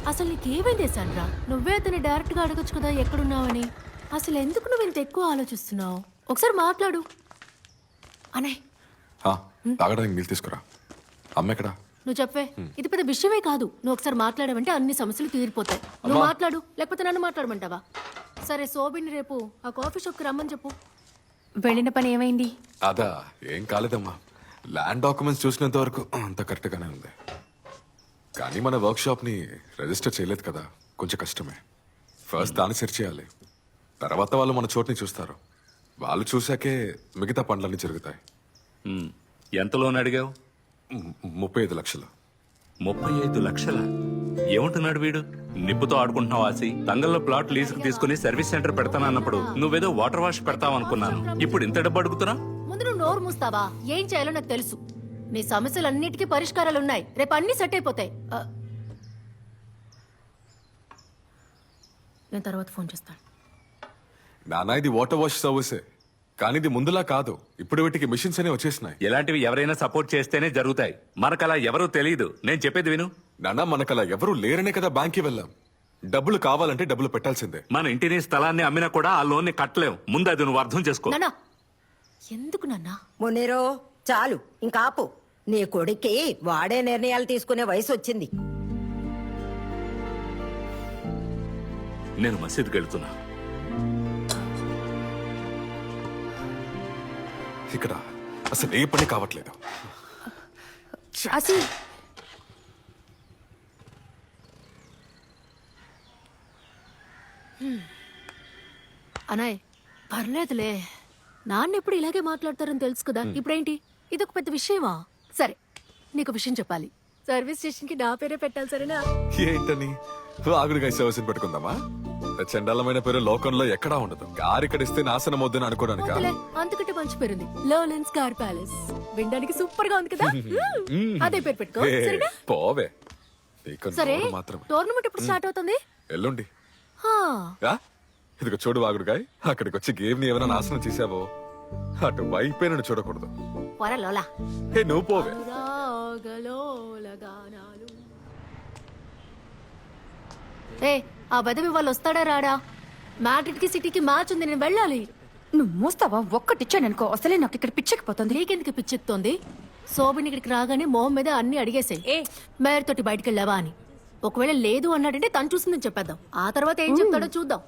అసలు నీకేమైంది సాండ్రా? నువ్వే అతన్ని డైరెక్ట్ గా అడగొచ్చు కదా ఎక్కడున్నావని. అసలు ఎందుకు నువ్వు ఇంత ఎక్కువ ఆలోచిస్తున్నావు? ఒకసారి మాట్లాడు అనే. తాగడానికి నీళ్ళు తీసుకురా. అమ్మ ఎక్కడా? నువ్వు చెప్పే, ఇది పెద్ద విషయమే కాదు. నువ్వు ఒకసారి మాట్లాడమంటే అన్ని సమస్యలు తీరిపోతాయి. నువ్వు మాట్లాడు, లేకపోతే నన్ను మాట్లాడమంటావా? సరే, శోభిని రేపు ఆ కాఫీ షాప్కి రమ్మని చెప్పు. వెళ్ళిన పని ఏమైంది? అదా, ఏం కాలేదమ్మా. ల్యాండ్ డాక్యుమెంట్స్ చూసినంత వరకు అంత కరెక్ట్గానే ఉంది. కానీ మన వర్క్ షాప్ ని రిజిస్టర్ చేయలేదు కదా, కొంచెం కష్టమే. ఫస్ట్ దాన్ని సెర్చ్ చేయాలి. తర్వాత వాళ్ళు మన చోటుని చూస్తారు. వాళ్ళు చూశాకే మిగతా పనులన్నీ జరుగుతాయి. ఎంత లోన్ అడిగావు? 35 లక్షలు. 35 లక్షల? ఏమంటున్నాడు వీడు? నిప్పుతో ఆడుకుంటున్నావు ఆసి. తంగల్లో ప్లాట్ లీజుకు తీసుకుని సర్వీస్ సెంటర్ పెడతానన్నప్పుడు నువ్వేదో వాటర్ వాష్ పెడతావనుకున్నాను. ఇప్పుడు ఇంత డబ్బు అడుగుతున్నా? ముందు నువ్వు నోరు మూస్తావా? ఏం చేయాలో నాకు తెలుసు. నీ సమస్యలన్నిటికీ పరిష్కారాలు ఉన్నాయి. రేపు అన్ని సెట్ అయిపోతాయి. నేను తర్వాత ఫోన్ చేస్తాను. నానా, ఇది వాటర్ వాష్ సర్వీసే, కానీ ఇది ముందులా కాదు. ఇప్పుడు వీటికి మిషన్స్ అనే వచ్చేసినాయి. ఇలాంటివి ఎవరైనా సపోర్ట్ చేస్తేనే జరుగుతాయి. మనకలా ఎవరూ తెలియదు. నేను చెప్పేది విను. నానా, మనకలా ఎవరూ లేరనే కదా బ్యాంక్కి వెళ్ళాం. డబ్బులు కావాలంటే డబ్బులు పెట్టాల్సిందే. మన ఇంటిని స్థలాన్ని అమ్మినా కూడా ఆ లోన్ని కట్టలేం. ముందు అది నువ్వు అర్థం చేసుకో. నాన్నా, ఎందుకు నాన్నా? మునీరో, చాలు ఇంకా ఆపు. నీ కొడుక్కి వాడే నిర్ణయాలు తీసుకునే వయసు వచ్చింది. నేను మసీదుకి వెళ్తున్నా. ఇక్కడ అసలు ఏ పని కావట్లేదు. అసి అనాయ్, పర్లేదులే. నాన్న ఎప్పుడు ఇలాగే మాట్లాడతారని తెలుసు కదా. ఇప్పుడేంటి ఇదొక పెద్ద విషయమా? సరే, నీకు విషయం చెప్పాలి. సర్వీస్ స్టేషన్ కి నా పేరే పెట్టాలి, సరేనా? ఏంటని? ఆగుడిగా సర్వీస్ పెట్టుకుందామా? చండాలమైన పేరు లోకంలో ఎక్కడా ఉండదు. కారు ఇక్కడ ఇస్తే నాశనం వద్దని అనుకోవడానికి. అంతకంటే మంచి పేరుంది, లర్లెన్స్ కార్ ప్యాలెస్. వినడానికి సూపర్ గా ఉంది కదా. అదే పేరు పెట్టుకో, సరేనా? పోవే. సరే, టోర్నమెంట్ ఎప్పుడు స్టార్ట్ అవుతుంది? ఎల్లుండి. హా. ఇదిగో చూడు వాగుడుగాయ్, అక్కడికి వచ్చి గేమ్ ని ఏమైనా నాశనం చేసావో అటు వైపే నన్ను చూడకూడదు. లోలా. హే, నువ్వు పోవే. ఆ బదవి వాళ్ళు వస్తాడా రాడా? మ్యాడ్రిడ్ కి సిటీకి మ్యాచ్ ఉంది, నేను వెళ్ళాలి. నువ్వు మోస్తావా? ఒక్కటిచ్చాననుకో, అసలే నాకు ఇక్కడ పిచ్చెక్కిపోతుంది. నీకెందుకు పిచ్చెక్తోంది? శోభిని ఇక్కడికి రాగానే మొహం మీద అన్ని అడిగేసాయి. మేయర్ తోటి బయటికి వెళ్ళావా అని. ఒకవేళ లేదు అన్నాడంటే తను చూసిందని చెప్పేద్దాం. ఆ తర్వాత ఏం చెప్తాడో చూద్దాం.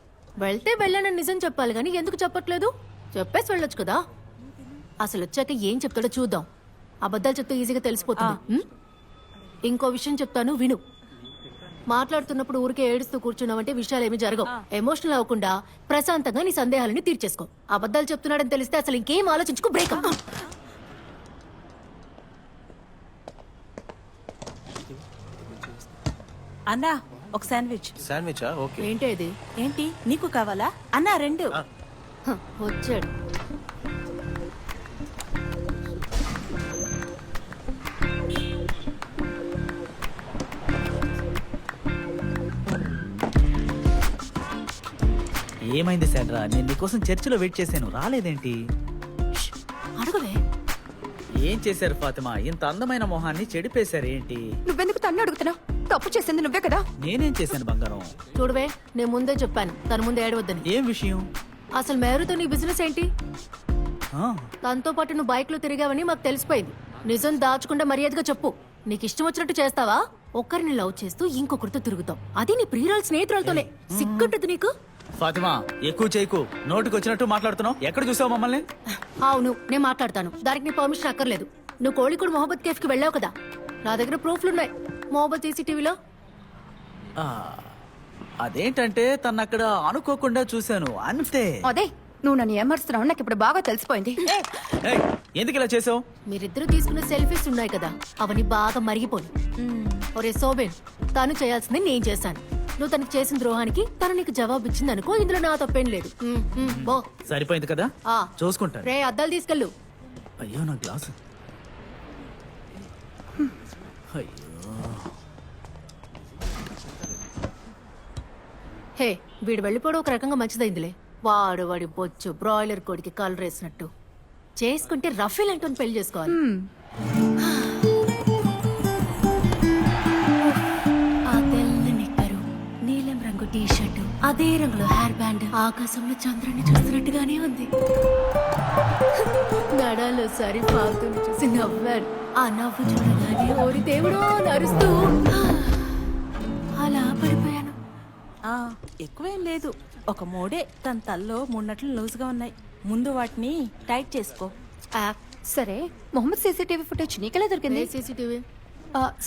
వెళ్తే వెళ్ళానని నిజం చెప్పాలి గానీ ఎందుకు చెప్పట్లేదు? చెప్పేసి వెళ్ళొచ్చు కదా. అసలు వచ్చాక ఏం చెప్తాడో చూద్దాం. అబద్ధాలు చెప్తే ఈజీగా తెలిసిపోతుంది. ఇంకో విషయం చెప్తాను, విను. మాట్లాడుతున్నప్పుడు ఊరికే ఏడుస్తూ కూర్చున్నావంటే విషయాలు ఏమి జరగవు. ఎమోషనల్ అవ్వకుండా ప్రశాంతంగా నీ సందేహాలని తీర్చేసుకో. అబద్ధాలు చెప్తున్నాడని తెలిస్తే అసలు ఇంకేం ఆలోచించుకో, బ్రేకప్. అన్నా, ఒక శాండ్విచ్. శాండ్విచా? ఓకే. ఏంటి ఇది? ఏంటి నీకు కావాలా? అన్నా, 2. వచ్చాడు. ఏమైంది శాండ్రా? నేను నీకోసం చర్చిలో వెయిట్ చేశాను, రాలేదేంటి? అడగవే. ఏం చేశారు ఫాతిమా? ఇంత అందమైన మొహాన్ని చెడిపేశారు ఏంటి? నువ్వెందుకు తన్ను అడుగుతున్నావు? తప్పు చేసింది నువ్వే కదా. నేనేం చేశాను బంగారం? చూడవే, నేను ముందే చెప్పాను తన ముందే ఏడవద్దని. ఏం విషయం? అసలు మేరుతో నీ బిజినెస్ ఏంటి? ఆ, తనతో పాటు నువ్వు బైక్ లో తిరిగావని మాకు తెలిసిపోయింది. నిజం దాచకుండా మర్యాదగా చెప్పు. నీకు ఇష్టం వచ్చినట్టు చేస్తావా? ఒక్కరిని లవ్ చేస్తూ ఇంకొకరితో తిరుగుతావు, అది నీ ప్రియురాలు స్నేహితురాలతోనే. సిగ్గుంటుంది నీకు? ఫాతిమా, ఎక్కువ చేయకు. నోటికి వచ్చినట్టు మాట్లాడుతున్నావు. ఎక్కడ చూసావు మమ్మల్ని? అవును, నేను మాట్లాడతాను. దానికి నీ పర్మిషన్ అక్కర్లేదు. నువ్వు కోళికోడు మొహబ్బత్ కేఫ్ కి వెళ్ళావు కదా, నా దగ్గర ప్రూఫ్లున్నాయి. మొహబ్బత్ CCTVలో. అదేంటంటే తను అక్కడ అనుకోకుండా చూశాను, అంతే. అదే, నువ్వు నన్ను ఏమరుస్తున్నావు నాకు ఇప్పుడు బాగా తెలిసిపోయింది. ఏయ్, ఎందుకు ఇలా చేసావు? మీరిద్దరూ తీసుకున్న సెల్ఫీస్ ఉన్నాయి కదా, అవన్నీ బాగా మరిగిపోయి. ఒరే సోబెన్, తను చేయాల్సింది నేను చేశాను. నువ్వు తనకి చేసిన ద్రోహానికి తను నీకు జవాబు ఇచ్చింది అనుకో, ఇందులో నా తప్పేం లేదు. బో. సరిపోయింది కదా, చూసుకుంటా. రే, అద్దాలు తీసుకెళ్ళు. అయ్యో, నా గ్లాసు. అయ్యో. హే, వీడు వెళ్ళిపోవడం ఒక రకంగా మంచిదైందిలే. వాడి బొచ్చు బ్రాయిలర్ కోడికి కలర్ వేసినట్టు. చేసుకుంటే రఫీల్ అంటూ పెళ్లి చేసుకోవాలి. ఆ తెల్ల నిక్కరు, అదే రంగులో హెయిర్ బ్యాండ్ ఆకాశంలో చంద్రుని చూస్తున్నట్టుగానే ఉంది. నడాలో సరి పాతుని చూసి నవ్వాను. ఆ నవ్వు చూడగానే ఓరి దేవుడో నరుస్తూ అలా పడిపోయాను. ఆ, ఎక్కువేం లేదు. ఒక మోడే తన తల్లో 3 నట్లు లూజ్గా ఉన్నాయి. ముందు వాటిని టైట్ చేసుకో. సరే మొహమ్మద్ సీసీటీవీ ఫుటేజ్ నీకెలా దొరికింది? సీసీటీవీ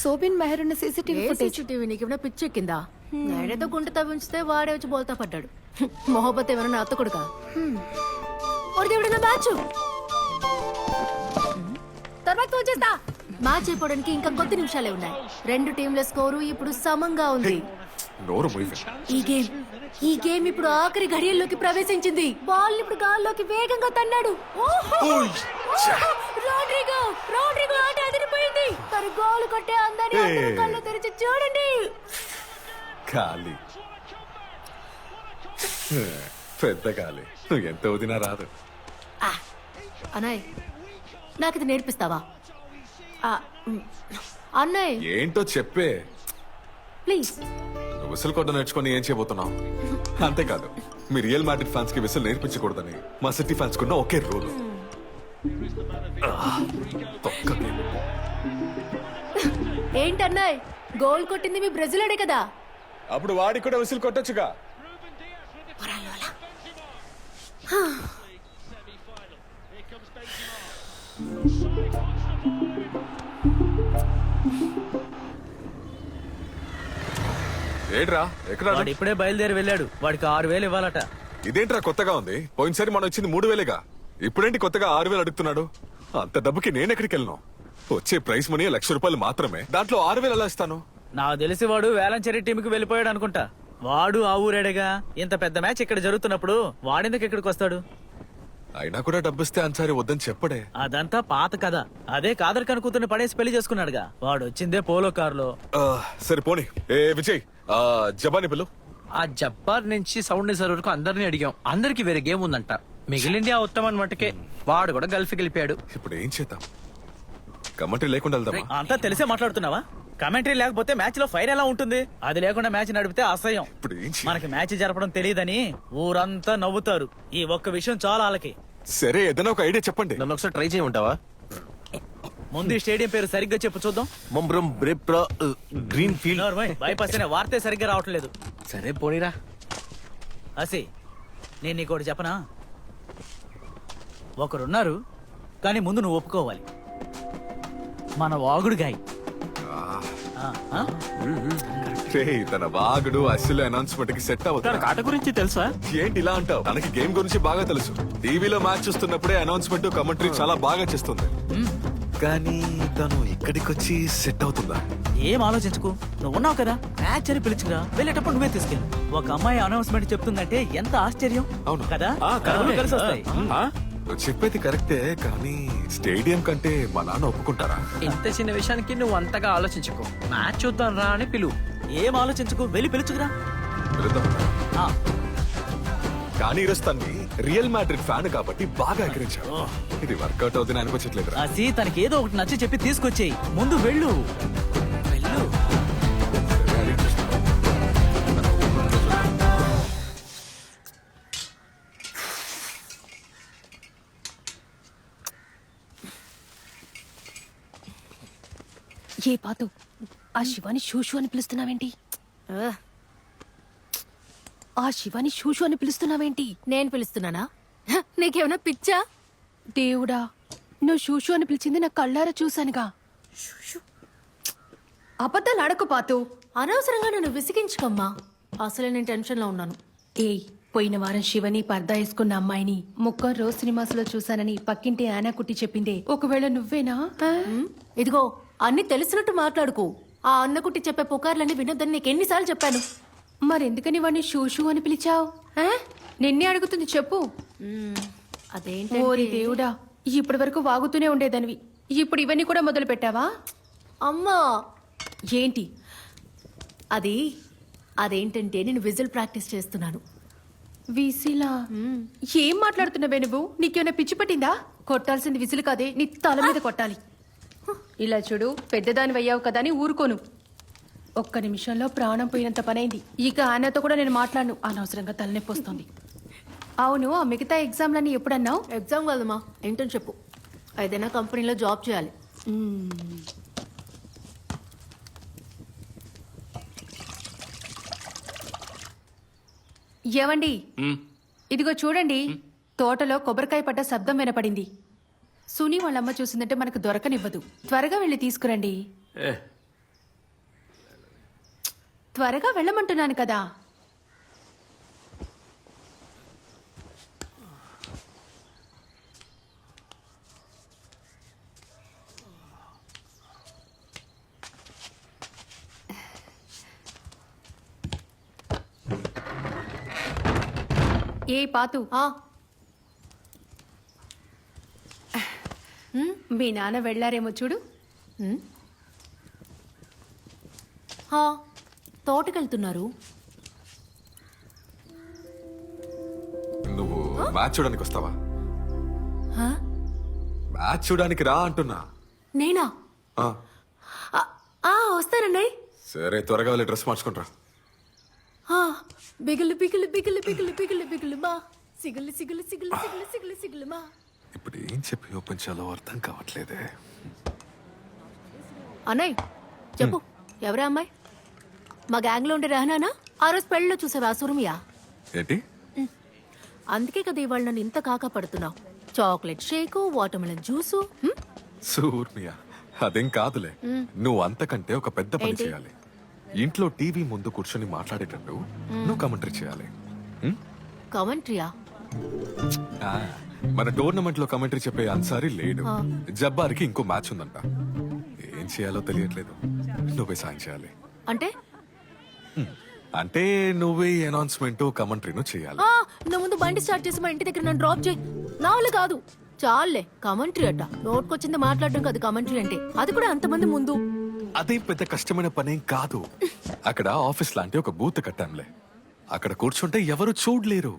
సోబిన్ మెహర్ ఉన్న సీసీటీవీ ఫుటేజ్. సీసీటీవీ నీకేమైనా పిచ్చి ఎక్కిందా? నేడేదో గుంట తవ్వించితే వాడే వచ్చి బోల్తా పడ్డాడు. మొహబ్బత్ ఏమైనా అత్త కొడుకా? ఓరి దేవుడు నా మ్యాచ్ తర్వాత వచ్చేస్తా. మ్యాచ్ అయిపోవడానికి ఇంకా కొద్ది నిమిషాలే ఉన్నాయి. 2 టీంల స్కోరు ఇప్పుడు సమంగా ఉంది. నోరు మూయవే. ఈ గేమ్ ఇప్పుడు ఆఖరి ఘడియల్లోకి ప్రవేశించింది. బాల్ ఇప్పుడు గాల్లోకి వేగంగా తన్నాడు. రోడ్రిగో ఆట అదిరిపోయింది. తను గోల్ కొట్టే అందాన్ని అందరూ కళ్ళు తెరిచి చూడండి. ఖాళీ పెద్ద ఖాళీ. నువ్వు ఎంత వదినా రాదు. అన్నయ్య నాకు ఇది నేర్పిస్తావా? అన్నయ్య ఏంటో చెప్పే. ప్లీజ్. నువ్వు విసిల్ కొట్ట నేర్చుకొని ఏం చేయబోతున్నావు? అంతేకాదు, మీ రియల్ మ్యాడ్రిడ్ ఫ్యాన్స్ కి విసిల్ నేర్పించకూడదని మా సిటీ ఫ్యాన్స్ కున్న ఒకే రూల్. ఏంటన్నయ్య గోల్ కొట్టింది మీ బ్రెజిలోడే కదా? అప్పుడు వాడికి కూడా విసిల్ కొట్టొచ్చుగా. ఏడ్రా ఎక్కడ? వాడు ఇప్పుడే బయలుదేరి వెళ్ళాడు. వాడికి 6,000 ఇవ్వాలట. ఇదేంట్రా కొత్తగా ఉంది? పోయినసారి మనం వచ్చింది 3,000గా. ఇప్పుడేంటి కొత్తగా 6,000 అడుగుతున్నాడు? అంత డబ్బుకి నేనెక్కడికి వెళ్ళను? వచ్చే ప్రైస్ మనీ ₹1,00,000 మాత్రమే. దాంట్లో 6,000 ఎలా ఇస్తాను? నాకు తెలిసి వాడు వేలంచెరి టీంకి వెళ్ళిపోయాడు అనుకుంటా. వాడు ఆ ఊరేడేగా. ఇంత పెద్ద మ్యాచ్ ఇక్కడ జరుగుతున్నప్పుడు వాడెందుకు ఇక్కడికి వస్తాడు? అయినా కూడా డబ్బిస్తే అన్సారి వద్దని చెప్పడే. అదంతా పాత కథ. అదే కాదర్ ఖాన్ కూతుర్ని పడేసి పెళ్లి చేసుకున్నాడుగా. వాడు వచ్చిందే పోలో కారులో. సరే పోనీ. ఏ విజయ్, జబాని పిల్లు. ఆ జబ్బార్ నుంచి సౌండ్ నిజర్ వరకు అందరినీ అడిగాం. అందరికి వేరే గేమ్ ఉందంట. మిగిలింది ఆ ఉత్తమన్ మటుకే. వాడు కూడా గల్ఫ్కి వెళ్ళిపోయాడు. ఇప్పుడు ఏం చేద్దాం? కమెంటరీ లేకుండా వెళ్దామా? అంతా తెలిసే మాట్లాడుతున్నావా? కమెంటరీ లేకపోతే మ్యాచ్ లో ఫైర్ ఎలా ఉంటుంది? అది లేకుండా మ్యాచ్ నడిపితే అసహ్యం. ఇప్పుడు ఏం చేయాలి? మనకి మ్యాచ్ జరపడం తెలియదని ఊరంతా నవ్వుతారు. ఈ ఒక్క విషయం చాలా వాళ్ళకి. సరే ఏదైనా ఒక ఐడియా చెప్పండి. నన్ను ఒకసారి ట్రై చేయమంటావా? ముందు ఈ స్టేడియం పేరు సరిగ్గా చెప్పు చూద్దాం. మొంబ్రం బ్రెప్రా గ్రీన్ ఫీల్డ్. బైపాస్ అనే వార్తే సరిగ్గా రావట్లేదు. సరే పోనీరా. అసి నేను నీకోటి చెప్పనా? ఒకరున్నారు, కానీ ముందు నువ్వు ఒప్పుకోవాలి. మన వాగుడు గాయ్. తన వాగుడు అసలు అనౌన్స్మెంట్ కి సెట్ అవుతుంది. ఆట గురించి తెలుసా? ఏంటి ఇలా అంటావు? తనకి గేమ్ గురించి బాగా తెలుసు. టీవీలో మ్యాచ్ చూస్తున్నప్పుడే అనౌన్స్మెంట్ కమెంటరీ చాలా బాగా చేస్తుంది. కానీ తను ఇక్కడికి వచ్చి సెట్ అవుతుందా? ఏం ఆలోచించుకు. నువ్వు ఉన్నావు కదా, మ్యాచ్ అని పిలుచుకురా. వెళ్ళేటప్పుడు నువ్వే తీసుకెళ్ళు. ఒక అమ్మాయి అనౌన్స్మెంట్ చెప్తుందంటే ఎంత ఆశ్చర్యం. అవును కదా, కరెక్ట్ కలిసి వస్తాయి. నువ్వు చెప్పేది కరెక్టే, కానీ స్టేడియం కంటే మా నాన్న ఒప్పుకుంటారా? ఇంత చిన్న విషయానికి నువ్వు అంతగా ఆలోచించుకో. మ్యాచ్ చూద్దాం రా అని పిలువు. ఏం ఆలోచించుకు, వెళ్ళి పిలుచుకురా. వెళదాం. ఆ, కానీ ఈరోజు తన్ని రియల్ మ్యాడ్రిడ్ ఫ్యాన్ కాబట్టి బాగా ఎగిరించాడు. ఇది వర్కౌట్ అవుతుంది అనిపించట్లేదు. అసి తనకి ఏదో ఒకటి నచ్చి చెప్పి తీసుకొచ్చేయి. ముందు వెళ్ళు వెళ్ళు. ఏ పాతు ఆ శివాని షూషు అని పిలుస్తున్నావేంటి? ఆ శివాని షూషు అని పిలుస్తున్నావేంటి? నేను పిలుస్తున్నానా? నీకేమైనా పిచ్చా? దేవుడా, నువ్వు షూషు అని పిలిచింది నా కళ్ళారా చూశానుగా. అబద్ధాలు ఆడకు పాతు. అనవసరంగా నన్ను విసిగించుకోమ్మా. అసలే నేను టెన్షన్ లో ఉన్నాను. ఏయ్, పోయిన వారం శివని పర్దా వేసుకున్న అమ్మాయిని ముక్కర్ రోజ్ సినిమాస్ లో చూశానని పక్కింటి ఆనా కుట్టి చెప్పిందే. ఒకవేళ నువ్వేనా? ఇదిగో అన్ని తెలిసినట్టు మాట్లాడుకో. ఆ అన్నకుట్టి చెప్పే పుకార్లన్నీ వినొద్దని నీకు ఎన్నిసార్లు చెప్పాను. మరెందుకని వాడిని షూషు అని పిలిచావు? నిన్నే అడుగుతుంది, చెప్పు. అదేంటి? ఓరి దేవుడా, ఇప్పటి వరకు వాగుతూనే ఉండేదానివి, ఇప్పుడు ఇవన్నీ కూడా మొదలు పెట్టావా? అమ్మా ఏంటి అదేంటంటే నేను విజిల్ ప్రాక్టీస్ చేస్తున్నాను. విసిలా? ఏం మాట్లాడుతున్నావే నువ్వు? నీకేమైనా పిచ్చి పట్టిందా? కొట్టాల్సింది విసిలు కాదే, నీ తల మీద కొట్టాలి. ఇలా చూడు, పెద్దదాని అయ్యావు కదా అని ఊరుకోను. ఒక్క నిమిషంలో ప్రాణం పోయినంత పనైంది. ఇక ఆయనతో కూడా నేను మాట్లాడను, అనవసరంగా తలనొప్పి వస్తుంది. అవును, ఆ మిగతా ఎగ్జామ్లన్నీ ఎప్పుడన్నావు? ఎగ్జామ్ కాదమ్మా, ఇంటర్న్షిప్. ఏదైనా కంపెనీలో జాబ్ చేయాలి. ఏవండి, ఇదిగో చూడండి, తోటలో కొబ్బరికాయ పడ్డ శబ్దం వినపడింది. సునీ వాళ్ళమ్మ చూసిందంటే మనకు దొరకనివ్వదు. త్వరగా వెళ్ళి తీసుకురండి. ఏ త్వరగా వెళ్ళమంటున్నాను కదా. ఏ పాతు, మీ నాన్న వెళ్ళారేమో చూడు. తోటకెళ్తున్నారు. నువ్వు మ్యాచ్ చూడడానికి వస్తావా? హా? మ్యాచ్ చూడడానికి రా అంటున్నా. నేనా? ఆ, వస్తానండి. సరే, త్వరగా వెళ్ళి డ్రెస్ మార్చుకుంటారా. బిగులు బిగులు బిగులు బిగులు బిగులు బిగులు మా సిగులు సిగులు సిగులు సిగులు సిగులు సిగులు మా. ఇప్పుడు ఏం చెప్పి ఓపెన్ చేయాలో అర్థం కావట్లేదే. అన్నయ్య చెప్పు, ఎవరా అమ్మాయి? మా గ్యాంగ్ లో ఉండే రహనానా? ఆ రోజు పెళ్ళిలో చూసావా సురమియా? ఏంటి? అందుకే కదా ఇవాళ నన్ను ఇంత కాకా పడుతున్నావు. Chocolate shake, watermelon juice. సూర్మియా, అదేం కాదులే. నువ్వు అంతకంటే ఒక పెద్ద పని ఏంటి? చేయాలి. ఇంట్లో టీవీ ముందు కూర్చొని మాట్లాడేటట్టు నువ్వు కమెంటరీ చేయాలి. కమెంట్రీయా? ఆ, మన టోర్నమెంట్ లో కమెంటరీ చెప్పే అన్సారీ లేడు. జబ్బార్కి ఇంకో మ్యాచ్ ఉందంట. ఏం చేయాలో తెలియట్లేదు. నువ్వే సాయం చేయాలి. అంటే అంటే నువ్వే అనౌన్స్మెంట్ కమెంటరీను చేయాలి. నువ్వు ముందు బండి స్టార్ట్ చేసి మా ఇంటి దగ్గర నన్ను డ్రాప్ చేయి. నా వల్ల కాదు. చాలే కమెంటరీ అట్ట. నోట్కొచ్చింది మాట్లాడడం కాదు కమెంటరీ అంటే, అది కూడా అంతమంది ముందు. అదే పెద్ద కష్టమైన పనేం కాదు. అక్కడ ఆఫీస్ లాంటి ఒక బూత్ కట్టాంలే. అక్కడ కూర్చుంటే ఎవరు చూడలేరు.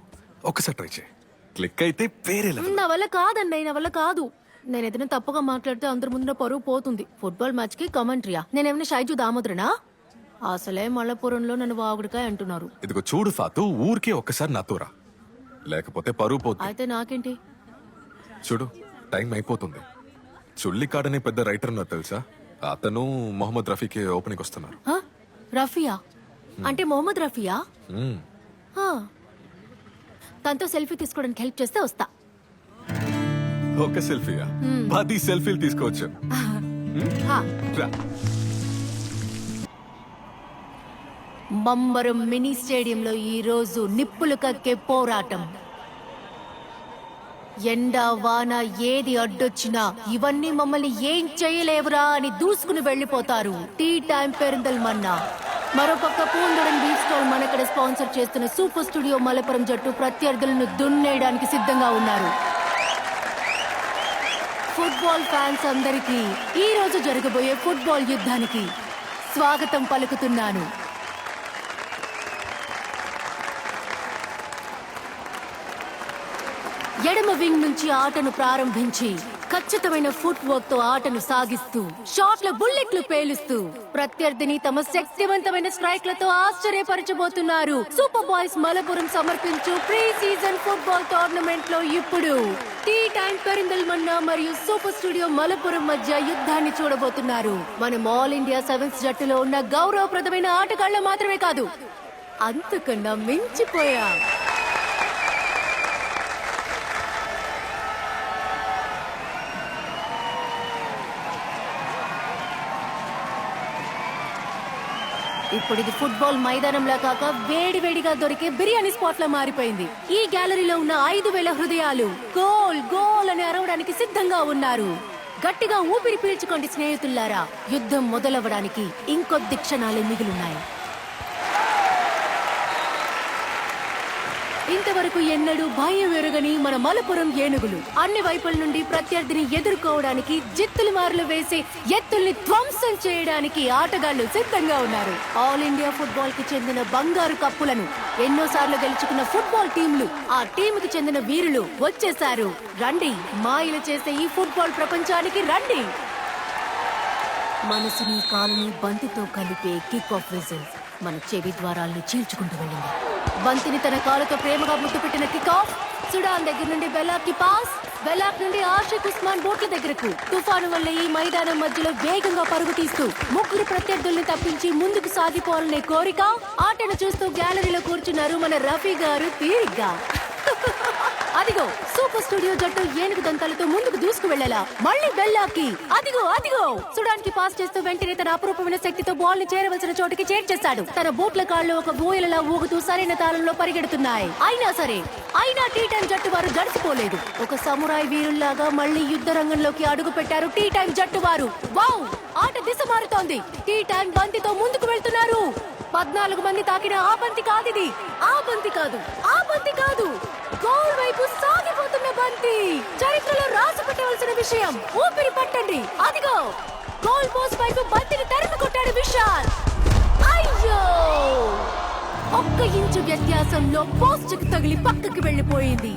ఒకసారి ట్రై చేయి. క్లిక్ అయితే వేరే లెవెల్. నా వల్ల కాదన్నయ్య, నా వల్ల కాదు. నేను ఏదైనా తప్పుగా మాట్లాడితే అందరి ముందు నా పరువు పోతుంది. ఫుట్బాల్ మ్యాచ్ కి కమెంటరీయా? నేనేమైనా షైజు దామోదరనా? అసలే మల్లపురంలో నన్ను వాగుడికాయ అంటున్నారు. ఇదిగో చూడు ఫాతు, ఊరికే ఒక్కసారి నాతో రా, లేకపోతే పరువు పోతుంది. అయితే నాకేంటి? చూడు, టైం అయిపోతుంది. చుల్లికాడ్ అనే పెద్ద రైటర్ ఉన్నారు తెలుసా? అతను మొహమ్మద్ రఫీకి ఓపెనింగ్ వస్తున్నారు. రఫియా అంటే మొహమ్మద్ రఫియా? తనతో సెల్ఫీ తీసుకోవడానికి హెల్ప్ చేస్తే వస్తా. ఒక సెల్ఫీయా? 10 సెల్ఫీలు తీసుకోవచ్చు. రా. మంబరం మినీ స్టేడియంలో ఈ రోజు నిప్పులు కక్కే పోరాటం. ఎండ వాన ఏది అడ్డొచ్చినా ఇవన్నీ మమ్మల్ని ఏం చేయలేవురా అని దూసుకుని వెళ్లిపోతారు. Tea time Perinthalmanna. మరోపక్క పూందడం బీచ్ స్టాల్ మనకడ స్పాన్సర్ చేస్తున్న సూపర్ స్టూడియో మలపురం జట్టు ప్రత్యర్థులను దున్నేయడానికి సిద్ధంగా ఉన్నారు. ఫుట్బాల్ ఫ్యాన్స్ అందరికీ ఈ రోజు జరగబోయే ఫుట్బాల్ యుద్ధానికి స్వాగతం పలుకుతున్నాను. ఎడమ వింగ్ నుంచి ఆటను ప్రారంభించి ఖచ్చితమైన ఫుట్ వర్క్ తో ఆటను సాగిస్తూ షాట్ల బుల్లెట్లు పేలుస్తూ ప్రత్యర్థిని తమ శక్తివంతమైన స్ట్రైక్లతో ఆశ్చర్యపరచబోతున్నారు. సూపర్ బాయ్స్ మలపురం సమర్పించు ప్రీ సీజన్ ఫుట్బాల్ టోర్నమెంట్ లో ఇప్పుడు టీ టైం పెరిందల్మన్నా మరియు సూపర్ స్టూడియో మలపురం మధ్య యుద్ధాన్ని చూడబోతున్నారు. మనం ఆల్ ఇండియా సెవెన్స్ జట్టులో ఉన్న గౌరవప్రదమైన ఆటగాళ్లు మాత్రమే కాదు, అంతకన్నా మించిపోయా. ఇప్పుడు ఇది ఫుట్బాల్ మైదానంలా కాక వేడివేడిగా దొరికే బిర్యానీ స్పాట్ లా మారిపోయింది. ఈ గ్యాలరీలో ఉన్న 5,000 హృదయాలు గోల్ గోల్ అని అరవడానికి సిద్ధంగా ఉన్నారు. గట్టిగా ఊపిరి పీల్చుకోండి స్నేహితులారా, యుద్ధం మొదలవ్వడానికి ఇంకొద్ది క్షణాలే మిగిలిన్నాయి. ఇంతవరకు ఎన్నడూ భయం ఎరుగని మన మలపురం ఏనుగులు అన్ని వైపుల నుండి ప్రత్యర్థిని ఎదుర్కోవడానికి జిత్తులు మారులు వేసి ఎత్తుల్ని ధ్వంసం చేయడానికి ఆటగాళ్లు సిద్ధంగా ఉన్నారు. ఆల్ ఇండియా ఫుట్బాల్ కి చెందిన బంగారు కప్పులను ఎన్నోసార్లు గెలుచుకున్న ఫుట్బాల్ టీంలు, ఆ టీంకి చెందిన వీరులు వచ్చేశారు. రండి, మాయలు చేసే ఈ ఫుట్బాల్ ప్రపంచానికి రండి. మనసుని కాలుని బంతితో కలిపే కిక్ ఆఫ్ విజిల్ మన చెవి ద్వారాల్ని చీల్చుకుంటూ వెళ్ళింది. బంతిని తన కాలుతో ప్రేమగా ముట్టుపెట్టిన కిక్ ఆఫ్ సుడాన్ దగ్గర నుండి బెలాక్ కి పాస్, బెలాక్ నుండి ఆషిక్ ఉస్మాన్ బోట్ల దగ్గరకు. తుఫాను వల్ల ఈ మైదానం మధ్యలో వేగంగా పరుగు తీస్తూ ముగ్గురు ప్రత్యర్థుల్ని తప్పించి ముందుకు సాగిపోవాలనే కోరిక. ఆటను చూస్తూ గ్యాలరీలో కూర్చున్నారు మన రఫీ గారు తీరిగ్గా. అదిగో సూపర్ స్టూడియో జట్టు ఏనుగు దంతాలతో ముందుకు దూసుకు వెళ్ళేలా మళ్ళీ బెల్లాకి. అదిగో అదిగో సుడాన్ కి పాస్ చేస్తూ వెంటనే తన అపురూపమైన శక్తితో బాల్ ని చేరవలసిన చోటుకి చేర్చేశాడు. తన బూట్ల కాళ్ళు ఒక ఊయలలా ఊగుతూ సరైన తాళంలో పరిగెడుతున్నాయి. అయినా టీ10 జట్టు వారు గడిచిపోలేదు. ఒక సమురాయ్ వీరుల్లాగా మళ్ళీ యుద్ధ రంగంలోకి అడుగు పెట్టారు టీ10 జట్టు వారు. వావ్, ఆట దిశ మారుతోంది. టీ10 బంతితో ముందుకు వెళ్తున్నారు. 14 మంది తాకిన ఆ బంతి కాదిది. ఆ బంతి కాదు గోల్ వైపు సాగిపోతున్న బంతి. చరిత్రలో రాసి పెట్టవలసిన విషయం. ఊపిరి పట్టండి. అదిగో గోల్ పోస్ట్ వైపు బంతిని తరిమి కొట్టాడు విశాల్. అయ్యో, 1 ఇంచు వ్యత్యాసంలో పోస్ట్ కి తగిలి పక్కకి వెళ్లిపోయింది.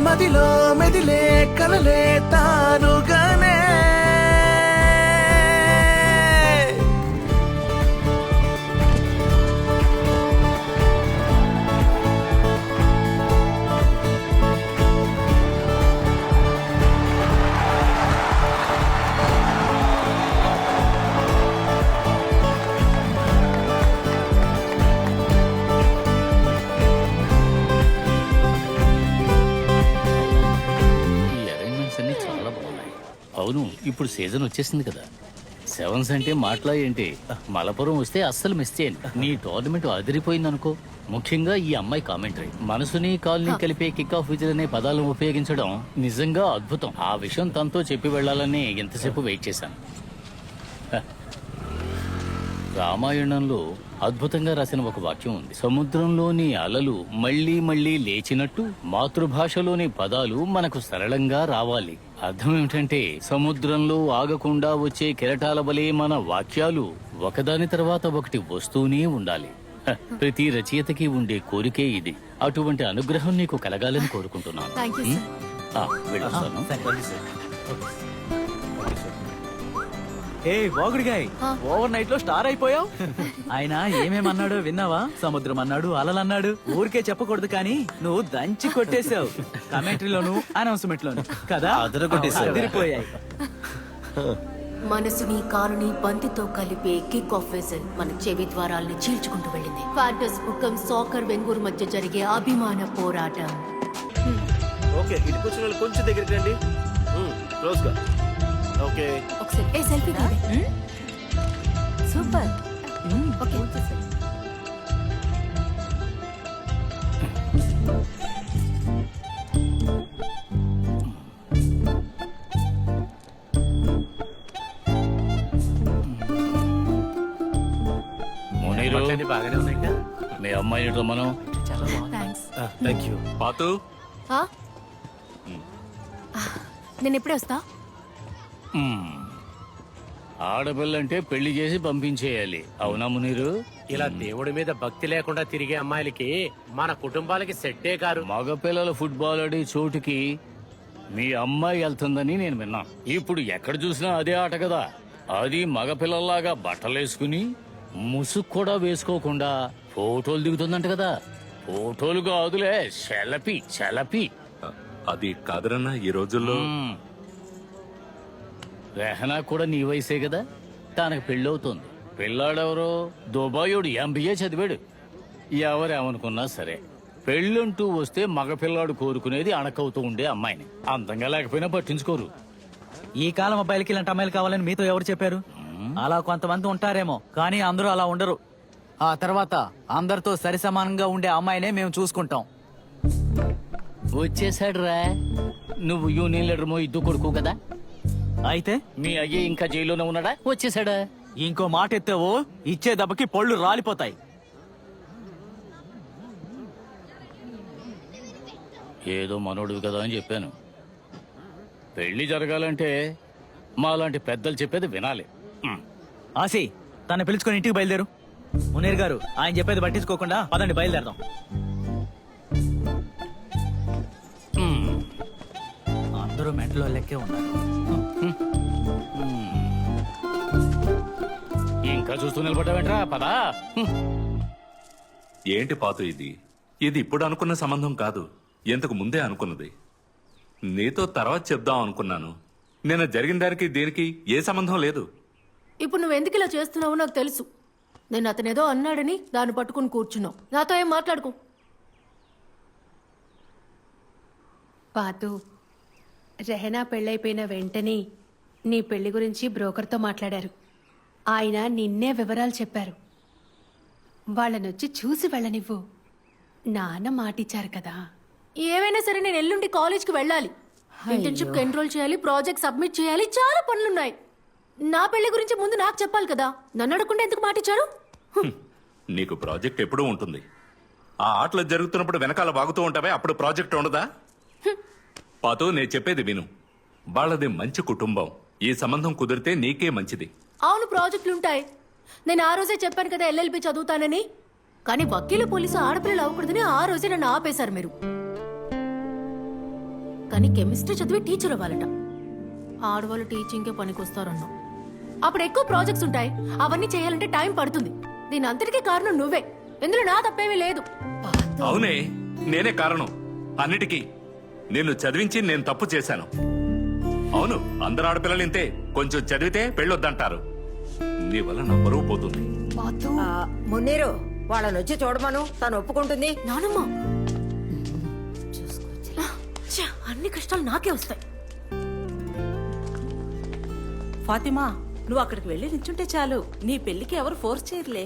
మదిలో మెదిలే కలలే తానుగానే అవును, ఇప్పుడు సీజన్ వచ్చేసింది కదా. సెవెన్స్ అంటే మాటలా ఏంటి? మలపురం వస్తే అస్సలు మిస్ చేయను. నీ టోర్నమెంట్ అదిరిపోయిందనుకో. ముఖ్యంగా ఈ అమ్మాయి కామెంటరీ, మనసుని కాల్ని కలిపే కిక్ ఆఫ్ విజిల్ అనే పదాలను ఉపయోగించడం నిజంగా అద్భుతం. ఆ విషయం తనతో చెప్పి వెళ్లాలని ఎంతసేపు వెయిట్ చేశాను. రామాయణంలో అద్భుతంగా రాసిన ఒక వాక్యం ఉంది. సముద్రంలోని అలలు మళ్లీ మళ్లీ లేచినట్టు మాతృభాషలోని పదాలు మనకు సరళంగా రావాలి. అర్థం ఏమిటంటే సముద్రంలో ఆగకుండా వచ్చే కెరటాల వలె మన వాక్యాలు ఒకదాని తర్వాత ఒకటి వస్తూనే ఉండాలి. ప్రతి రచయితకి ఉండే కోరికే ఇది. అటువంటి అనుగ్రహం నీకు కలగాలని కోరుకుంటున్నాను. వెళ్ళొస్తాను. ఏ వాగుడిగాయ్, ఓవర్ నైట్ లో స్టార్ అయిపోయావు. ఆయన ఏమేమన్నాడో విన్నావా? సముద్రం అన్నాడు, అలలన్నాడు. ఊరికే చెప్పకూడదు కానీ నువ్వు దంచి కొట్టేశావు. కమెంటరీలోను అనౌన్స్మెంట్ లోను కదా అదిరిపోయాయి. మనసుని కాలుని బంతితో కలిపే కిక్ ఆఫ్ విజిల్ మన చెవి ద్వారాల్ని చీల్చుకుంటూ వెళ్ళింది. ఫ్యాంటస్ బుక్కం సాకర్ వెంగూరు మధ్య జరిగే అభిమాన పోరాటం. ఓకే, ఇటు కూర్చున్న వాళ్ళు కొంచెం దగ్గరికి రండి. క్లోజ్ గా. ఓకే, ఒకసారి సెల్ఫీ కావాలి. సూపర్. ఓకే, బాగానే ఉన్నాయి. మీ అమ్మాయిని రమ్మను. థ్యాంక్స్. Thank you. పాతు, నేను ఎప్పుడే వస్తా? ఆడపిల్లంటే పెళ్లి చేసి పంపించేయాలి. అవునా మునీరు? ఇలా దేవుడి మీద భక్తి లేకుండా తిరిగే అమ్మాయిలకి మన కుటుంబాలకి సెట్టే కారు. మగపిల్లల ఫుట్బాల్ ఆడే చోటుకి మీ అమ్మాయి వెళ్తుందని నేను విన్నా. ఇప్పుడు ఎక్కడ చూసినా అదే ఆట కదా. అది మగపిల్లల్లాగా బట్టలేసుకుని ముసుగు కూడా వేసుకోకుండా ఫోటోలు దిగుతుందంట కదా. ఫోటోలు కాదులే, సెలపి. అది కాదురన్నా ఈ రోజుల్లో. రెహనా కూడా నీ వయసే కదా. తనకు పెళ్ళవుతుంది. పిల్లాడెవరో దుబాయోడు MBA చదివాడు. ఎవరేమనుకున్నా సరే, పెళ్ళంటూ వస్తే మగపిల్లాడు కోరుకునేది అణకవుతూ ఉండే అమ్మాయిని. అందంగా లేకపోయినా పట్టించుకోరు. ఈ కాలం అబ్బాయిలకి ఇలాంటి అమ్మాయిలు కావాలని మీతో ఎవరు చెప్పారు? అలా కొంతమంది ఉంటారేమో, కానీ అందరూ అలా ఉండరు. ఆ తర్వాత అందరితో సరిసమానంగా ఉండే అమ్మాయినే మేము చూసుకుంటాం. వచ్చేసాడు రా. నువ్వు యూనియన్ లీడర్ ఇద్దు కొడుకు కదా. అయితే మీ అయ్యే ఇంకా జైల్లోనే ఉన్నాడా? వచ్చేసాడా? ఇంకో మాట ఎత్తావో ఇచ్చే దెబ్బకి పళ్ళు రాలిపోతాయి. ఏదో మనోడివి కదా అని చెప్పాను. పెళ్లి జరగాలంటే మాలాంటి పెద్దలు చెప్పేది వినాలి. ఆసి తన పిలుచుకొని ఇంటికి బయలుదేరు. మునీర్ గారు ఆయన చెప్పేది పట్టించుకోకుండా పదండి బయలుదేరదాం. అందరూ మెంటలో లెక్కే ఉన్నారు. ఇంకా చూస్తూ నిలబడ్డావేంట్రా? పదా. ఏంటి పాతు ఇది? ఇది ఇప్పుడు అనుకున్న సంబంధం కాదు, ఎంతకు ముందే అనుకున్నది. నీతో తర్వాత చెప్దాం అనుకున్నాను. నేను జరిగిన దానికి దీనికి ఏ సంబంధం లేదు. ఇప్పుడు నువ్వు ఎందుకు ఇలా చేస్తున్నావో నాకు తెలుసు. నేను అతనేదో అన్నాడని దాన్ని పట్టుకుని కూర్చున్నావు. నాతో ఏం మాట్లాడుకో. పాతు, రెహనా పెళ్ళైపోయిన వెంటనే నీ పెళ్లి గురించి బ్రోకర్తో మాట్లాడారు. ఆయన నిన్నే వివరాలు చెప్పారు. వాళ్ళనొచ్చి చూసి వెళ్ళనివ్వు. నాన్న మాటిచ్చారు కదా. ఏమైనా సరే నేను ఎల్లుండి కాలేజ్కి వెళ్ళాలి. ఇంటర్న్షిప్ ఎన్రోల్ చేయాలి, ప్రాజెక్ట్ సబ్మిట్ చేయాలి, చాలా పనులున్నాయి. నా పెళ్లి గురించి ముందు నాకు చెప్పాలి కదా. నన్ను అడగకుండా ఎందుకు మాటిచ్చారు? నీకు ప్రాజెక్ట్ ఎప్పుడూ ఉంటుంది. ఆ ఆటలు జరుగుతున్నప్పుడు వెనకాల బాగుతూ ఉంటావే, అప్పుడు ప్రాజెక్ట్ ఉండదా? పాతు, నేను చెప్పేది విను. వాళ్ళది మంచి కుటుంబం. ఈ సంబంధం కుదిరితే నీకే మంచిది. అవును, ప్రాజెక్టులుంటాయి. నేను ఆ రోజే చెప్పాను కదా ఎల్ఎల్బి చదువుతానని. కానీ వకీలు పోలీసు ఆడపిల్లలు అవ్వకూడదని ఆ రోజే నన్ను ఆపేశారు మీరు. కానీ కెమిస్ట్రీ చదివి టీచర్ అవ్వాలట. ఆడవాళ్ళు టీచింగ్కే పనికొస్తారన్నావు. అప్పుడు ఎక్కువ ప్రాజెక్ట్స్ ఉంటాయి. అవన్నీ చేయాలంటే టైం పడుతుంది. దీని అంతటికీ కారణం నువ్వే. ఇందులో నా తప్పేమీ లేదు. అవునే, నేనే కారణం అన్నిటికీ. నిన్ను చదివించి నేను తప్పు చేశాను. అవును, అందరు ఆడపిల్లలు ఇంతే. కొంచెం చదివితే పెళ్ళొద్దంటారు. నీ వల్ల నా బరువు పోతుంది. మున్నీరు, వాళ్ళని వచ్చి చూడమను, తను ఒప్పుకుంటుంది. నానమ్మ, అన్ని కష్టాలు నాకే వస్తాయి. ఫాతిమా, నువ్వు అక్కడికి వెళ్ళి నిల్చుంటే చాలు. నీ పెళ్లికి ఎవరు ఫోర్స్ చేయరులే.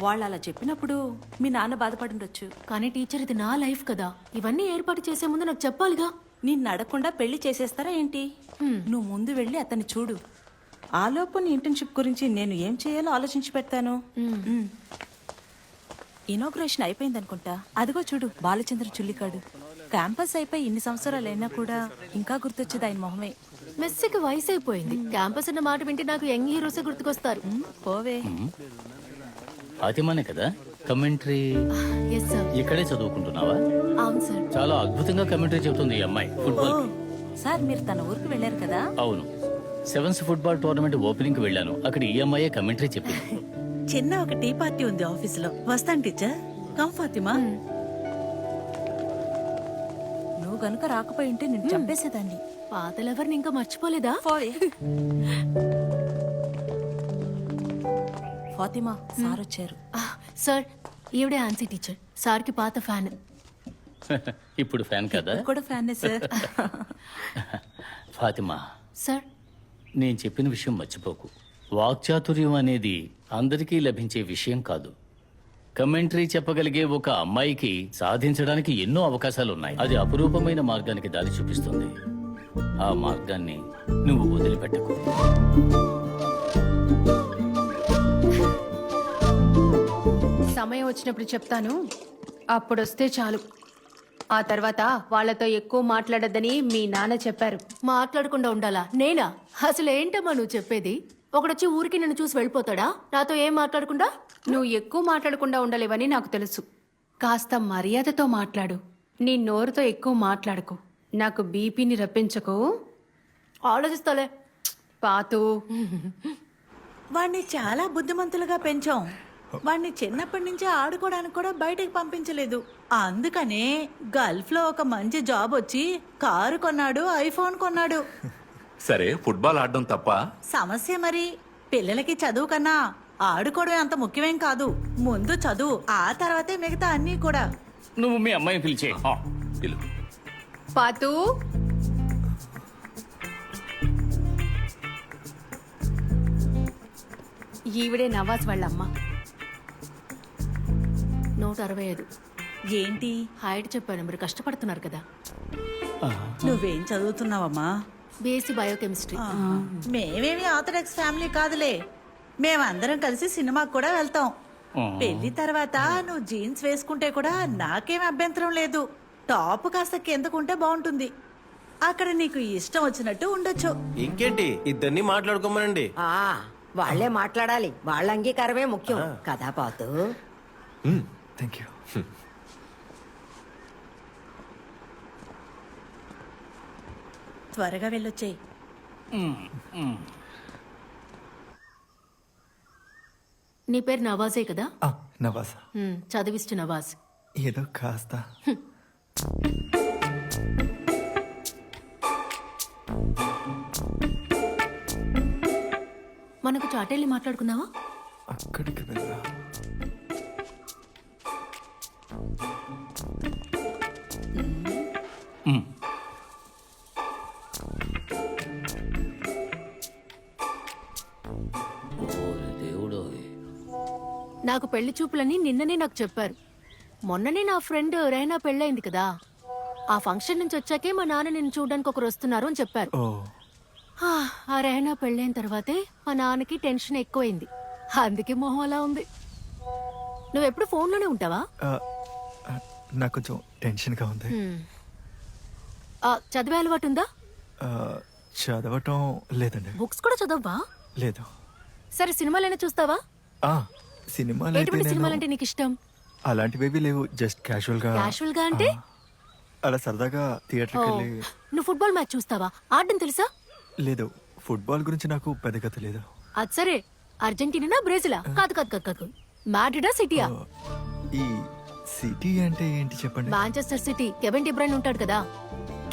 వాళ్ళు అలా చెప్పినప్పుడు మీ నాన్న బాధపడుండొచ్చు. కానీ టీచర్, ఇది నా లైఫ్ కదా. ఇవన్నీ ఏర్పాటు చేసే ముందు నాకు చెప్పాలిగా. నిన్ను అడగకుండా పెళ్లి చేసేస్తారా ఏంటి? నువ్వు ముందు వెళ్ళి అతన్ని చూడు. ఆలోపు నీ ఇంటర్న్షిప్ గురించి నేను ఏం చేయాలో ఆలోచించి పెడతాను. ఇనాగ్రేషన్ అయిపోయిందనుకుంటా. అదిగో చూడు, బాలచంద్ర చుల్లికాడు. క్యాంపస్ అయిపోయి ఇన్ని సంవత్సరాలైనా కూడా ఇంకా గుర్తొచ్చేది ఆయన మొహమే. మెస్సీకి వయసు అయిపోయింది. క్యాంపస్ అన్న మాట వింటే నాకు యంగ్ హీరోసే గుర్తుకొస్తారు. పోవే. ఫాతిమానే కదా కమెంటరీ? Yes sir. ఇక్కడే చదువుకుంటున్నావా? అవును సార్. చాలా అద్భుతంగా కమెంటరీ చెబుతుంది ఈ అమ్మాయి. ఫుట్బాల్. సార్, మీరు తన ఊరికి వెళ్ళారు కదా? అవును, సెవెన్స్ ఫుట్బాల్ టోర్నమెంట్ ఓపెనింగ్ కి వెళ్ళాను. అక్కడ ఈ అమ్మాయే కమెంటరీ చెప్పింది. చిన్న ఒక టీ పార్టీ ఉంది ఆఫీసులో. వస్తాను టీచర్. కమ్ ఫాతిమా. నువ్వు గనుక రాకపోయి ఉంటే నేను చంపేసేదాన్ని. పాతలెవరిని ఇంకా మర్చిపోలేదా? ఫాతిమా, సార్ వచ్చారు. సార్, ఈవిడే ఆన్సీ టీచర్. సార్కి పాత ఫ్యాన్. ఇప్పుడు ఫ్యాన్ కదా? కూడా ఫ్యానే సార్. ఫాతిమా, సార్, నేను చెప్పిన విషయం మర్చిపోకు. వాక్చాతుర్యం అనేది అందరికీ లభించే విషయం కాదు. కమెంటరీ చెప్పగలిగే ఒక అమ్మాయికి సాధించడానికి ఎన్నో అవకాశాలు ఉన్నాయి. అది అపురూపమైన మార్గానికి దారి చూపిస్తుంది. ఆ మార్గాన్ని నువ్వు వదిలిపెట్టకు. సమయం వచ్చినప్పుడు చెప్తాను, అప్పుడొస్తే చాలు. ఆ తర్వాత వాళ్ళతో ఎక్కువ మాట్లాడొద్దని మీ నాన్న చెప్పారు. మాట్లాడకుండా ఉండాలా? నేనా? అసలు ఏంటమ్మా నువ్వు చెప్పేది? ఒకడొచ్చి ఊరికి నన్ను చూసి వెళ్ళిపోతాడా నాతో ఏం మాట్లాడకుండా? నువ్వు ఎక్కువ మాట్లాడకుండా ఉండలేవని నాకు తెలుసు. కాస్త మర్యాదతో మాట్లాడు. నీ నోరుతో ఎక్కువ మాట్లాడకు. నాకు బీపీని రప్పించకు. ఆలోచిస్తాలే. పాతు, వాణ్ణి చాలా బుద్ధిమంతులుగా పెంచాం. వాణ్ణి చిన్నప్పటి నుంచి ఆడుకోవడానికి కూడా బయటికి పంపించలేదు. అందుకనే గల్ఫ్ లో ఒక మంచి జాబ్ వచ్చి కారు కొన్నాడు, ఐఫోన్ కొన్నాడు. సరే, ఫుట్బాల్ ఆడడం తప్ప? సమస్య మరి. పిల్లలకి చదువు కన్నా ఆడుకోవడం అంత ముఖ్యమేం కాదు. ముందు చదువు, ఆ తర్వాతే మిగతా అన్నీ కూడా. నువ్వు మీ అమ్మాయిని పిలిచే. పిలు. పాతు, ఈవిడే నవాజ్ వాళ్ళమ్మ. 165. ఏంటి హైట్ చెప్పాను, మీరు కష్టపడుతున్నారు కదా. నువ్వేం చదువుతున్నావమ్మా? BSc biochemistry. మేమేమి ఆర్థడాక్స్ ఫ్యామిలీ కాదులే. మేమందరం కలిసి సినిమాకి కూడా వెళ్తాం. పెళ్లి తర్వాత నువ్వు జీన్స్ వేసుకుంటే కూడా నాకేం అభ్యంతరం లేదు. టాప్ కాస్త కిందకుంటే బాగుంటుంది. అక్కడ నీకు ఇష్టం వచ్చినట్టు ఉండొచ్చు. ఇంకేంటి, ఇద్దరిని మాట్లాడుకోమనండి. వాళ్లే మాట్లాడాలి, వాళ్ళ అంగీకారమే ముఖ్యం కదా పాతు. Thank you. త్వరగా వెళ్ళొచ్చేయి. నీ పేరు నవాజే కదా? నవాజ్. చదివిస్తు నవాజ్. ఏదో కాస్త. మనకు చాటెళ్ళి మాట్లాడుకుందావా? అక్కడికి వెళ్ళా. నాకు పెళ్లి చూపులని నిన్ననే నాకు చెప్పారు. మొన్ననే నా ఫ్రెండ్ రైనా పెళ్ళైంది కదా, ఆ ఫంక్షన్ నుంచి వచ్చాకే మా నాన్న నిన్ను చూడడానికి ఒకరు వస్తున్నారు అని చెప్పారు. ఆ రైనా పెళ్ళైన తర్వాతే మా నాన్నకి టెన్షన్ ఎక్కువైంది, అందుకే మొహం అలా ఉంది. నువ్వెప్పుడు ఫోన్లోనే ఉంటావా? నాకు కొంచెం టెన్షన్గా ఉంది. చదివే అలవాటు ఉందా? చదవటం లేదండి. బుక్స్ కూడా చదవ్వా? లేదు. సరే సినిమాలైనా చూస్తావా? ఎటువంటి సినిమాలంటే సినిమాలు నీకు ఇష్టం? అలాంటివేవి లేవు, జస్ట్ క్యాజువల్ గా. క్యాషువల్ గా అంటే అలా సరదాగా థియేటర్కి వెళ్ళి. నువ్వు ఫుట్బాల్ మ్యాచ్ చూస్తావా? ఆడడం తెలుసా? లేదు, ఫుట్బాల్ గురించి నాకు పెద్దగా తెలియదు. అది సరే, అర్జెంటీనా బ్రెజిలా? కాదు కాదు కాదు కాదు, మాడ్రిడా సిటీయా? ఈ సిటీ అంటే ఏంటి చెప్పండి. Manchester city. కెవిన్ డిబ్రైన్ ఉంటాడు కదా.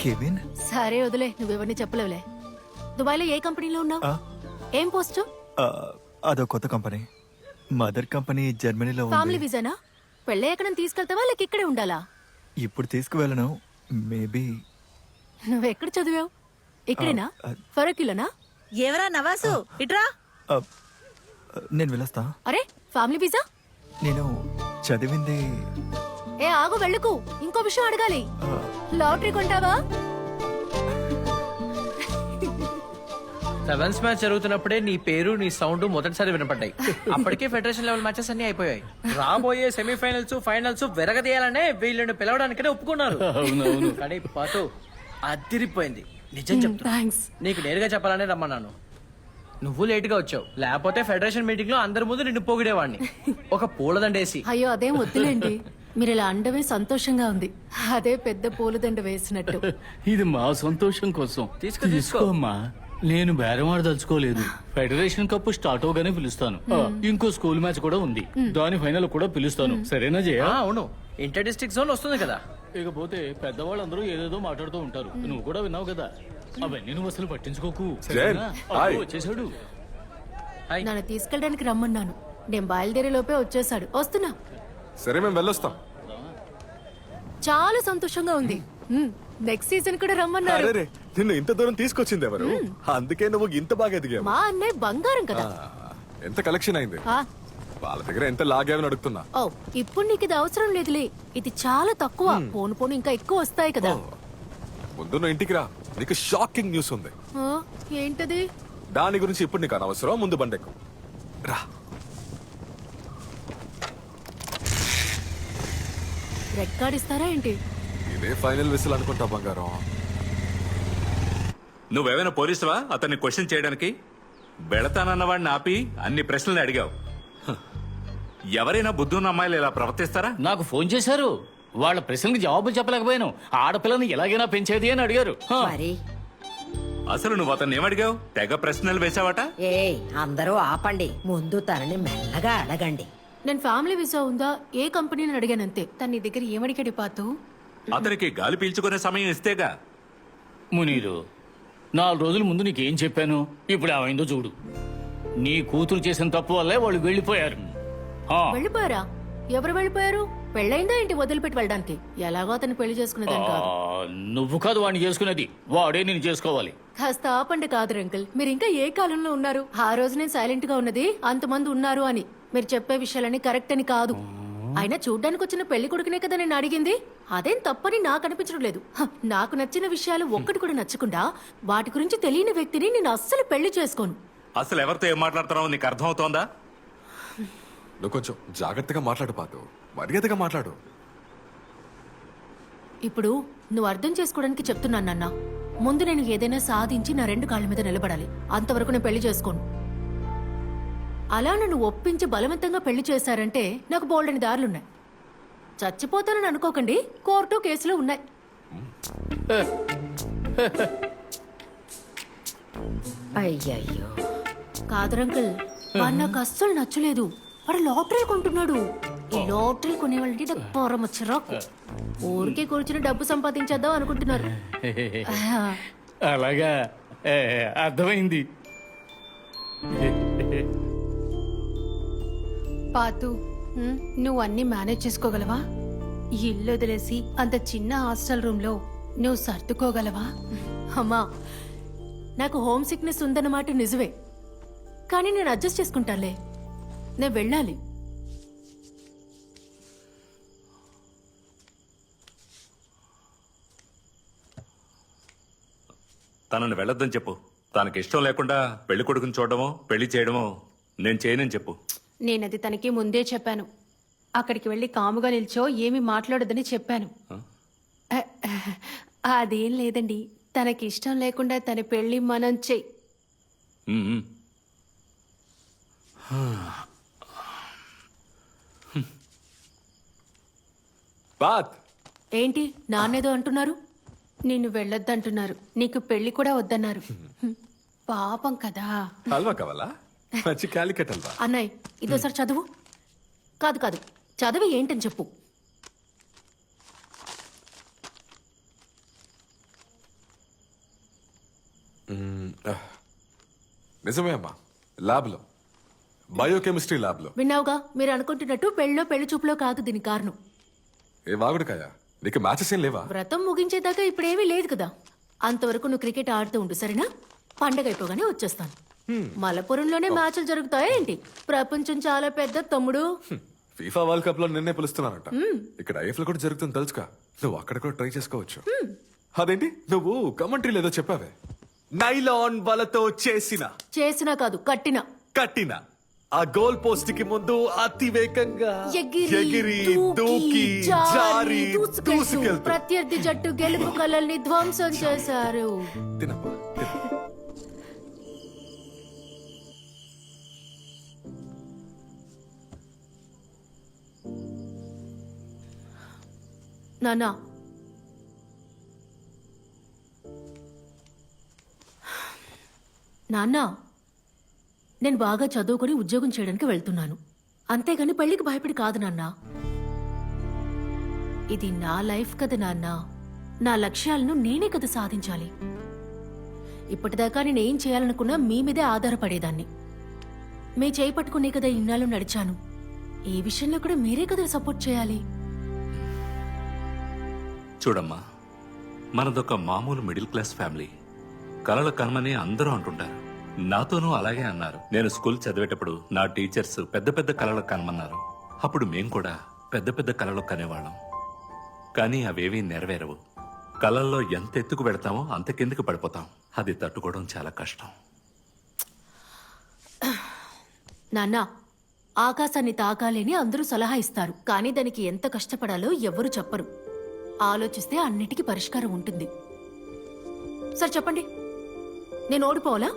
కెవిన్? సరే వదిలే, నువ్వెవరిని చెప్పలేవులే. దుబాయ్ లో ఏ కంపెనీలో ఉన్నావు? ఏం పోస్టు? అదో కొత్త కంపెనీ. మదర్ కంపెనీ జర్మనీలో ఫ్యామిలీ ఉంది. వీసానా? పెళ్ళయ్యాక నన్ను తీసుకెళ్తావా లేక ఇక్కడే ఉండాలా? ఇప్పుడు తీసుకువెళ్ళను, మేబీ. నువ్వెక్కడ చదివావు? ఇక్కడేనా? ఫరకిలోనా? ఎవరా నవాసు, ఇట్రా. నేను వెళ్ళొస్తా. అరే ఫ్యామిలీ వీసా? నేను చదివింది. ఏ ఆగు, వెళ్ళకు, ఇంకో విషయం అడగాలి. లాటరీ కొంటావా? సెవెన్స్ మ్యాచ్ జరుగుతున్నప్పుడే నీ పేరు నీ సౌండ్ మొదటిసారి వినపడ్డాయి. అప్పటికే ఫెడరేషన్ లెవెల్ మ్యాచెస్ అన్ని అయిపోయాయి. రాబోయే సెమీఫైనల్స్ ఫైనల్స్ వెరగదీయాలనే వీళ్ళని పిలవడానికనే ఒప్పుకున్నారు. కానీ పాటు అదిరిపోయింది. నిజం చెప్తున్నా, నీకు నేరుగా చెప్పాలనే రమ్మన్నాను. నువ్వు లేట్ గా వచ్చావు, లేకపోతే ఫెడరేషన్ మీటింగ్ లో అందరి ముందు నిన్ను పొగిడేవాడిని ఒక పూలదండేసి. అయ్యో అదేం వద్దులేండి, మీరు ఇలా అండమే సంతోషంగా ఉంది. అదే పెద్ద పూలదండ వేసినట్టు. ఇది మా సంతోషం కోసం. తీసుకోమ్మా, నేను బేరమాడదలుచుకోలేదు. ఫెడరేషన్ కప్ స్టార్ట్ అవగానే పిలుస్తాను. ఇంకో స్కూల్ మ్యాచ్ కూడా ఉంది, దాని ఫైనల్ కూడా పిలుస్తాను. సరేనా జయ? అవును, ఇంటర్ డిస్ట్రిక్ట్ జోన్ వస్తుంది కదా. ఇకపోతే పెద్దవాళ్ళందరూ ఏదేదో మాట్లాడుతూ ఉంటారు, నువ్వు కూడా విన్నావు కదా. అవన్నీ నువ్వు అసలు పట్టించుకోకు. వచ్చేసాడు. నన్ను తీసుకెళ్ళడానికి రమ్మన్నాను, నేను బయలుదేరే లోపే వచ్చేసాడు. వస్తున్నా. సరే మేము వెళ్ళొస్తాం. చాలా సంతోషంగా ఉంది. నెక్స్ట్ సీజన్ కూడా రమ్మన్నారు. నిన్ను ఇంత దూరం తీసుకొచ్చింది ఎవరు? అందుకే నువ్వు ఇంత బాగా ఎదిగావు. మా అన్నయ్య బంగారం కదా. ఎంత కలెక్షన్ అయింది? వాళ్ళ దగ్గర ఎంత లాగావని అడుగుతున్నా. ఓ ఇప్పుడు నీకు ఇది అవసరం లేదులే, ఇది చాలా తక్కువ. పోను పోను ఇంకా ఎక్కువ వస్తాయి కదా. ముందు నువ్వు ఇంటికి రా, నీకు షాకింగ్ న్యూస్ ఉంది. ఏంటది? దాని గురించి ఇప్పుడు నీకు అనవసరం, ముందు బండెక్కు రా. రెడ్ ఇస్తారా ఏంటి? ఇదే ఫైనల్ విసిల్ అనుకుంటా బంగారం. నువ్వేమైనా పోలీసువా అతన్ని క్వశ్చన్ చేయడానికి? వెళతానన్న వాడిని ఆపి అన్ని ప్రశ్నలు అడిగావు. ఎవరైనా బుద్ధున్న అమ్మాయిలు ఇలా ప్రవర్తిస్తారా? నాకు ఫోన్ చేశారు, వాళ్ళ ప్రశ్నలకు జవాబులు చెప్పలేకపోయాను. ఆడపిల్లని ఎలాగైనా పెంచేది అని అడిగారు. అసలు నువ్వు అతన్ని ఏమడిగావు? తెగ ప్రశ్నలు వేసావట. ఏ అందరూ ఆపండి, ముందు తనని మెల్లగా అడగండి. నేను ఫ్యామిలీ వీసా ఉందా, ఏ కంపెనీని అడిగానంతే. తన నీ దగ్గర ఏమడిగాడు పాతు? అతనికి గాలి పీల్చుకునే సమయం ఇస్తేగా. మునీరు, 4 రోజుల ముందు నీకేం చెప్పాను? ఇప్పుడు ఏమైందో చూడు. నీ కూతురు చేసిన తప్పు వల్లే వాళ్ళు వెళ్ళిపోయారు. వెళ్ళిపోయారా? ఎవరు వెళ్ళిపోయారు? పెళ్ళైందా ఏంటి వదిలిపెట్టి వెళ్ళడానికి? ఎలాగో అతను పెళ్లి చేసుకునేదాన్ని కాదు. నువ్వు కాదు వాడిని చేసుకునేది, వాడే నేను చేసుకోవాలి. కాస్త ఆపండి. కాదు అంకుల్, మీరు ఇంకా ఏ కాలంలో ఉన్నారు? ఆ రోజు నేను సైలెంట్ గా ఉన్నది అంతమంది ఉన్నారు అని. మీరు చెప్పే విషయాలని కరెక్ట్ అని కాదు. అయినా చూడ్డానికి వచ్చిన పెళ్లి కొడుకునే కదా నేను అడిగింది. అదేం తప్పని నాకు అనిపించడం లేదు. నాకు నచ్చిన విషయాలు ఒక్కటి కూడా నచ్చకుండా వాటి గురించి తెలియని వ్యక్తిని నేను అస్సలు పెళ్లి చేసుకోను. అసలు ఎవరితో ఏం మాట్లాడుతున్నావు నీకు అర్థమవుతోందా? నువ్వు కొంచెం జాగ్రత్తగా మాట్లాడు పాతు, మర్యాదగా మాట్లాడు. ఇప్పుడు నువ్వు అర్థం చేసుకోవడానికి చెప్తున్నాను నాన్న. ముందు నేను ఏదైనా సాధించి నా 2 కాళ్ళ మీద నిలబడాలి. అంతవరకు నేను పెళ్లి చేసుకోను. అలా నన్ను ఒప్పించి బలవంతంగా పెళ్లి చేశారంటే నాకు బోల్డని దారులున్నాయి. చచ్చిపోతానని అనుకోకండి, కోర్టు కేసులు ఉన్నాయి. అయ్యయ్యో, కాదరంకుల్, వాడు నాకు అస్సలు నచ్చలేదు. వాడు లాటరీలు కొంటున్నాడు. ఈ లాటరీలు కొనేవాళ్ళకి నాకు పరమ చిరాకు. ఊరికే కూర్చుని డబ్బు సంపాదించేద్దాం అనుకుంటున్నారు. అలాగా అర్థమైంది. పాతు, నువ్వు అన్ని మేనేజ్ చేసుకోగలవా? ఈ ఇల్లు వదిలేసి అంత చిన్న హాస్టల్ రూమ్ లో నువ్వు సర్దుకోగలవా? అమ్మా, నాకు హోమ్ సిక్నెస్ ఉందన్నమాట నిజమే, కానీ నేను అడ్జస్ట్ చేసుకుంటానులే. నేను వెళ్ళాలి. తనని వెళ్ళొద్దని చెప్పు. తనకి ఇష్టం లేకుండా పెళ్లి కొడుకుని చూడడమో పెళ్లి చేయడమో నేను చేయనని చెప్పు. నేనది తనకి ముందే చెప్పాను. అక్కడికి వెళ్ళి కాముగా నిల్చో, ఏమీ మాట్లాడొద్దని చెప్పాను. అదేం లేదండి, తనకి ఇష్టం లేకుండా తన పెళ్లి మనం చెయ్యి. ఉమ్. బాత్ ఏంటి నాన్నేదో అంటున్నారు? నిన్ను వెళ్ళొద్దంటున్నారు, నీకు పెళ్లి కూడా వద్దన్నారు. పాపం కదా. హల్వా కావాలా? మంచి క్యాలికట్ హల్వా. అన్నయ్య, ఇదోసారి చదువు. కాదు కాదు, చదివి ఏంటని చెప్పు. నిజమే అమ్మా, ల్యాబ్లో, బయోకెమిస్ట్రీ ల్యాబ్లో. విన్నావుగా, మీరు అనుకుంటున్నట్టు పెళ్ళో పెళ్లి చూపులో కాదు దీని కారణం. ఏ వాగుడుకాయ, నీకు మ్యాచెస్ ఏం లేవా? వ్రతం ముగించేదాకా ఇప్పుడేమీ లేదు కదా. అంతవరకు నువ్వు క్రికెట్ ఆడుతూ ఉండు, సరేనా? పండగ అయిపోగానే వచ్చేస్తాను. మలపురంలోనే మ్యాచ్లు జరుగుతాయా ఏంటి? ప్రపంచం చాలా పెద్ద తమ్ముడు. ఫీఫా వరల్డ్ కప్ లో నిన్నే పిలుస్తున్నారంట. ఇక్కడ ఐఎఫ్ఎల్ కూడా జరుగుతుంది తెలుసుగా. నువ్వు అక్కడ కూడా ట్రై చేసుకోవచ్చు. అదేంటి, నువ్వు కమెంటరీ లేదో చెప్పావే, నైలాన్ వలతో చేసినా కాదు, కట్టిన ఆ గోల్ పోస్ట్ కి ముందు అతి వేగంగా ఎగిరి దూకి జారి దూసుకెళ్తూ ప్రత్యర్థి జట్టు గెలుపు కలల్ని ధ్వంసం చేశారు. తినమ్మా, తిను. నానా, నాన్నా, నేను బాగా చదువుకొని ఉద్యోగం చేయడానికి వెళ్తున్నాను. అంతేగాని పెళ్లికి భయపడి కాదు నాన్నా. ఇది నా లైఫ్ కదా నాన్నా. నా లక్ష్యాలను నేనే కదా సాధించాలి. ఇప్పటిదాకా నేనేం చేయాలనుకున్నా మీ మీదే ఆధారపడేదాన్ని. మీ చేయి పట్టుకునే కదా ఇన్నాళ్ళు నడిచాను. ఈ విషయంలో కూడా మీరే కదా సపోర్ట్ చేయాలి. చూడమ్మా, మనదొక మామూలు మిడిల్ క్లాస్ ఫ్యామిలీ. కలలు కనమని అందరూ అంటుంటారు. నాతోనూ అలాగే అన్నారు. నేను స్కూల్ చదివేటప్పుడు నా టీచర్స్ పెద్ద పెద్ద కలలు కనమన్నారు. అప్పుడు మేం కూడా పెద్ద పెద్ద కలలు కనేవాళ్ళం. కానీ అవేవీ నెరవేరవు. కలల్లో ఎంత ఎత్తుకు వెడతామో అంత కిందకి పడిపోతాం. అది తట్టుకోవడం చాలా కష్టం. నాన్నా, ఆకాశాన్ని తాకాలని అందరూ సలహా ఇస్తారు, కానీ దానికి ఎంత కష్టపడాలో ఎవ్వరూ చెప్పరు. ఆలోచిస్తే అన్నిటికీ పరిష్కారం ఉంటుంది. సరే చెప్పండి, నేను ఓడిపోవాలా?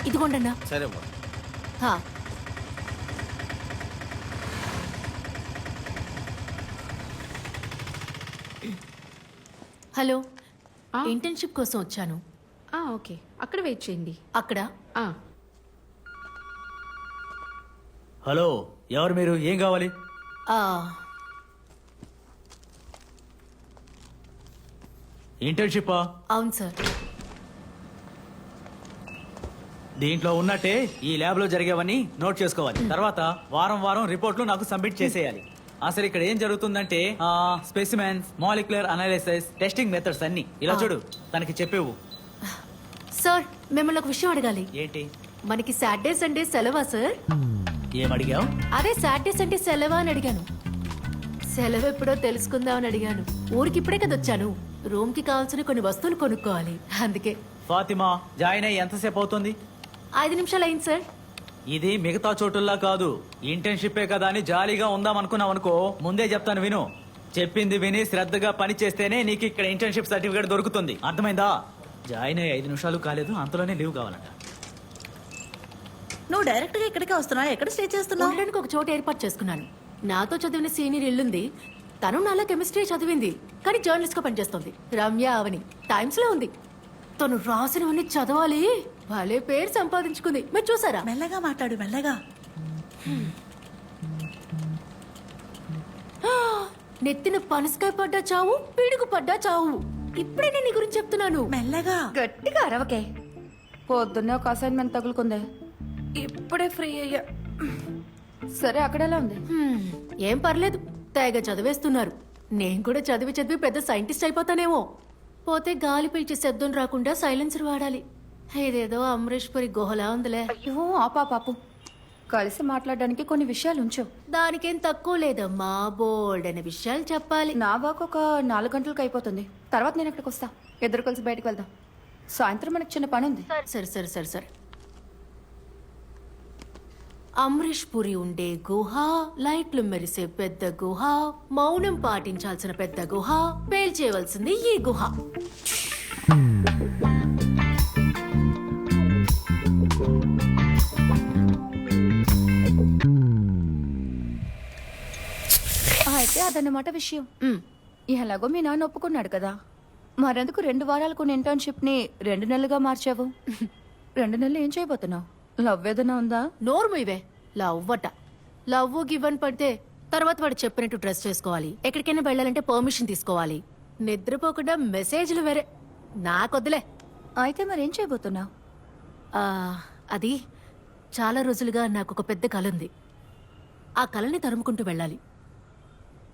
ఇదిగోండన్నా. సరే అమ్మా. హా. హలో, ఇంటర్న్షిప్ కోసం వచ్చాను. ఓకే, అక్కడ వెయిట్ చేయండి. అక్కడ హలో, ఎవరు మీరు? ఏం కావాలి? ఆ, ఇంటర్న్షిప్పా? అవును సార్. దీంట్లో ఉన్నట్టే ఈ ల్యాబ్ లో జరిగేవన్నీ నోట్ చేసుకోవాలి. తర్వాత వారం వారం రిపోర్ట్లు నాకు సబ్మిట్ చేసేయాలి. అసలు ఇక్కడ ఏం జరుగుతుందంటే specimens, molecular analysis, testing methods అన్ని ఇలా చూడు తనకి చెప్పేవు. సార్ మిమ్మల్ని ఒక విషయం అడగాలి. ఏంటి? మనకి సాటర్డే సండే సెలవా సార్? ఏమడిగావు? అదే సాటర్డే సండే సెలవా అని అడిగాను. సెలవు ఎప్పుడో తెలుసుకుందామని అడిగాను. ఊరికి ఇప్పుడే కదా వచ్చాను. రూమ్ కి కావాల్సిన కొన్ని వస్తువులు కొనుక్కోవాలి, అందుకే. ఫాతిమా జాయిన్ అయ్యి ఎంతసేపు అవుతుంది? 5 నిమిషాలు అయింది సార్. ఇది మిగతా చోటుల్లా కాదు, ఇంటర్న్షిప్పే కదా అని జాలీగా ఉందాం అనుకున్నావు అనుకో, ముందే చెప్తాను విను. చెప్పింది విని శ్రద్ధగా పని చేస్తేనే నీకు ఇక్కడ ఇంటర్న్షిప్ సర్టిఫికేట్ దొరుకుతుంది, అర్థమైందా? జాయిన్ అయ్యి 5 నిమిషాలు కాలేదు, అంతలోనే లీవ్ కావాలంట. నువ్వు డైరెక్ట్ గా ఇక్కడికే వస్తున్నావు? ఎక్కడ స్టే చేస్తున్నావు? ఉండడానికి ఒక చోట ఏర్పాటు చేసుకున్నాను. నాతో చదివిన సీనియర్ ఇల్లుంది. తను నాలా కెమిస్ట్రీ చదివింది, కానీ జర్నలిస్ట్ గా పనిచేస్తుంది. రమ్య అవని టైమ్స్ లో ఉంది. తను రాసినవన్నీ చదవాలి, భలే పేరు సంపాదించుకుంది. మీరు చూసారా? మెల్లగా మాట్లాడు, మెల్లగా. నెత్తిన పనసకాయ పడ్డా చావు, పిడుగు పడ్డా చావు. ఇప్పుడే నేను నీ గురించి చెప్తున్నాను. మెల్లగా. గట్టిగా అరవకే. పొద్దున్నే ఒక అసైన్మెంట్ తగులుకుందే, ఇప్పుడే ఫ్రీ అయ్యా. సరే, అక్కడ ఎలా ఉంది? ఏం పర్లేదు, తెగ చదివేస్తున్నారు. నేను కూడా చదివి చదివి పెద్ద సైంటిస్ట్ అయిపోతానేమో. పోతే గాలి పీల్చే శబ్దం రాకుండా సైలెన్సర్ వాడాలి. ఇదేదో అమరీష్ పురి గుహలా ఉందిలే. అయ్యో పాపు, కలిసి మాట్లాడడానికి కొన్ని విషయాలు ఉంచు. దానికేం తక్కువ లేదమ్మా, బోల్డ్ అనే విషయాలు చెప్పాలి. నా వాక్ ఒక 4 గంటలకు అయిపోతుంది. తర్వాత నేను అక్కడికి వస్తా, ఇద్దరు కలిసి బయటకు వెళ్దాం. సాయంత్రం మనకు చిన్న పని ఉంది. సరే. అమరీష్ పురి ఉండే గుహ, లైట్లు మెరిసే పెద్ద గుహ, మౌనం పాటించాల్సిన పెద్ద గుహ, పేల్చేయవలసింది ఈ గుహ. అయితే అదన్నమాట విషయం. ఎలాగో మీ నాన్న ఒప్పుకున్నాడు కదా, మరెందుకు 2 వారాలకు ఇంటర్న్షిప్ ని 2 నెలలుగా మార్చావు? 2 నెలలు ఏం చేయబోతున్నావు? లవ్ ఏదైనా ఉందా? నోరు మీవే. లవ్ గివన్ పడితే తర్వాత వాడు చెప్పినట్టు డ్రెస్ చేసుకోవాలి, ఎక్కడికైనా వెళ్ళాలంటే పర్మిషన్ తీసుకోవాలి, నిద్రపోకుండా మెసేజ్లు వేరే. నాకొద్దులే. అయితే మరేం చేయబోతున్నావు? అది చాలా రోజులుగా నాకు ఒక పెద్ద కల ఉంది. ఆ కలని తరుముకుంటూ వెళ్ళాలి.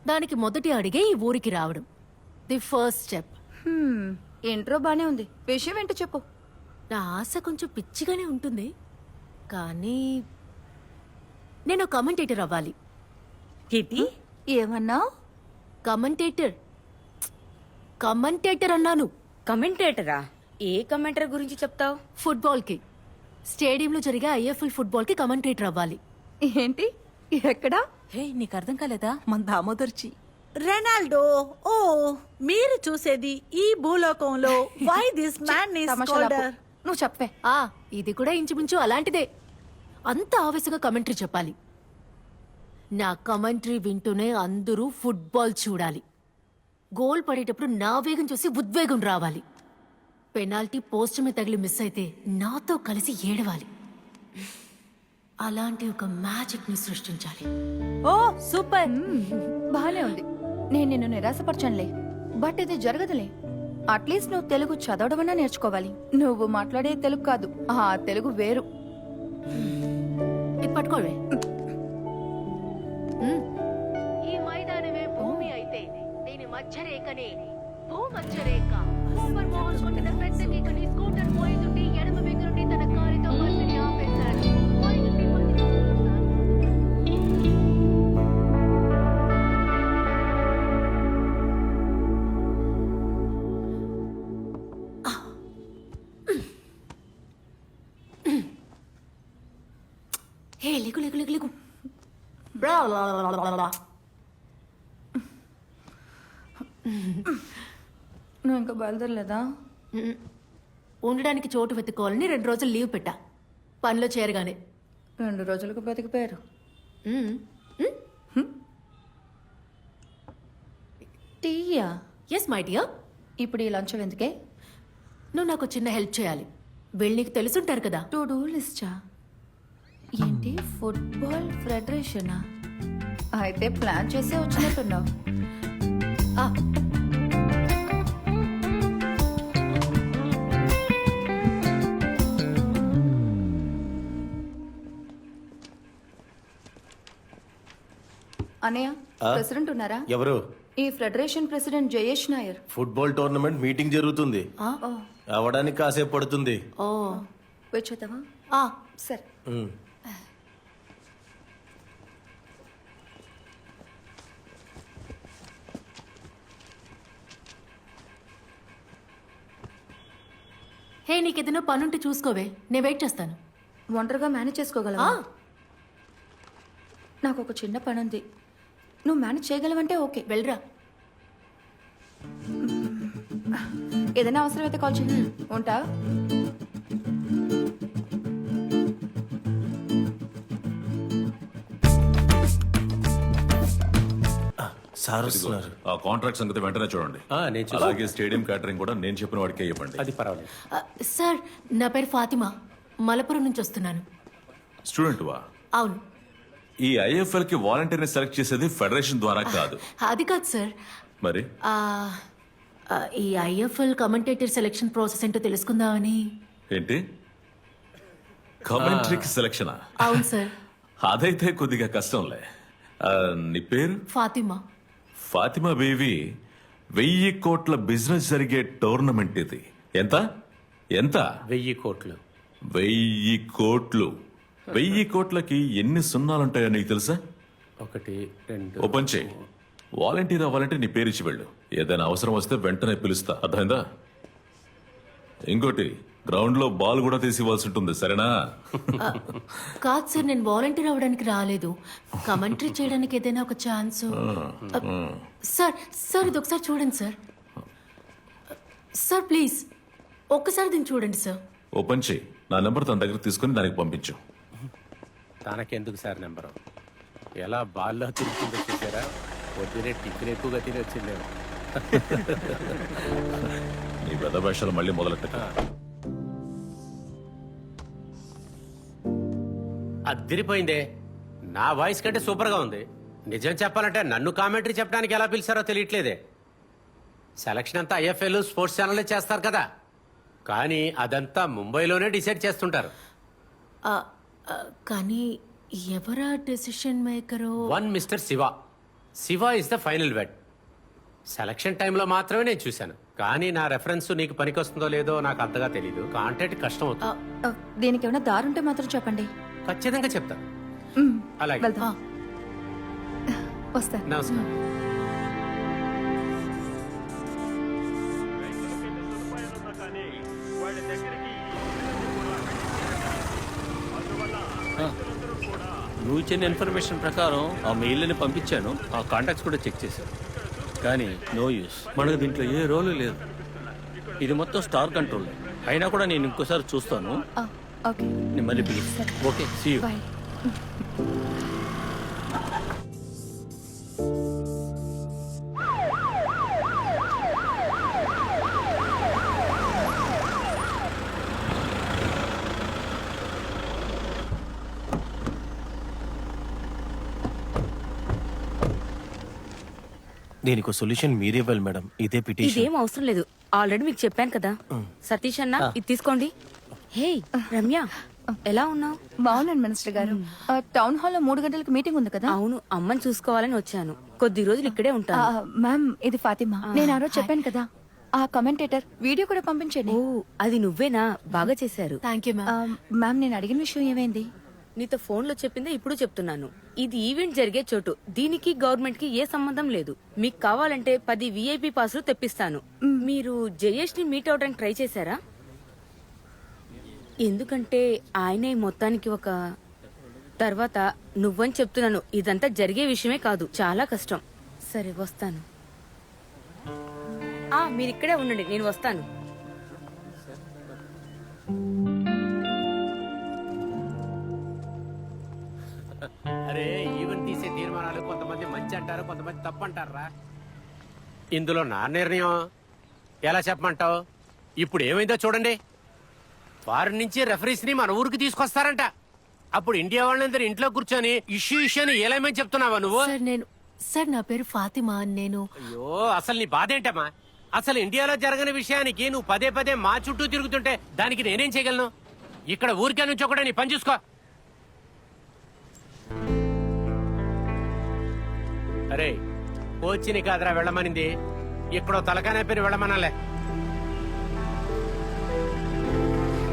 దానికి మొదటి అడిగే ఈ ఊరికి రావడం, ది ఫస్ట్ స్టెప్. ఇంట్రో బానే ఉంది, విషయం ఏంటో చెప్పు. నా ఆశ కొంచెం పిచ్చిగానే ఉంటుంది, కానీ నేను కమెంటేటర్ అవ్వాలి. ఏమన్నా? కమెంటేటర్ అన్నాను. కమెంటేటరా? ఏ కమెంటర్ గురించి చెప్తావు? ఫుట్బాల్ కి, స్టేడియంలో జరిగే ఐఎఫ్ఎల్ ఫుట్బాల్ కి కమెంటేటర్ అవ్వాలి. ఏంటి? ఎక్కడా? హే, నీకు అర్థం కాలేదా? మన దామోదర్చి రెనాల్డో. ఓ, మీరు చూసేది ఈ భూలోకంలో. Why this man is called? నువ్వు చెప్పే. ఇది కూడా ఇంచుమించు అలాంటిదే. అంత ఆవేశంగా కమెంటరీ చెప్పాలి. నా కమెంటరీ వింటూనే అందరూ ఫుట్బాల్ చూడాలి. గోల్ పడేటప్పుడు నా వేగం చూసి ఉద్వేగం రావాలి. పెనాల్టీ పోస్ట్ మీద తగిలి మిస్ అయితే నాతో కలిసి ఏడవాలి. అలాంటి ఒక మ్యాజిక్ ని సృష్టించాలి. ఓ సూపర్, బానే ఉంది. నేను నిన్ను నిరాశపరచనులే, బట్ ఇది జరగదులే. అట్లీస్ట్ నువ్వు తెలుగు చదవడమన్నా నేర్చుకోవాలి. నువ్వు మాట్లాడే తెలుగు కాదు, ఆ తెలుగు వేరు. ఇది పట్టుకోవే. ఈ మైదానమే భూమి అయితే దీని మధ్యరేఖనే భూమధ్యరేఖ. సూపర్ మోహన్ కొట్టిన పెద్ద కేకని స్కూటర్ పోయింది. ఎడమ వెంక నుండి తన కారుతో బస్సుని ఆపేశాడు. హే, లేకు. నువ్వు ఇంకా బయలుదేరలేదా? ఉండడానికి చోటు వెతుక్కోవాలని 2 రోజులు లీవ్ పెట్టా. పనిలో చేరగానే 2 రోజులకు బతికిపోయారు. టీయా? Yes my dear. ఇప్పుడు ఈ లంచం ఎందుకే? నువ్వు నాకు చిన్న హెల్ప్ చేయాలి. వీళ్ళు నీకు తెలుసుంటారు కదా. టు డూ లిస్టా? ఏంటి, ఫుట్బాల్ ఫెడరేషనా? అయితే ప్లాన్ చేసే వచ్చినట్టున్నావు. అనయ్య ప్రెసిడెంట్ ఉన్నారా? ఎవరు? ఈ federation president Jayesh Nair. Football tournament meeting జరుగుతుంది, అవడానికి కాసేపు పడుతుంది. ఓ వచ్చేద్దామా? ఆ, సరే. ఉమ్. హే నీకేదైనా పనుంటే చూసుకోవే, నేను వెయిట్ చేస్తాను. ఒంటరిగా మేనేజ్ చేసుకోగలవా? నాకు ఒక చిన్న పని ఉంది, నువ్వు మేనేజ్ చేయగలవంటే ఓకే. వెళ్ళరా. ఏదైనా అవసరమైతే కాల్ చేయి. ఉంటా. సార్ వస్తున్నారు. ఆ కాంట్రాక్ట్ సంగతి వెంటనే చూడండి. నేను చూస్తాను. అలాగే స్టేడియం క్యాటరింగ్ కూడా నేను చెప్పిన వాడికే ఇవ్వండి. అది పర్వాలేదు. సార్ నా పేరు ఫాతిమా, మలపురం నుంచి వస్తున్నాను. స్టూడెంట్ వా? అవును. ఈ ఐఎఫ్ఎల్ కి వాలంటీర్ని సెలెక్ట్ చేసేది ఫెడరేషన్ ద్వారా కాదు. అది కాదు సార్. మరి ఈ ఐఎఫ్ఎల్ కమెంటేటర్ సెలెక్షన్ ప్రాసెస్ ఏంటో తెలుసుకుందామని. ఏంటి, కమెంట్రీకి సెలక్షనా? అవును సార్. అదైతే కొద్దిగా కష్టంలే. నీ పేరు? ఫాతిమా. ఫాతిమా బేబీ, 1000 కోట్ల బిజినెస్ జరిగే టోర్నమెంట్ ఇది. ఎంత ఎంత? 1000 కోట్లు. 1000 కోట్లు. 1000 కోట్లకి ఎన్ని సున్నాలుంటాయో నీకు తెలుసా? 1 2. ఓపెన్ చేయి. వాలంటీర్ అవ్వాలంటే నీ పేరు ఇచ్చి వెళ్ళు. ఏదైనా అవసరం వస్తే వెంటనే పిలుస్తా, అర్థమైందా? ఇంకోటి, గ్రౌండ్ లో బాల్ కూడా తీసి ఇవ్వాల్సి ఉంటుంది, సరేనా? కాదు సార్, నేను వాలంటీర్ అవ్వడానికి రాలేదు, కమెంటరీ చేయడానికి ఏదైనా ఒక ఛాన్స్. సార్ సార్ ఇది ఒకసారి చూడండి సార్. సార్ ప్లీజ్ ఒక్కసారి దీన్ని చూడండి సార్. ఓపెన్ చేయి. నా నెంబర్ తన దగ్గర తీసుకుని దానికి పంపించు. తనకెందుకు సార్ నెంబరు? ఎలా బాల్లో తిరుగుతుందో చూసారా? పొద్దునే టిఫిన్ ఎక్కువగా తిని వచ్చిందేమో. నీ పెద్ద భాషలు మళ్ళీ మొదలెట్ట. అదిరిపోయిందే. నా వాయిస్ కంటే సూపర్ గా ఉంది. నిజం చెప్పాలంటే నన్ను కామెంటరీ చెప్పడానికి ఎలా పిలిచారో తెలియట్లేదే. సెలక్షన్ అంతా ఐఎఫ్ఎల్ స్పోర్ట్స్ ఛానల్లే చేస్తారు కదా, కానీ అదంతా ముంబైలోనే డిసైడ్ చేస్తుంటారు. కానీ ఎవరా decision maker? One mister Shiva. Shiva is the final vet. సెలక్షన్ టైంలో మాత్రమే నేను చూశాను, కానీ నా రెఫరెన్స్ నీకు పనికొస్తుందో లేదో నాకు అంతగా తెలీదు. కాంటాక్ట్ కష్టం అవుతుంది. దీనికి ఏమైనా దారుంటే మాత్రం చెప్పండి. ఖచ్చితంగా చెప్తాను. అలాగే, వెళ్దాం. వస్తాను. నమస్కారం. నువ్వు ఇచ్చిన ఇన్ఫర్మేషన్ ప్రకారం ఆ మెయిల్ని పంపించాను. ఆ కాంటాక్ట్స్ కూడా చెక్ చేశాను, కానీ నో యూస్. మనకు దీంట్లో ఏ రోలు లేదు. ఇది మొత్తం స్టార్ కంట్రోల్. అయినా కూడా నేను ఇంకోసారి చూస్తాను. నేను మళ్ళీ పిలుస్తాను. Okay, see you. దీనికి సొల్యూషన్ మీరే ఇవ్వాలి మేడం. ఇదే పిటిషన్. ఇదేం అవసరం లేదు, ఆల్రెడీ మీకు చెప్పాను కదా. సతీష్ అన్న, ఇది తీసుకోండి. హే రమ్య, ఎలా ఉన్నావు? బాగున్నాను మినిస్టర్ గారు. టౌన్ హాల్లో 3 గంటలకు మీటింగ్ ఉంది కదా. అవును, అమ్మని చూసుకోవాలని వచ్చాను. కొద్ది రోజులు ఇక్కడే ఉంటాను. మ్యామ్, ఇది ఫాతిమా. నేను ఆ రోజు చెప్పాను కదా, ఆ కమెంటేటర్ వీడియో కూడా పంపించండి. ఓ, అది నువ్వేనా? బాగా చేశారు. Thank you ma'am. మ్యామ్, నేను అడిగిన విషయం ఏమైంది? నీతో ఫోన్ లో చెప్పిందే ఇప్పుడు చెప్తున్నాను. ఇది ఈవెంట్ జరిగే చోటు. దీనికి గవర్నమెంట్ కి ఏ సంబంధం లేదు. మీకు కావాలంటే 10 VIP పాసులు తెప్పిస్తాను. మీరు జయేష్ ని మీట్ అవడానికి ట్రై చేశారా? ఎందుకంటే ఆయనే మొత్తానికి ఒక తర్వాత నువ్వని చెప్తున్నాను. ఇదంతా జరిగే విషయమే కాదు, చాలా కష్టం. సరే, వస్తాను. మీరు ఇక్కడే ఉండండి, నేను వస్తాను. అరే, ఈవెంట్ తీసే తీర్మానాలు కొంతమంది మంచి అంటారు, కొంతమంది తప్పు అంటారా. ఇందులో నా నిర్ణయం ఎలా చెప్పమంటావు? ఇప్పుడు ఏమైందో చూడండి. ఫారిన్ నుంచి రెఫరీస్ ని మన ఊరికి తీసుకొస్తారంట. అప్పుడు ఇండియా వాళ్ళందరూ ఇంట్లో కూర్చొని ఇష్యూ అని ఏలేమని చెప్తున్నావా నువ్వు? సార్ నా పేరు ఫాతిమా. నేను అయ్యో, అసలు నీ బాధ ఏంటమ్మా? అసలు ఇండియాలో జరగని విషయానికి నువ్వు పదే పదే మా చుట్టూ తిరుగుతుంటే దానికి నేనేం చేయగలను? ఇక్కడ ఊరికే నుంచి ఒకటే నీ పని చూసుకో. అరే కోచిని కాదురా వెళ్ళమనింది, ఇక్కడ తలకాయ పేరు వెళ్ళమనాలే.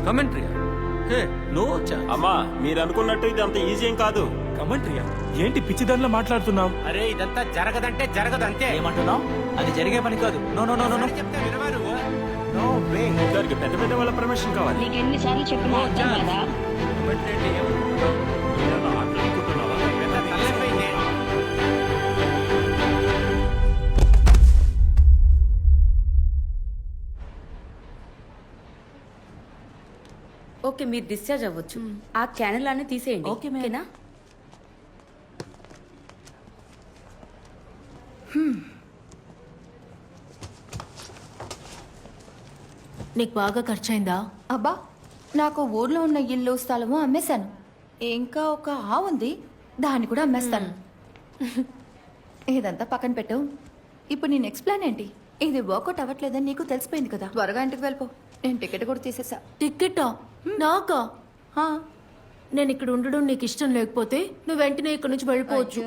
Commentary no chance. అమ్మా మీరు అనుకున్నట్టు ఇది అంత ఈజీ ఏం కాదు. కమెంట్రీయా? ఏంటి పిచ్చి దానిలో మాట్లాడుతున్నావు? అరే ఇదంతా జరగదంటే జరగదంతే. ఏమంటున్నావు? అది జరిగే పని కాదు. నో నో నో నో చెప్తే వినవా నువ్వు? No way. దానికి పెద్ద పెద్ద వాళ్ళ పర్మిషన్ కావాలి. నీకు ఎన్నిసార్లు చెప్పినా అర్థం కదా. కమెంట్రీ అంటే ఏమనుకుంటున్నావు? ఏదో ఆటలు అనుకుంటున్నావా? పెద్ద తలనొప్పైంది. ఓకే, మీరు డిశ్చార్జ్ అవ్వచ్చు. ఆ క్యానల్ అన్ని తీసేయండి. ఓకేనా? నీకు బాగా ఖర్చయిందా? అబ్బా, నాకు ఊర్లో ఉన్న ఇల్లు స్థలము అమ్మేశాను. ఇంకా ఒక ఆవు ఉంది, దాన్ని కూడా అమ్మేస్తాను. ఇదంతా పక్కన పెట్టు. ఇప్పుడు నీ నెక్స్ట్ ప్లాన్ ఏంటి? ఇది వర్కౌట్ అవ్వట్లేదని నీకు తెలిసిపోయింది కదా. త్వరగా ఇంటికి వెళ్ళిపో. నేను టికెట్ కూడా తీసేసా. టికెటా? నాకా? హా. నేను ఇక్కడ ఉండడం నీకు ఇష్టం లేకపోతే నువ్వు వెంటనే ఇక్కడ నుంచి వెళ్ళిపోవచ్చు.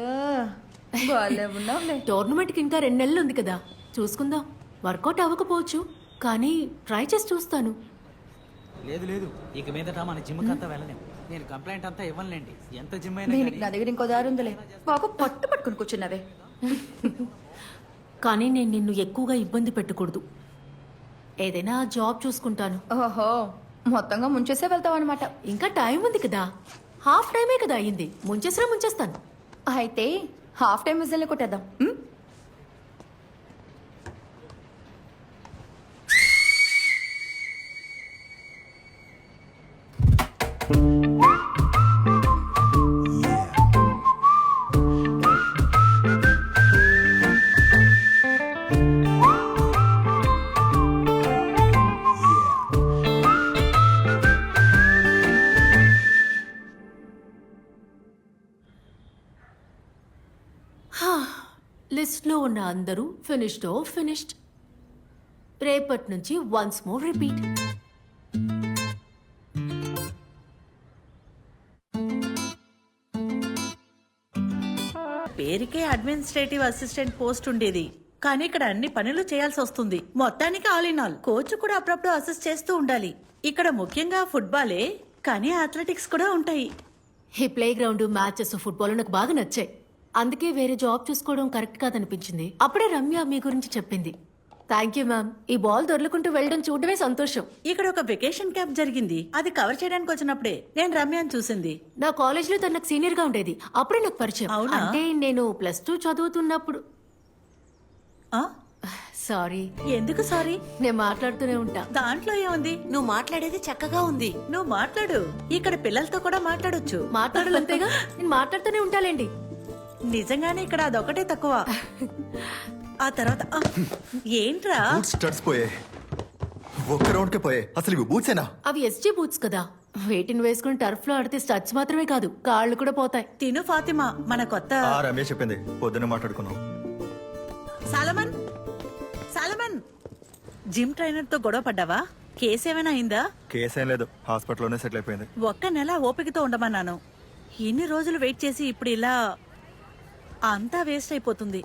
బాలే ఉన్నావులే. టోర్నమెంట్కి ఇంకా 2 నెలలు ఉంది కదా, చూసుకుందాం. వర్కౌట్ అవ్వకపోవచ్చు, కానీ ట్రై చేసి చూస్తాను. లేదు లేదు, ఇక మీదట మన జిమ్ అంతా వెళ్ళలేం. నేను కంప్లైంట్ అంతా ఇవ్వనులేండి. ఎంత జిమ్ అయినా దీనికి నా దగ్గర ఇంకో దారి ఉందిలే. బాగా పట్టు పట్టుకుని కూర్చున్నావే. కానీ నేను నిన్ను ఎక్కువగా ఇబ్బంది పెట్టకూడదు. ఏదైనా జాబ్ చూసుకుంటాను. ఓహో, మొత్తంగా ముంచేసే వెళ్తావు అనమాట. ఇంకా టైం ఉంది కదా, హాఫ్ టైమే కదా అయ్యింది. ముంచేసినా ముంచేస్తాను. అయితే హాఫ్ టైం విజిల్ని కొట్టేద్దాం. లిస్ట్లో ఉన్న అందరూ ఫినిష్డ్. రేపటి నుంచి వన్స్ మోర్ రిపీట్. పేరుకే అడ్మినిస్ట్రేటివ్ అసిస్టెంట్ పోస్ట్ ఉండేది, కానీ ఇక్కడ అన్ని పనులు చేయాల్సి వస్తుంది. మొత్తానికి ఆల్ ఇన్ ఆల్. కోచ్ కూడా అప్పుడప్పుడు అసిస్ట్ చేస్తూ ఉండాలి. ఇక్కడ ముఖ్యంగా ఫుట్బాలే, కానీ అథ్లెటిక్స్ కూడా ఉంటాయి. ఈ ప్లే గ్రౌండ్, మ్యాచెస్, ఫుట్బాల్ నాకు బాగా నచ్చాయి. అందుకే వేరే జాబ్ చూసుకోవడం కరెక్ట్ కాదనిపించింది. అప్పుడే రమ్య మీ గురించి చెప్పింది. Thank you ma'am. ఈ బాల్ దొర్లుకుంటూ వెళ్ళడం చూడడమే సంతోషం. ఇక్కడ ఒక వెకేషన్ క్యాంప్ జరిగింది, అది కవర్ చేయడానికి వచ్చినప్పుడే నేను రమ్యని చూసింది. నా కాలేజ్ లో తన నాకు సీనియర్ గా ఉండేది. అప్పుడే నాకు పరిచయం. అవునా? అంటే నేను +2 చదువుతున్నప్పుడు. సారీ. ఎందుకు సారీ? నేను మాట్లాడుతూనే ఉంటా. దాంట్లో ఏముంది? నువ్వు మాట్లాడేది చక్కగా ఉంది. నువ్వు మాట్లాడు. ఇక్కడ పిల్లలతో కూడా మాట్లాడొచ్చు. మాట్లాడాలంతేగా, నేను మాట్లాడుతూనే ఉంటాలేండి. నిజంగానే ఇక్కడ అదొకటే తక్కువ. ఆ తర్వాత ఏంట్రా? బూట్స్ స్టడ్స్ పోయే, ఒక్క రౌండ్ కే పోయే. అసలు ఇవి బూట్సేనా? అవి SG బూట్స్ కదా, వేటిని వేసుకుని టర్ఫ్ లో ఆడితే స్టడ్స్ మాత్రమే కాదు, కాళ్ళు కూడా పోతాయి. తిను ఫాతిమా, మన కొత్త రమేష్ చెప్పింది, పొద్దున్న మాట్లాడుకున్నాం. సాలమన్, జిమ్ ట్రైనర్ తో గొడవ పడ్డావా? కేసు ఏమైనా అయిందా? కేసు ఏం లేదు, హాస్పిటల్లోనే సెటిల్ అయిపోయింది. ఒక్క నెల ఓపికతో ఉండమన్నాను. ఇన్ని రోజులు వెయిట్ చేసి ఇప్పుడు ఇలా అంతా వేస్ట్ అయిపోతుంది.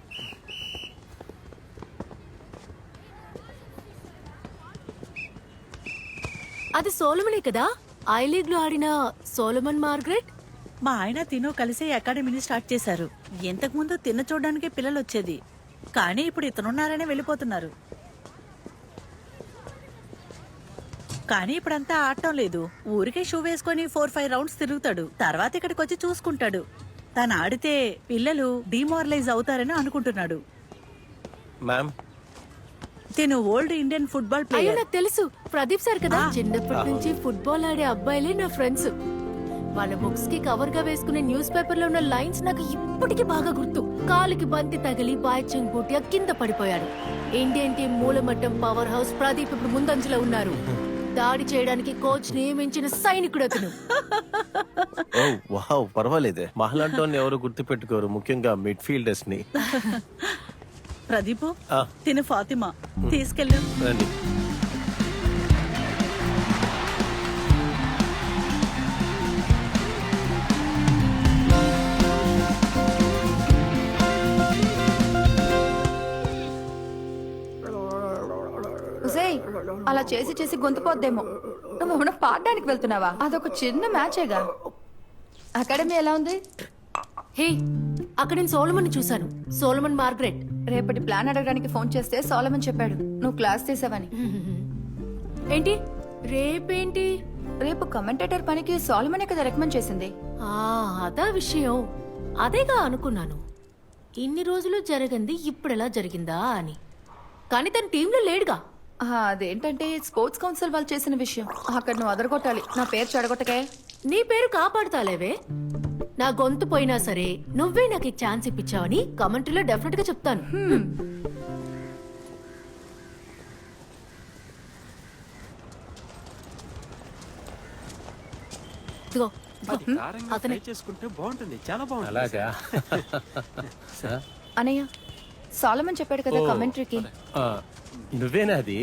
అది సోలమనే కదా, ఐ లీగ్ లో ఆడిన సోలమన్ మార్గరెట్. మా ఆయన తిను కలిసి అకాడమీని స్టార్ట్ చేశారు. ఇంతకు ముందు తిన్న చూడడానికి పిల్లలు వచ్చేది, కానీ ఇప్పుడు ఇతనున్నారనే వెళ్ళిపోతున్నారు. కానీ ఇప్పుడంతా ఆడటం లేదు. ఊరికే షూ వేసుకొని 4-5 రౌండ్స్ తిరుగుతాడు. తర్వాత ఇక్కడికి వచ్చి చూసుకుంటాడు. తను ఆడితే పిల్లలు డిమారలైజ్ అవుతారని అనుకుంటున్నాడు. మ్యామ్, తిను ఓల్డ్ ఇండియన్ ఫుట్బాల్ ప్లేయర్. నాకు తెలుసు, ప్రదీప్ సార్ కదా. చిన్నప్పటి నుంచి ఫుట్బాల్ ఆడే అబ్బాయిలే నా ఫ్రెండ్స్. వాళ్ళ బుక్స్ కి కవర్ గా వేసుకునే న్యూస్ పేపర్ లో ఉన్న లైన్స్ నాకు ఇప్పటికీ బాగా గుర్తు. కాలుకి బంతి తగిలి బాయ్చెంగ్ బూటియా కింద పడిపోయాడు. ఇండియన్ టీం మూలమట్టం పవర్ హౌస్ ప్రదీప్ ఇప్పుడు ముందంజలో ఉన్నారు. దాడి చేయడానికి కోచ్ నియమించిన సైనికుడు అతను. ఓ వావ్, పర్వాలేదే. మహలాంటోని ఎవరు గుర్తు పెట్టుకోరు, ముఖ్యంగా మిడ్ ఫీల్డర్స్ ని. ప్రదీప్, తిను ఫాతిమా తీసుకెళ్ళు. రండి. చేసి చేసి గొంతుపోద్దేమో. నువ్వు పాడడానికి వెళ్తున్నావా? అదొక చిన్న మ్యాచేగా. అకాడమీ ఎలా ఉంది? హే, అక్కడ నేను సోలమన్ చూశాను. Solomon Margaret. రేపటి ప్లాన్ అడగడానికి ఫోన్ చేస్తే సోలమన్ చెప్పాడు నువ్వు క్లాస్ చేసావని. ఏంటి రేపేంటి? రేపు కమెంటేటర్ పనికి సోలమనే కదా రికమెండ్ చేసింది. అదా విషయం. అదేగా అనుకున్నాను, ఇన్ని రోజులు జరగంది ఇప్పుడు ఎలా జరిగిందా అని. కానీ తన టీంలో లేడుగా. అదేంటంటే స్పోర్ట్స్ కౌన్సిల్ వాళ్ళు చేసిన విషయం. అక్కడ నువ్వు అదరగొట్టాలి. నా పేరు చెడగొట్టకే. నీ పేరు కాపాడుతాలేవే. నా గొంతు పోయినా సరే నువ్వే నాకు ఈ ఛాన్స్ ఇప్పించావని కమెంటరీలో డెఫినెట్ గా చెప్తాను. ఇదిగో, అతనే చేసుకుంటే బాగుంటుంది, చాలా బాగుంటుంది. అలాగా అనయ్య, సోలమన్ చెప్పాడు కదా కమెంటరీకి. నువ్వేనా అది?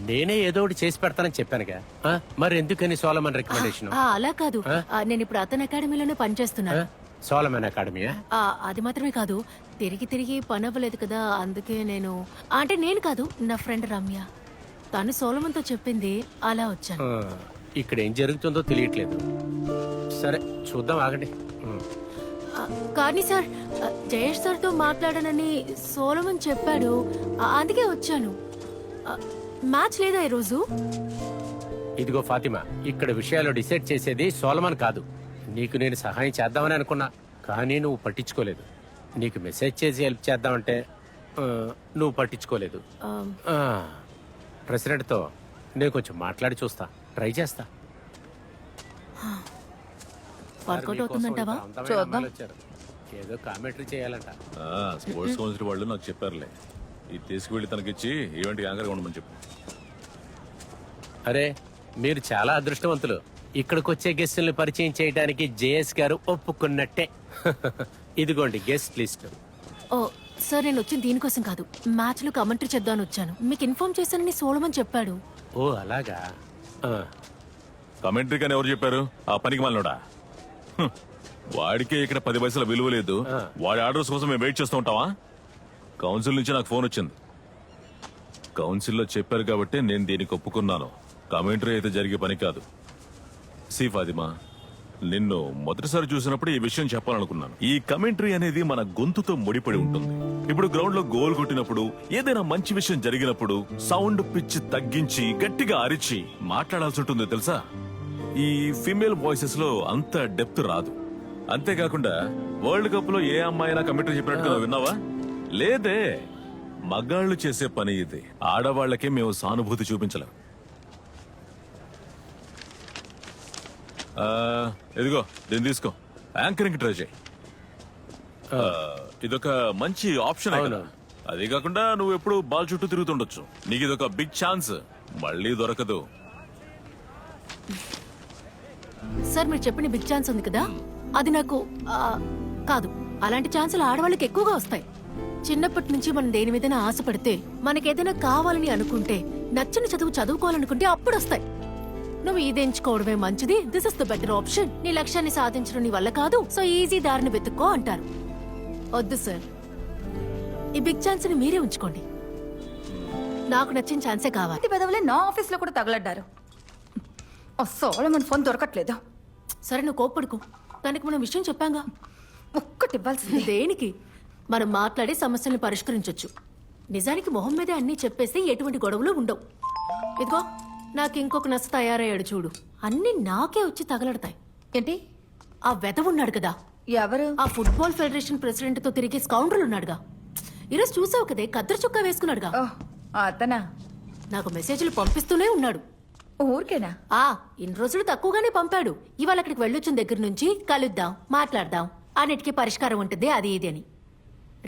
నేనే ఏదో ఒకటి చేసి పెడతానని చెప్పానుగా. మరి ఎందుకని సోలమన్ రికమెండేషన్? అలా కాదు, నేను ఇప్పుడు అతని అకాడమీలోనే పనిచేస్తున్నాను. సోలమన్ అకాడమీయా? అది మాత్రమే కాదు, తిరిగి తిరిగి పని అవ్వలేదు కదా, అందుకే నేను కాదు, నా ఫ్రెండ్ రమ్య, తను సోలమన్తో చెప్పింది, అలా వచ్చాను. ఇక్కడ ఏం జరుగుతుందో తెలియట్లేదు. సరే చూద్దాం, ఆగండి. కానీ సార్, జయేష్ సార్తో మాట్లాడానని సోలమన్ చెప్పాడు, అందుకే వచ్చాను. మ్యాచ్ లేదా ఈరోజు? ఇదిగో ఫాతిమా, ఇక్కడ విషయాలు డిసైడ్ చేసేది సోలమన్ కాదు. నీకు నేను సహాయం చేద్దామని అనుకున్నా, కానీ నువ్వు పట్టించుకోలేదు. నీకు మెసేజ్ చేసి హెల్ప్ చేద్దామంటే నువ్వు పట్టించుకోలేదు. ప్రెసిడెంట్తో నేను కొంచెం మాట్లాడి చూస్తా, ట్రై చేస్తా. వర్కౌట్ అవుతుందంటావా? చూద్దాం. ఏదో కామెంటరీ చేయాలంట. స్పోర్ట్స్ కౌన్సిల్ వాళ్ళు నాకు చెప్పారులే, ఇది తీసుకువెళ్ళి తనకిచ్చి ఈవెంట్ యాంకర్గా ఉండమని చెప్పు. అరే, మీరు చాలా అదృష్టవంతులు. ఇక్కడికి వచ్చే గెస్టుల్ని పరిచయం చేయడానికి జేఎస్ గారు ఒప్పుకున్నట్టే. ఇదిగోండి గెస్ట్ లిస్ట్. ఓ సార్, నేను వచ్చింది దీనికోసం కాదు, మ్యాచ్ లో కమెంటరీ చేద్దామని వచ్చాను. మీకు ఇన్ఫార్మ్ చేశానని సోలమన్ చెప్పాడు. ఓ అలాగా. కమెంటరీ కానీ ఎవరు చెప్పారు? ఆ పనికి మళ్ళీ వాడికే ఇక్కడ 10 పైసల విలువ లేదు. వాడి ఆర్డర్స్ కోసం మేము వెయిట్ చేస్తూ ఉంటావా? కౌన్సిల్ నుంచి నాకు ఫోన్ వచ్చింది. కౌన్సిల్లో చెప్పారు కాబట్టి నేను దీనికి ఒప్పుకున్నాను. కమెంటరీ అయితే జరిగే పని కాదు. సి ఫాతిమా, నిన్ను మొదటిసారి చూసినప్పుడు ఈ విషయం చెప్పాలనుకున్నాను. ఈ కమెంటరీ అనేది మన గొంతుతో ముడిపడి ఉంటుంది. ఇప్పుడు గ్రౌండ్ లో గోల్ కొట్టినప్పుడు, ఏదైనా మంచి విషయం జరిగినప్పుడు సౌండ్ పిచ్ తగ్గించి గట్టిగా అరిచి మాట్లాడాల్సి ఉంటుంది తెలుసా? ఈ ఫీమేల్ వాయిసెస్ లో అంత డెప్త్ రాదు. అంతేకాకుండా వరల్డ్ కప్ లో ఏ అమ్మాయినా కమెంటరీ చెప్పినట్టుగా విన్నావా? లేదే. మగాళ్ళు చేసే పని ఇది. ఆడవాళ్లకే మేము సానుభూతి చూపించలేం. ఇదిగో దీన్ని తీసుకో, యాంకరింగ్ ట్రై చేయి. ఇదొక మంచి ఆప్షన్. అది కాకుండా నువ్వు ఎప్పుడు బాల్ చుట్టూ తిరుగుతుండొచ్చు. నీకు ఇదొక బిగ్ ఛాన్స్, మళ్ళీ దొరకదు. సార్, మీరు చెప్పిన బిగ్ ఛాన్స్ ఉంది కదా, అది నాకు కాదు. అలాంటి ఛాన్సులు ఆడవాళ్ళకి ఎక్కువగా వస్తాయి. చిన్నప్పటి నుంచి మనం దేని మీదైనా ఆశపడితే, మనకేదైనా కావాలని అనుకుంటే, నచ్చిన చదువు చదువుకోవాలనుకుంటే అప్పుడు వస్తాయి. నువ్వు ఇది ఎంచుకోవడమే మంచిది. This is the better option. నీ లక్ష్యాన్ని సాధించడం నీ వల్ల కాదు, సో ఈజీ దారిని వెతుక్కో అంటారు. వద్దు సార్, ఈ బిగ్ ఛాన్స్ ని మీరే ఉంచుకోండి. నాకు నచ్చిన ఛాన్సే కావాలి. పెదవులే నా ఆఫీస్ లో కూడా తగలడ్డారు. సోలమన్ ఫోన్ దొరకట్లేదు. సరే, నువ్వు కోప్పడుకో. తనకి మనం విషయం చెప్పాంగా. ఒక్కటి ఇవ్వాల్సింది. దేనికి? మనం మాట్లాడి సమస్యల్ని పరిష్కరించొచ్చు. నిజానికి మొహం మీదే అన్ని చెప్పేస్తే ఎటువంటి గొడవలు ఉండవు. ఇదిగో, నాకు ఇంకొక నచ్చ తయారయ్యాడు చూడు. అన్ని నాకే వచ్చి తగలడతాయి. ఏంటి? ఆ వెధవున్నాడు కదా, ఎవరు? ఆ ఫుట్బాల్ ఫెడరేషన్ ప్రెసిడెంట్ తో తిరిగి స్కౌండ్రల్ ఉన్నాడుగా. ఈరోజు చూసావు కదే, కద్దరు చొక్కా వేసుకున్నాడుగా. అతనా? నాకు మెసేజ్లు పంపిస్తూనే ఉన్నాడు. ఊరికేనా? ఇన్ని రోజులు తక్కువగానే పంపాడు. ఇవాళ అక్కడికి వెళ్ళొచ్చిన దగ్గర నుంచి కలుద్దాం, మాట్లాడదాం, అన్నిటికీ పరిష్కారం ఉంటుంది అది ఇది అని.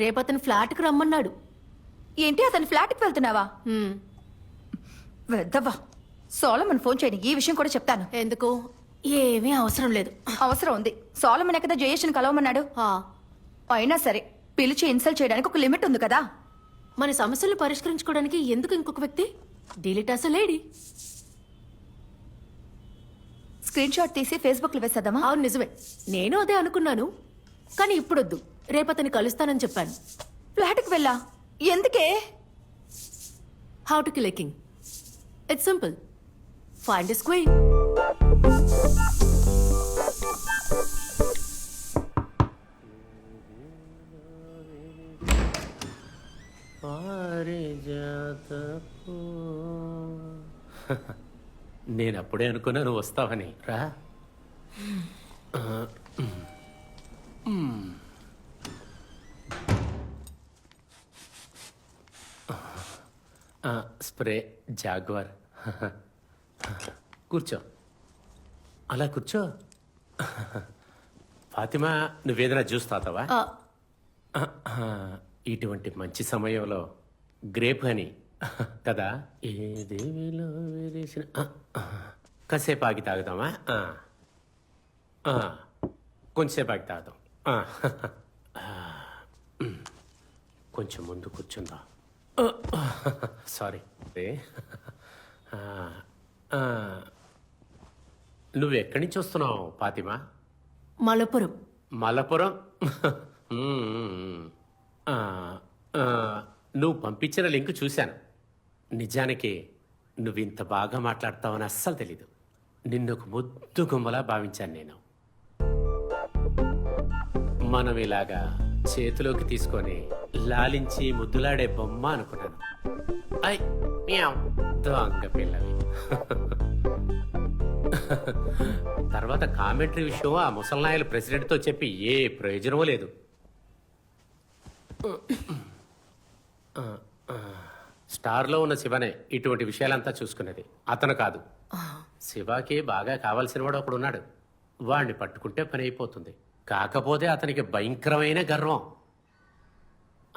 రేపు అతను ఫ్లాట్ కు రమ్మన్నాడు. ఏంటి, అతని ఫ్లాట్ కి వెళ్తున్నావా? వెద్దవా. సోలమన్ ఫోన్ చేయండి, ఈ విషయం కూడా చెప్తాను. ఎందుకు? ఏమీ అవసరం లేదు. అవసరం ఉంది. సోలమన్ ఎక్కడ జయేష్ని కలవమన్నాడు. అయినా సరే, పిలిచి ఇన్సల్ట్ చేయడానికి ఒక లిమిట్ ఉంది కదా. మన సమస్యలు పరిష్కరించుకోవడానికి ఎందుకు ఇంకొక వ్యక్తి? డిలీట్ అసలేడి. స్క్రీన్ షాట్ తీసి ఫేస్బుక్ లో వేసేద్దామా? అవును, నిజమే. నేను అదే అనుకున్నాను, కానీ ఇప్పుడొద్దు. రేపు అతన్ని కలుస్తానని చెప్పాను. ఫ్లాట్కి వెళ్ళా? ఎందుకే? How to kill a king. It's simple. Find his queen. నేను అప్పుడే అనుకున్నా నువ్వు వస్తావని. రా. Spray jaguar. కూర్చో, అలా కూర్చో. ఫాతిమా, నువ్వేదైనా జ్యూస్ తాతావా? ఇటువంటి మంచి సమయంలో గ్రేప్ హనీ కదా, ఏ దేవిలో విరిసిన. కాసేపు ఆగి తాగుదామా? కొంచెంసేపు ఆగి తాగుదాం. కొంచెం ముందు కూర్చుందా. సారీ. నువ్వు ఎక్కడి నుంచి వస్తున్నావు ఫాతిమా? మలపురం. మలపురం. నువ్వు పంపించిన లింక్ చూశాను. నిజానికి నువ్వు ఇంత బాగా మాట్లాడతావని అస్సలు తెలీదు. నిన్ను ఒక ముద్దు గుమ్మలా భావించాను నేను. మనం ఇలాగా చేతిలోకి తీసుకొని లాలించి ముద్దులాడే బొమ్మ అనుకున్నాను. ఐ మ్యావ్, దొంగ పిల్లవి. తర్వాత కామెంటరీ విషయం ఆ ముసల్నాయలు ప్రెసిడెంట్తో చెప్పి ఏ ప్రయోజనమూ లేదు. స్టార్లో ఉన్న శివనే ఇటువంటి విషయాలంతా చూసుకునేది, అతను కాదు. శివకి బాగా కావాల్సిన వాడు ఒకడున్నాడు. వాడిని పట్టుకుంటే పని అయిపోతుంది. కాకపోతే అతనికి భయంకరమైన గర్వం.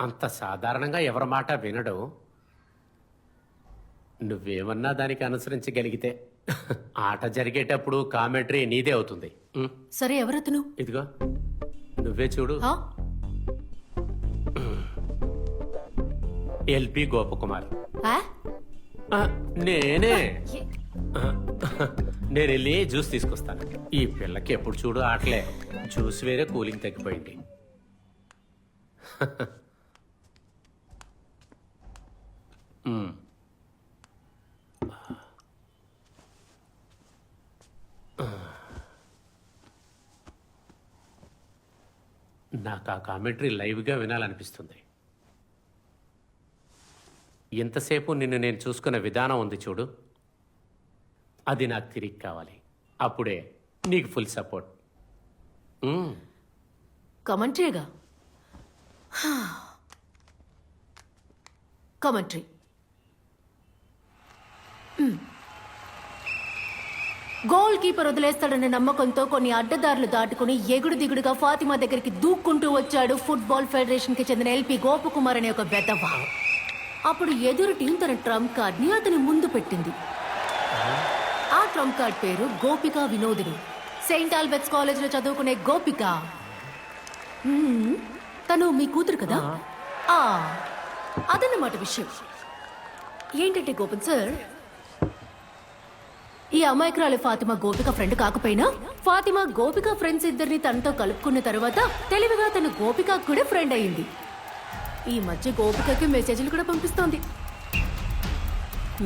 అంత సాధారణంగా ఎవరి మాట వినడు. నువ్వేమన్నా దానికి అనుసరించగలిగితే ఆట జరిగేటప్పుడు కామెంటరీ నీదే అవుతుంది. సరే, ఎవరతను? ఇదిగో నువ్వే చూడు. ఎల్పి గోపకుమార్. నేనే. నేను వెళ్ళి జ్యూస్ తీసుకొస్తాను. ఈ పిల్లకి ఎప్పుడు చూడు ఆటలే. జ్యూస్ వేరే, కూలింగ్ తగ్గిపోయింది. నాకు ఆ కామెంటరీ లైవ్గా వినాలనిపిస్తుంది. ఎంతసేపు నిన్ను నేను చూసుకున్న విధానం ఉంది చూడు, అది నాకు తిరిగి కావాలి. అప్పుడే నీకు ఫుల్ సపోర్ట్. కమెంటరీగా? కమెంటరీ. గోల్ కీపర్ వదిలేస్తాడనే నమ్మకంతో కొన్ని అడ్డదారులు దాటుకుని ఎగుడు దిగుడుగా ఫాతిమా దగ్గరికి దూక్కుంటూ వచ్చాడు ఫుట్బాల్ ఫెడరేషన్ కి చెందిన ఎల్పి గోపకుమార్ అనే ఒక వెధవ. అప్పుడు ఎదురు టీం తన ట్రంప్ కార్డ్ ని అతని ముందు పెట్టింది. ఆ ట్రంప్ కార్డ్ పేరు గోపిక వినోదిని. సెయింట్ ఆల్బర్ట్స్ కాలేజ్ లో చదువుకునే గోపిక. తను మీ కూతురు కదా? అదన్నమాట విషయం. ఏంటంటే గోపన్ సార్, ఈ అమాయకురాలి ఫాతిమా గోపిక ఫ్రెండ్ కాకపోయినా ఫాతిమా గోపిక ఫ్రెండ్స్ ఇద్దరిని తనతో కలుపుకున్న తర్వాత తెలివిగా తను గోపిక కూడా ఫ్రెండ్ అయ్యింది. ఈ మధ్య గోపికకి మెసేజ్లు కూడా పంపిస్తోంది.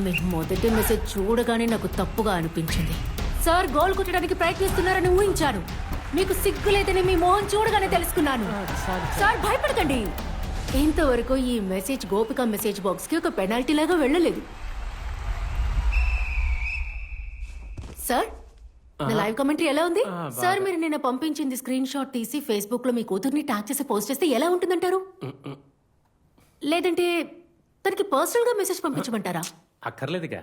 మీ మొదటి మెసేజ్ చూడగానే నాకు తప్పుగా అనిపించింది. సార్ గోల్ కొట్టడానికి ప్రయత్నిస్తున్నారని ఊహించాను. మీకు సిగ్గు లేదని మీ మోహన్ చూడగానే తెలుసుకున్నాను. సార్ భయపడకండి. ఇంతవరకు ఈ మెసేజ్ గోపిక మెసేజ్ బాక్స్ కి ఒక పెనాల్టీ లాగా వెళ్ళలేదు. సార్, నా లైవ్ కామెంటరీ ఎలా ఉంది? సార్, మీరు నిన్న పంపించింది స్క్రీన్ షాట్ తీసి ఫేస్బుక్ లో మీ కూతుర్ని ట్యాగ్ చేసి పోస్ట్ చేస్తే ఎలా ఉంటుందంటారు? లేదంటే తనకి పర్సనల్ గా మెసేజ్ పంపించమంటారా? అక్కర్లేదుగా.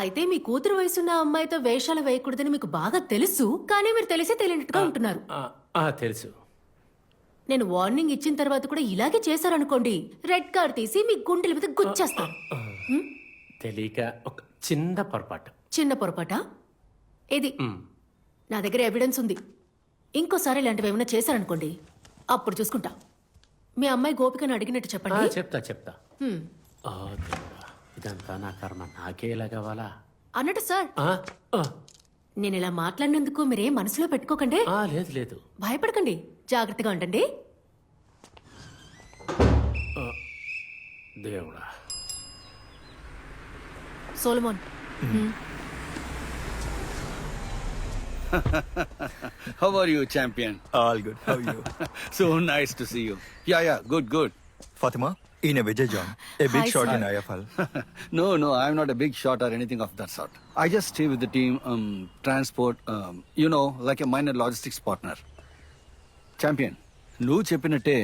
అయితే మీ కూతురు వయసున్న అమ్మాయితో వేషాలు వేయకూడదని మీకు బాగా తెలుసు, కానీ మీరు తెలిసే తెలియనట్టుగా ఉంటున్నారు. తెలుసు. నేను వార్నింగ్ ఇచ్చిన తర్వాత కూడా ఇలాగే చేశారనుకోండి, రెడ్ కార్డ్ తీసి మీ గుండెల మీద గుచ్చేస్తాను. తెలియక ఒక చిన్న పొరపాటు. చిన్న పొరపాటా? ఇది నా దగ్గర ఎవిడెన్స్ ఉంది. ఇంకోసారి ఇలాంటివి ఏమైనా చేశారనుకోండి, అప్పుడు చూసుకుంటా. మీ అమ్మాయి గోపికను అడిగినట్టు చెప్పండి. చెప్తా. ఇదంతా నా కర్మ, నాకే ఇలా కావాలా అన్నట్టు సార్, నేను ఇలా మాట్లాడినందుకు మీరేం మనసులో పెట్టుకోకండి. లేదు. భయపడకండి, జాగ్రత్తగా ఉండండి. దేవుడా, Solomon. How are you, champion? All good. How are you? So nice to see you. Yeah, good. Fatima, ఈయన Vijay John, a big Hi, shot sir. in IFL. No, I'm not a big shot or anything of that sort. I just stay with the team, transport, like a minor logistics partner. Champion, నువ్వు చెప్పినట్టే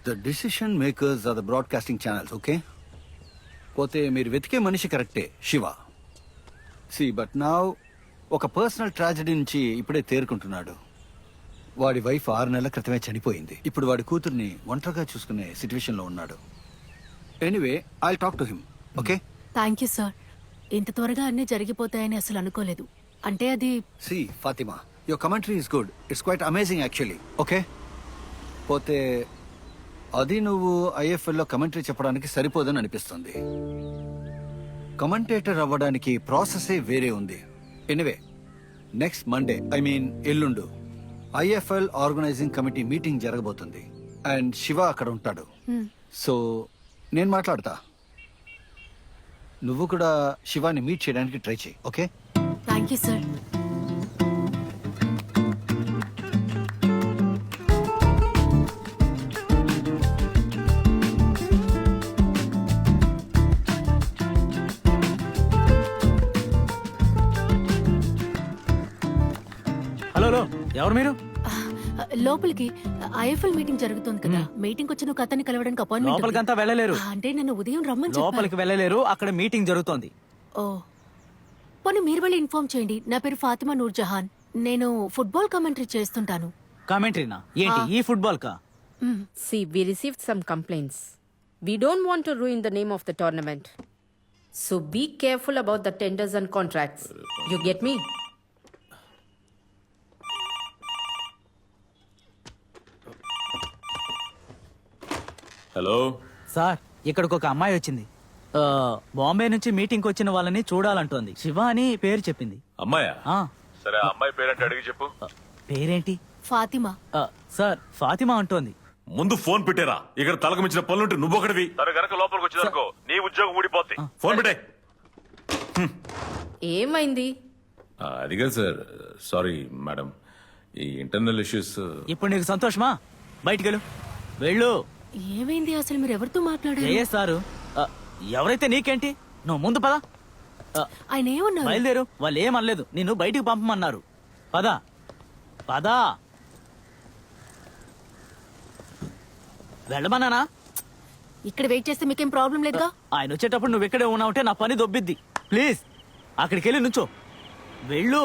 the decision makers are the broadcasting channels, okay? పోతే మీరు వెతికే మనిషి కరెక్టే, Shiva. See, but now ఒక personal tragedy నుంచి ఇప్పుడే తేరుకుంటున్నాడు. వాడి వైఫ్ 6 నెలల క్రితమే చనిపోయింది. ఇప్పుడు వాడి కూతుర్ని ఒంటరిగా చూసుకునే సిచ్యువేషన్ లో ఉన్నాడు. Anyway, I'll talk to him, okay? Thank you sir. ఇంత త్వరగా అన్నీ జరిగిపోతాయని అసలు అనుకోలేదు. అంటే అది see Fatima, your commentary is good. It's quite amazing actually, okay? పోతే అది నువ్వు ఐఎఫ్ఎల్లో కమెంటరీ చెప్పడానికి సరిపోదని అనిపిస్తుంది. కమెంటేటర్ అవ్వడానికి ప్రాసెసే వేరే ఉంది. ఎనివే, నెక్స్ట్ మండే, ఎల్లుండు ఐఎఫ్ఎల్ ఆర్గనైజింగ్ కమిటీ మీటింగ్ జరగబోతుంది. అండ్ శివ అక్కడ ఉంటాడు. సో నేను మాట్లాడతా. నువ్వు కూడా శివాని మీట్ చేయడానికి ట్రై చేయి, okay? Thank you sir. Hello, ఎవరు మీరు? లోపలికి ఐఎఫ్ఎల్ మీటింగ్ జరుగుతుంది కదా, మీటింగ్ వచ్చిన ఒక అతన్ని కలవడానికి అపాయింట్మెంట్ లోపలికి అంతా వెళ్ళలేరు. అంటే నన్ను ఉదయం రమ్మని చెప్పారు. లోపలికి వెళ్ళలేరు, అక్కడ మీటింగ్ జరుగుతోంది. ఓ, పోనీ మీరు వెళ్ళి ఇన్ఫార్మ్ చేయండి. నా పేరు ఫాతిమా నూర్ జహాన్. నేను ఫుట్బాల్ కామెంటరీ చేస్తుంటాను. కామెంటరీనా? ఏంటి ఈ ఫుట్బాల్ కా? See, we received some complaints. We don't want to ruin the name of the tournament. So be careful about the tenders and contracts. You get me? Hello sir, ఇక్కడికి ఒక అమ్మాయి వచ్చింది. బాంబే నుంచి meeting వచ్చిన వాళ్ళని చూడాలంటోంది. శివ అని పేరు చెప్పింది. అమ్మాయా? ఆ, సరే, ఆ అమ్మాయి పేరంటే అడిగి చెప్పు. పేరేంటి? ఫాతిమా. సార్, ఫాతిమా అంటోంది. ముందు ఫోన్ పెట్టారా? ఇక్కడ తలకు మించిన పనులుంటే నువ్వు ఒకటివి. తను గనక లోపలికి వచ్చిందనుకో నీ ఉద్యోగం ఊడిపోద్ది. ఫోన్ పెట్టే. ఏమైంది? అది కాదు సార్, సారీ మేడం, ఈ ఇంటర్నల్ ఇష్యూస్. ఇప్పుడు నీకు సంతోషమా? బయటికి వెళ్ళు. ఏమైంది అసలు? మీరు ఎవరితో మాట్లాడారు? ఏ సారు? ఎవరైతే నీకేంటి, నువ్వు ముందు పద. ఆయన ఏమన్నారు? బయలుదేరు. వాళ్ళు ఏమనలేదు, నిన్ను బయటికి పంపమన్నారు. పద. వెళ్ళమన్నానా? ఇక్కడ వెయిట్ చేస్తే మీకేం ప్రాబ్లం లేదుగా? ఆయన వచ్చేటప్పుడు నువ్వు ఇక్కడే ఉన్నావుంటే నా పని దొబ్బిద్ది. ప్లీజ్ అక్కడికి వెళ్ళి నుంచో. వెళ్ళు.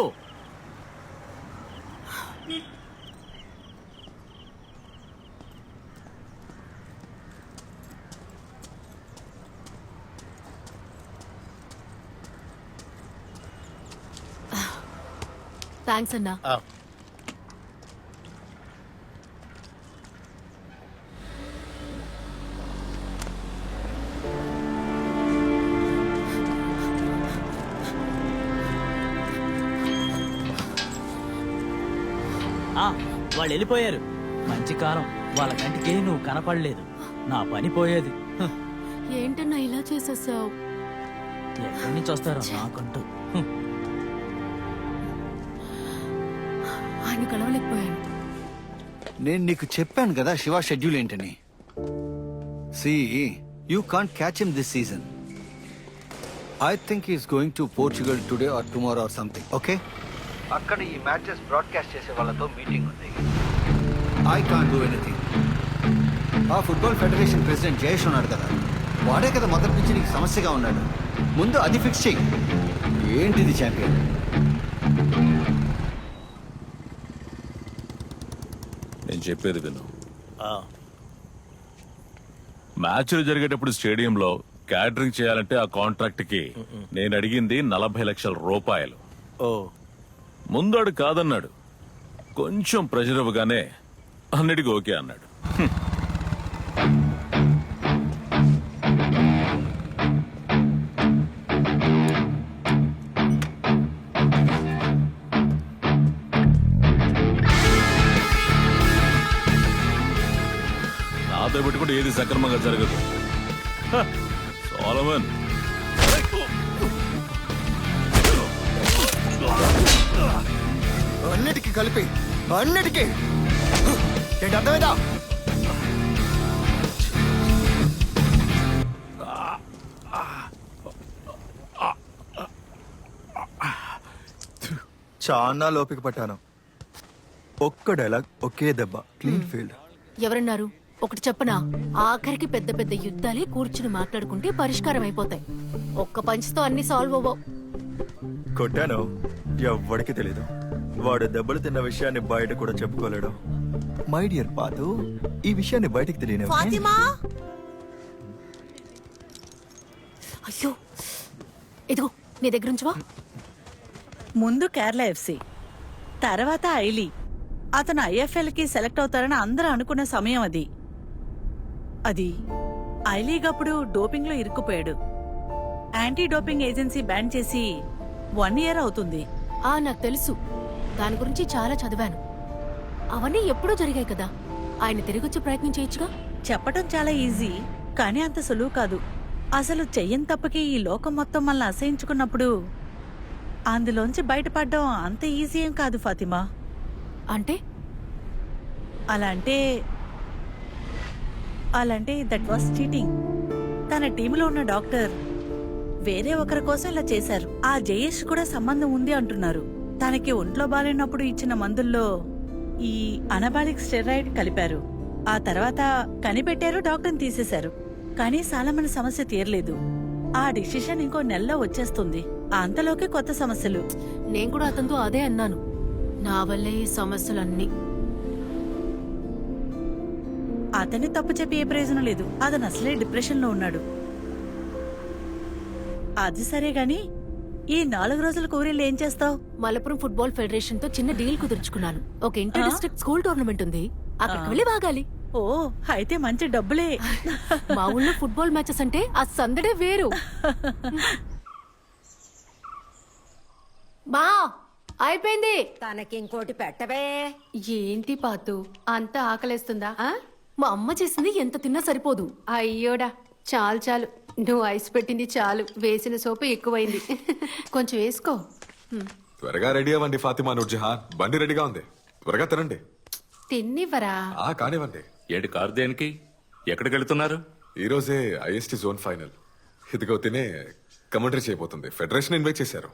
థ్యాంక్స్ అన్నా. వాళ్ళు వెళ్ళిపోయారు. మంచి కాలం, వాళ్ళ కంటికి నువ్వు కనపడలేదు. నా పని పోయేది. ఏంటన్నా ఇలా చేసేసావు? ఎక్కడి నుంచి వస్తారో నాకంటూ. ఆయన కలవలేకపోయాను. నేను నీకు చెప్పాను కదా శివ షెడ్యూల్ ఏంటని. See, you can't catch him this season. I think is going to Portugal today or tomorrow or something, okay? అక్కడ ఈ మ్యాచెస్ బ్రాడ్కాస్ట్ చేసే వాళ్ళతో మీటింగ్ ఉంది. I can't do anything. ఆ ఫుట్బాల్ ఫెడరేషన్ ప్రెసిడెంట్ జయేష్ ఉన్నాడు కదా, వాడే కదా మొదటి నుంచి నీకు సమస్యగా ఉన్నాడు. ముందు అది ఫిక్స్ చెయ్యి. ఏంటిది ఛాంపియన్? నేను చెప్పేది విను. మ్యాచ్లు జరిగేటప్పుడు స్టేడియంలో క్యాటరింగ్ చేయాలంటే ఆ కాంట్రాక్ట్ కి నేను అడిగింది 40 లక్షల రూపాయలు. ముందాడు కాదన్నాడు. కొంచెం ప్రెషర్ ఇవ్వగానే అన్నిటికీ ఓకే అన్నాడు. నాతో పెట్టుకుంటే ఏది సక్రమంగా జరగదు. సోలమన్, అన్నిటికీ కలిపి అన్నిటికీ ఏంటి అర్థమైందా? చాలా లోపిక పట్టాను. ఒక్క డైలాగ్, ఒకే దెబ్బ, క్లీన్ ఫీల్డ్. ఎవరన్నారు? ఒకటి చెప్పనా, ఆఖరికి పెద్ద పెద్ద యుద్ధాలే కూర్చుని మాట్లాడుకుంటే పరిష్కారం అయిపోతాయి. ఒక్క పంచ్తో అన్ని సాల్వ్ అవ్వవు. కొట్టాను, ఎవ్వడికి తెలీదు. వాడు దెబ్బలు తిన్న విషయాన్ని బయట కూడా చెప్పుకోలేడు. మై డియర్ పాతు, ఈ విషయాన్ని బయటికి తెలియని ఫాతిమా అయ్యో, ఇదిగో నీ దగ్గర ఉంచవా? ముందు కేరళ ఎఫ్సి, తర్వాత ఐలీ. అతను ఐఎఫ్ఎల్ కి సెలెక్ట్ అవుతారని అందరూ అనుకున్న సమయం అది. ఐలీగప్పుడు డోపింగ్ లో ఇరుక్కుపోయాడు. యాంటీ డోపింగ్ ఏజెన్సీ బ్యాన్ చేసి 1 year అవుతుంది. నాకు తెలుసు, దాని గురించి చాలా చదివాను. అవన్నీ ఎప్పుడూ జరిగాయి కదా. ఆయన తిరిగొచ్చే ప్రయత్నం చేయొచ్చుగా. చెప్పటం చాలా ఈజీ, కానీ అంత సులువు కాదు. అసలు చెయ్యని తప్పకి ఈ లోకం మొత్తం మనల్ని అసహించుకున్నప్పుడు అందులోంచి బయటపడడం అంత ఈజీ ఏం కాదు ఫాతిమా. అంటే అలాంటే దట్ వాస్ చీటింగ్. తన టీంలో ఉన్న డాక్టర్ వేరే ఒకరి కోసం ఇలా చేశారు. ఆ జయేష్ కూడా సంబంధం ఉంది అంటున్నారు. తనకి ఒంట్లో బాలేనప్పుడు ఇచ్చిన మందుల్లో ఈ అనబాలిక్ స్టెరాయిడ్ కలిపారు. ఆ తర్వాత కనిపెట్టారు, డాక్టర్ని తీసేశారు. కానీ సాలమన్ సమస్య తీరలేదు. ఆ డిసిషన్ ఇంకో నెలలో వచ్చేస్తుంది. అంతలోకి కొత్త సమస్యలు. నేను కూడా అతనితో అదే అన్నాను, నా వల్లే ఈ సమస్యలన్నీ. అతన్ని తప్పు చెప్పి ఏ ప్రయోజనం లేదు. అతను అసలే డిప్రెషన్ లో ఉన్నాడు. అది సరే గాని ఈ 4 రోజుల కూరీలు ఏం చేస్తావు? మలపురం ఫుట్బాల్ ఫెడరేషన్ తో చిన్న డీల్ కుదుర్చుకున్నాను. ఒక ఇంటర్ డిస్ట్రిక్ట్ స్కూల్ టోర్నమెంట్ ఉంది, అక్కడికి వెళ్ళి బాగాలి. ఓ, అయితే మంచి డబ్బులే. మా ఊళ్ళో ఫుట్బాల్ మ్యాచెస్ అంటే ఆ సందడే వేరు. బా అయిపోయింది. తనకి ఇంకోటి పెట్టవే. ఏంటి పాతు, అంత ఆకలేస్తుందా? మా అమ్మ చేసింది ఎంత తిన్నా సరిపోదు. అయ్యోడా, చాలు చాలు, నువ్వు ఐస్ పెట్టింది చాలు, వేసిన సోపు ఎక్కువైంది. కొంచెం వేసుకో. త్వరగా రెడీ అవ్వండి ఫాతిమా, నూర్జహాన్. బండి రెడీగా ఉంది, త్వరగా తినండి. తిన్నివ్వరా? కానివ్వండి. ఏంటి కారు దేనికి? ఎక్కడికి వెళ్తున్నారు? ఈ రోజే ఐఎస్టీ జోన్ ఫైనల్. ఇదిగో తినే కమెంటరీ చేయబోతుంది. ఫెడరేషన్ ఇన్వైట్ చేశారు.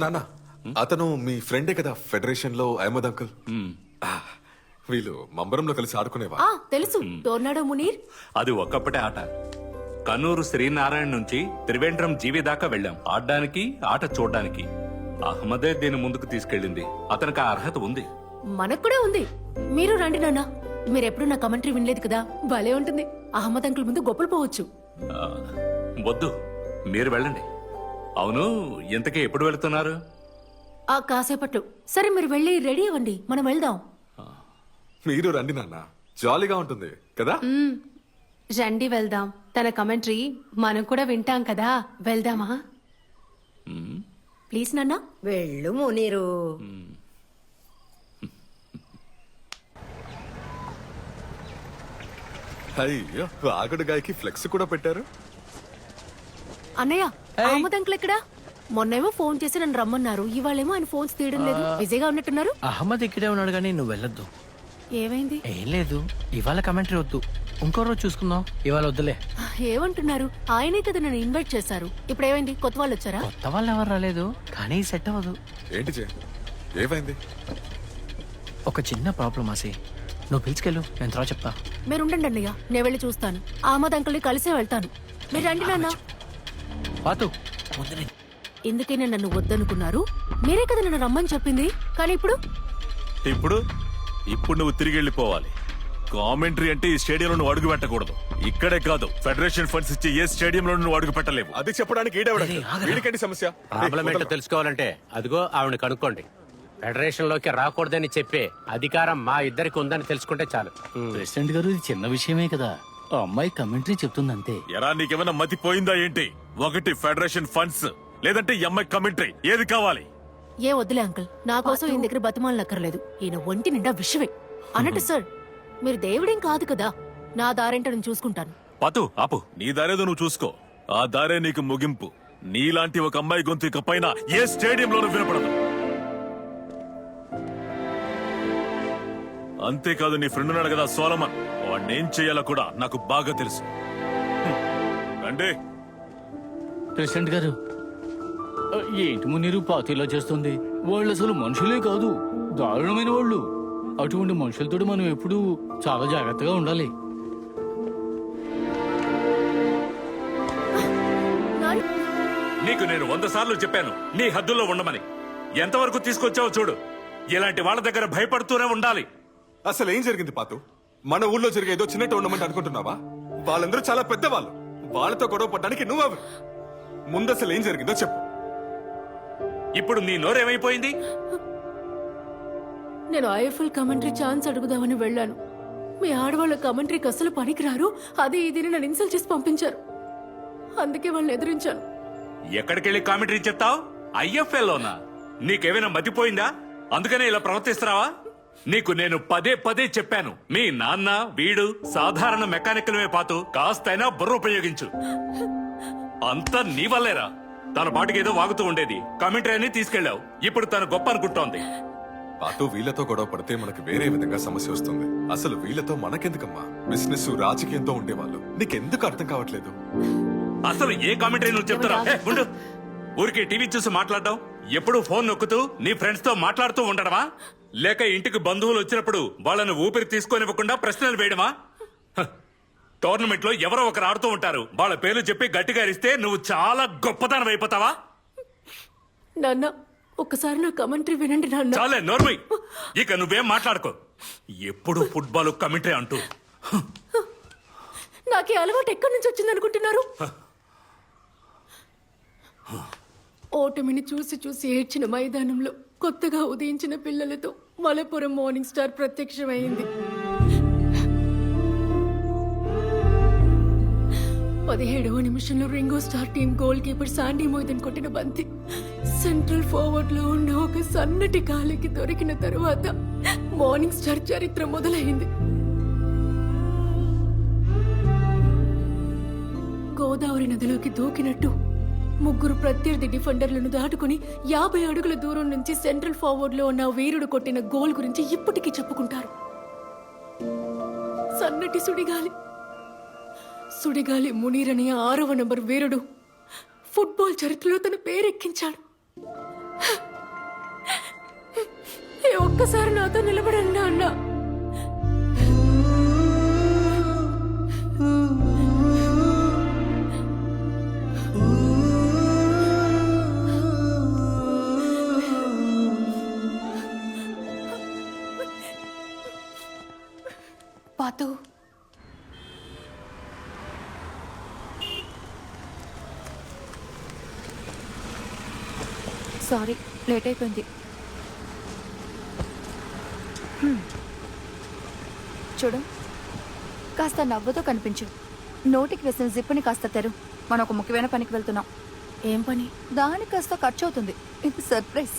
నాన్న, అతను మీ ఫ్రెండే కదా ఫెడరేషన్ లో, అహ్మద్ అంకుల్. వీళ్ళు మంబరంలో కలిసి ఆడుకునేవా? తెలుసు, టోర్నాడో మునీర్. అది ఒక్కప్పటే ఆట. కన్నూరు శ్రీనారాయణ నుంచి త్రివేంద్రం జీవి దాకా వెళ్ళాం ఆడడానికి, ఆట చూడడానికి. అహ్మదే దీని ముందుకు తీసుకెళ్ళింది. అతనికి ఆ అర్హత ఉంది. మనకు కూడా ఉంది. మీరు రండి నాన్న. మీరెప్పుడు నా కమెంటరీ వినలేదు కదా, భలే ఉంటుంది. అహ్మద్ అంకుల్ ముందు గొప్పలు పోవచ్చు. వద్దు, మీరు వెళ్ళండి. అవును, ఇంతకీ ఎప్పుడు వెళ్తున్నారు? కాసేపట్లో. సరే, మీరు వెళ్ళి రెడీ అవ్వండి, మనం వెళ్దాం. మీరు రండి నాన్న, జాలీగా ఉంటుంది కదా. రండి వెళ్దాం. తన కమెంటరీ మనం కూడా వింటాం కదా, వెళ్దామా? ప్లీజ్ నాన్న. వెళ్ళు మునీరు. అయ్యో, ఆగడు గాయకి ఫ్లెక్స్ కూడా పెట్టారు. అన్నయ్య, అహ్మద్ అంకుల్ ఎక్కడా? మొన్నేమో ఫోన్ చేసి నన్ను రమ్మన్నారు, ఇవాళేమో ఆయన ఫోన్స్ తీయడం లేదు. బిజీగా ఉన్నట్టున్నారు. అహ్మద్ ఇక్కడే ఉన్నాడు కానీ నువ్వు వెళ్ళొద్దు. ఏమైంది? ఏం లేదు, ఇవాళ కమెంటరీ వద్దు, ఇంకో రోజు చూసుకుందాం. ఇవాళ వద్దులే. ఏమంటున్నారు? ఆయనే కదా నన్ను ఇన్వైట్ చేశారు. ఇప్పుడు ఏమైంది? కొత్త వాళ్ళు వచ్చారా? కొత్త వాళ్ళు ఎవరు రాలేదు, కానీ సెట్ అవ్వదు. ఏంటి ఏమైంది? ఒక చిన్న ప్రాబ్లం ఆసి, నువ్వు పిలుచుకెళ్ళు, నేను తర్వాత చెప్తా. మీరు ఉండండి అన్నయ్య, నేను వెళ్ళి చూస్తాను. అహ్మద్ అంకుల్ని కలిసే వెళ్తాను. మీరు రండి నాన్న. పాతు, ఎందుకైనా నన్ను వద్దనుకున్నారు? మీరే కదా నన్ను రమ్మని చెప్పింది. కానీ ఇప్పుడు నువ్వు తిరిగి వెళ్ళిపోవాలి. కామెంటరీ అంటే ఈ స్టేడియంలో నువ్వు అడుగు పెట్టకూడదు. ఇక్కడే కాదు, ఫెడరేషన్ ఫండ్స్ ఇచ్చే ఏ స్టేడియంలో నువ్వు అడుగు పెట్టలేవు. అది చెప్పడానికి వీడికండి సమస్య. ప్రాబ్లం ఏంటో తెలుసుకోవాలంటే అదిగో ఆవిడ కనుక్కోండి. ఫెడరేషన్ లోకి రాకూడదని చెప్పే అధికారం మా ఇద్దరికి ఉందని తెలుసుకుంటే చాలు. ప్రెసిడెంట్ గారు, ఇది చిన్న విషయమే కదా, ఆ అమ్మాయి కమెంటరీ చెప్తుందంతే. ఎరా, నీకేమైనా మతి పోయిందా ఏంటి? ఒకటి ఫెడరేషన్ ఫండ్స్, లేదంటే ఈ అమ్మాయి కమెంటరీ, ఏది కావాలి? ఏ వద్దులే అంకుల్, నా కోసం ఈయన దగ్గర బతిమాలనక్కర్లేదు. ఈయన ఒంటి నిండా విషయమే. అన్నట్టు సార్, మీరు దేవుడేం కాదు కదా, నా దారేంటో నేను చూసుకుంటాను. పాతు, ఆపు. నీ దారేదో నువ్వు చూసుకో, ఆ దారే నీకు ముగింపు. నీలాంటి ఒక అమ్మాయి గొంతు ఇక పైన ఏ స్టేడియంలోనూ వినపడదు. అంతేకాదు నీ ఫ్రెండ్ ఉన్నాడు కదా సోలమన్, వాడినేం చేయాలో కూడా నాకు బాగా తెలుసు. రండి. ప్రెసిడెంట్ గారు, ఏంటి మునీరు పార్టీలో చేస్తుంది? వాళ్ళు అసలు మనుషులే కాదు, దారుణమైన వాళ్ళు. అటువంటి మనుషులతో మనం ఎప్పుడూ చాలా జాగ్రత్తగా ఉండాలి. నీకు నేను 100 సార్లు చెప్పాను నీ హద్దుల్లో ఉండమని. ఎంతవరకు తీసుకొచ్చావో చూడు. ఇలాంటి వాళ్ళ దగ్గర భయపడుతూనే ఉండాలి. అసలు ఏం జరిగింది పాతు? మన ఊళ్ళో జరిగే ఏదో చిన్న టోర్నమెంట్ అనుకుంటున్నావా? వాళ్ళందరూ చాలా పెద్దవాళ్ళు. వాళ్ళతో గొడవ పడ్డానికి నువ్వెవరు? ముందు అసలు ఏం జరిగిందో చెప్పు. ఇప్పుడు నీ నోరేమైపోయింది? నేను ఐఎఫ్ఎల్ కమెంటరీ ఛాన్స్ అడుగుదామని వెళ్ళాను. మీ ఆడవాళ్ళ కమెంటరీకి అసలు పనికిరారు, అది ఇది నన్ను ఇన్సల్ట్ చేసి పంపించారు. అందుకే వాళ్ళని ఎదిరించాను. ఎక్కడికెళ్ళి కామెంటరీ చెప్తావు? ఐఎఫ్ఎల్లోనా? నీకేమైనా మతిపోయిందా? అందుకనే ఇలా ప్రవర్తిస్తున్నావా? నీకు నేను పదే పదే చెప్పాను, మీ నాన్న వీడు సాధారణ మెకానికలమే పాతు, కాస్తైనా బుర్ర ఉపయోగించు. అంతా నీ వల్లేరా. తన పాటికి ఏదో వాగుతూ ఉండేది, కమెంటరీ అని తీసుకెళ్లావు. ఇప్పుడు తను గొప్ప అనుకుంటోంది. పాతు, వీళ్ళతో గొడవ పడితే మనకు వేరే విధంగా సమస్య వస్తుంది. అసలు వీళ్ళతో మనకెందుకమ్మా? బిజినెస్ రాజకీయంతో ఉండేవాళ్ళు. నీకెందుకు అర్థం కావట్లేదు? అసలు ఏ కామెంటరీ నువ్వు చెప్తున్నా? ఉండు. ఊరికి టీవీ చూసి మాట్లాడడం, ఎప్పుడు ఫోన్ నొక్కుతూ నీ ఫ్రెండ్స్ తో మాట్లాడుతూ ఉండడమా? లేక ఇంటికి బంధువులు వచ్చినప్పుడు వాళ్ళని ఊపిరి తీసుకొనివ్వకుండా ప్రశ్నలు వేయడమా? టోర్నమెంట్ లో ఎవరో ఒకరు ఆడుతూ ఉంటారు, వాళ్ళ పేర్లు చెప్పి గట్టిగా అరిస్తే నువ్వు చాలా గొప్పతనం అయిపోతావా? నాన్న, ఒక్కసారి నా కమెంటరీ వినండి నాన్న. చాలే నోర్మై, ఇక నువ్వేం మాట్లాడుకో. ఎప్పుడు ఫుట్బాల్ కమెంటరీ అంటూ. నాకే అలవాటు ఎక్కడి నుంచి వచ్చింది అనుకుంటున్నారు? ఓటమిని చూసి చూసి ఏడ్చిన మైదానంలో కొత్తగా ఉదయించిన పిల్లలతో మలపురం మార్నింగ్ స్టార్ ప్రత్యక్షమైంది. 17వ నిమిషంలో Ringo Star team goalkeeper Sandy Moidan కొట్టిన బంతి సెంట్రల్ ఫార్వర్డ్ లో ఉన్న ఒక సన్నటి కాలికి దొరికిన తరువాత మార్నింగ్ స్టార్ చరిత్ర మొదలైంది. గోదావరి నదిలోకి దూకినట్టు ముగ్గురు ప్రత్యర్థి డిఫెండర్లను దాటుకుని 50 అడుగుల దూరం నుంచి సెంట్రల్ ఫార్వర్డ్ లో ఉన్న వీరుడు కొట్టిన గోల్ గురించి ఇప్పటికీ చెప్పుకుంటారు. సన్నటి సుడిగాలి మునీర్ అనే 6వ నంబర్ వీరుడు ఫుట్బాల్ చరిత్రలో తన పేరెక్కించాడు. ఒక్కసారి నాతో నిలబడండి అన్నా. పాతు, సారీ లేట్ అయిపోయింది. చూడు, కాస్త నవ్వుతో కనిపించు. నోటికి వేసిన జిప్పుని కాస్త తెరు. మనం ఒక ముఖ్యమైన పనికి వెళ్తున్నాం. ఏం పని? దానికి కాస్త ఖర్చు అవుతుంది. ఇది సర్ప్రైజ్.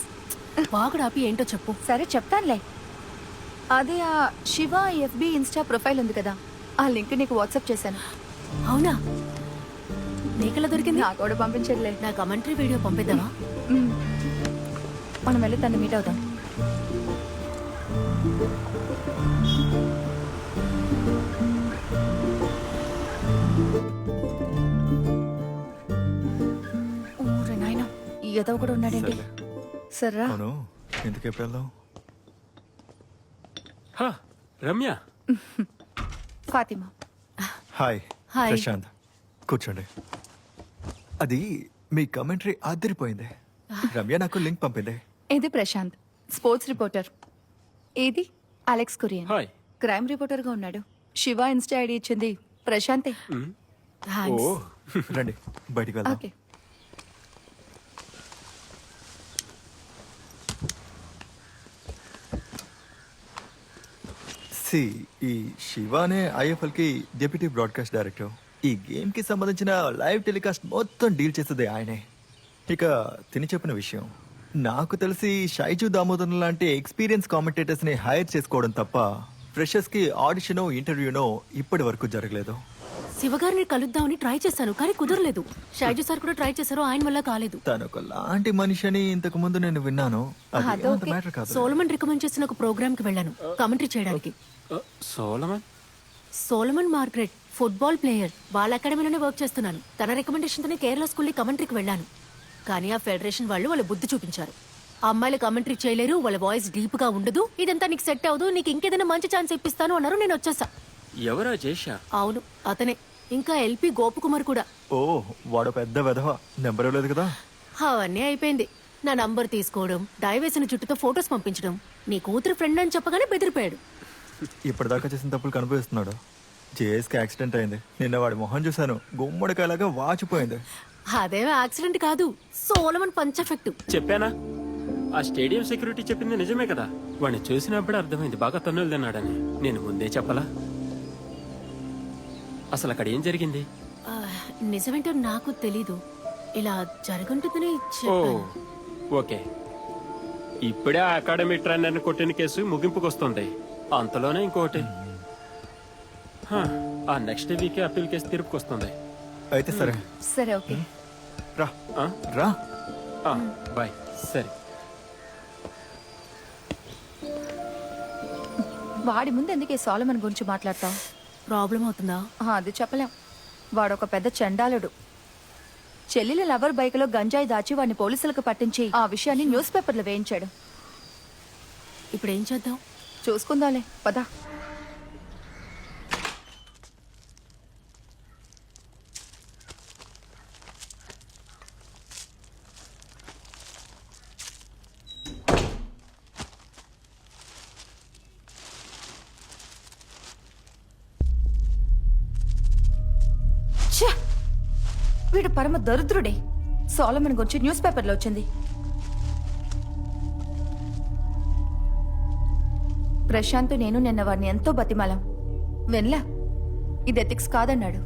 బాగుడు ఆపి ఏంటో చెప్పు. సరే చెప్తానులే. అదే ఆ శివ ఎఫ్బి ఇన్స్టా ప్రొఫైల్ ఉంది కదా, ఆ లింక్ నీకు వాట్సాప్ చేశాను. అవునా? నీకెలా దొరికింది? నాకు కూడా పంపించట్లే. నా కమెంటరీ వీడియో పంపిద్దామా? మనం వెళ్ళి తను మీట్ అవుదాం. ఊరే నాయన, ఏదో కూడా ఉన్నాడండి. సర్రా ఎందుకు వెళ్దాం? రమ్య. ఫాతిమా. Hi hi. ప్రశాంత్, కూర్చోండి. అది మీ కమెంటరీ ఆదిరిపోయింది. రమ్య నాకు లింక్ పంపింది. ఇది ప్రశాంత్, స్పోర్ట్స్ రిపోర్టర్. ఇది Alex Kurian, hi. Crime reporter గా ఉన్నాడు. శివ ఇన్స్టా ఐడి ఇచ్చింది ప్రశాంతే. రండి బయటికి వెళ్దాం. ఓకే. ఈ శివానే ఐఎఫ్ఎల్ కి డెప్యూటీ బ్రాడ్కాస్ట్ డైరెక్టర్. ఈ గేమ్ కి సంబంధించిన లైవ్ టెలికాస్ట్ మొత్తం డీల్ చేసేది ఆయనే. ఇక తిని చెప్పిన విషయం, నాకు తెలిసి షైజు దామోదర్ లాంటి ఎక్స్పీరియన్స్ కామెంటేటర్స్ ని హైర్ చేసుకోవడం తప్ప ఫ్రెషర్స్ కి ఆడిషనో ఇంటర్వ్యూనో ఇప్పటి వరకు జరగలేదు. శివగారిని కలుద్దామని ట్రై చేశాను కానీ కుదరలేదు. షైజు సార్ కూడా ట్రై చేశారు, ఆయన వల్ల కాలేదు. తను ఒక లాంటి మనిషి అని ఇంతకు ముందు నేను విన్నాను. అది అంత మ్యాటర్ కాదు. సోలమన్ రికమెండ్ చేసిన ఒక ప్రోగ్రామ్ కి వెళ్ళాను కమెంటరీ చేయడానికి. సోలమన్ మార్గరెట్ ఫుట్బాల్ ప్లేయర్, వాళ్ళ అకాడమీలోనే వర్క్ చేస్తున్నాను. తన రికమెండేషన్ తోనే కేరళ స్కూల్ కమెంటరీకి వెళ్ళాను. కానీ ఆ ఫెడరేషన్ వాళ్ళు వాళ్ళ బుద్ధి చూపించారు. ఆ అమ్మాయిలు కమెంటరీ చేయలేరు, వాళ్ళ వాయిస్ డీప్ గా ఉండదు, ఇదంతా నీకు సెట్ అవ్వదు, నీకు ఇంకేదైనా మంచి ఛాన్స్ ఇప్పిస్తాను అన్నారు. నేను వచ్చేసా. ఎవరా జేషా? అవును అతనే. ఇంకా ఎల్పి గోపకుమార్ కూడా. ఓ వాడు పెద్ద వెధవ. నెంబర్ ఇవ్వలేదు కదా? అవన్నీ అయిపోయింది. నా నంబర్ తీసుకోవడం, డై వేసిన జుట్టుతో ఫొటోస్ పంపించడం, నీ కూతురు ఫ్రెండ్ అని చెప్పగానే బెదిరిపోయాడు. ఇప్పటిదాకా చేసిన తప్పులు కనిపిస్తున్నాడు. జేఎస్కి యాక్సిడెంట్ అయింది. నిన్న వాడి మొహం చూశాను, గుమ్మడికాయలాగా వాచిపోయింది. అదేమో యాక్సిడెంట్ కాదు, సోలమన్ పంచ్ ఎఫెక్ట్. చెప్పానా? ఆ స్టేడియం సెక్యూరిటీ చెప్పింది నిజమే కదా. వాడిని చూసినప్పుడే అర్థమైంది బాగా తన్నులు తిన్నాడని. నేను ముందే చెప్పలా? అసలు అక్కడ ఏం జరిగింది? నిజమేంటో నాకు తెలీదు. ఇలా జరుగుంటుందని ఓ చెప్పాను. ఓకే. ఇప్పుడే ఆ అకాడమీ ట్రైనర్ని కొట్టిన కేసు ముగింపుకొస్తుంది. అంతలోనే ఇంకోటి. ఆ నెక్స్ట్ వీకే అప్పీల్ కేసు తీర్పుకొస్తుంది. అయితే సరే. సరే ఓకే. రా రా. బాయ్. సరే. వాడి ముందు ఎందుకే సోలమన్ గురించి మాట్లాడతావు? ప్రాబ్లం అవుతుందా? అది చెప్పలేం. వాడొక పెద్ద చండాలుడు. చెల్లెల లవర్ బైక్ లో గంజాయి దాచి వాడిని పోలీసులకు పట్టించి ఆ విషయాన్ని న్యూస్ పేపర్లో వేయించాడు. ఇప్పుడు ఏం చేద్దాం? చూసుకుందాలే పదా. వీడు పరమ దరిద్రుడే. సోలమన్ గురించి న్యూస్ పేపర్లో వచ్చింది. ప్రశాంత్ నేను నిన్న వాడిని ఎంతో బతిమాలం. వెన్లా ఇది ఎథిక్స్ కాదన్నాడు.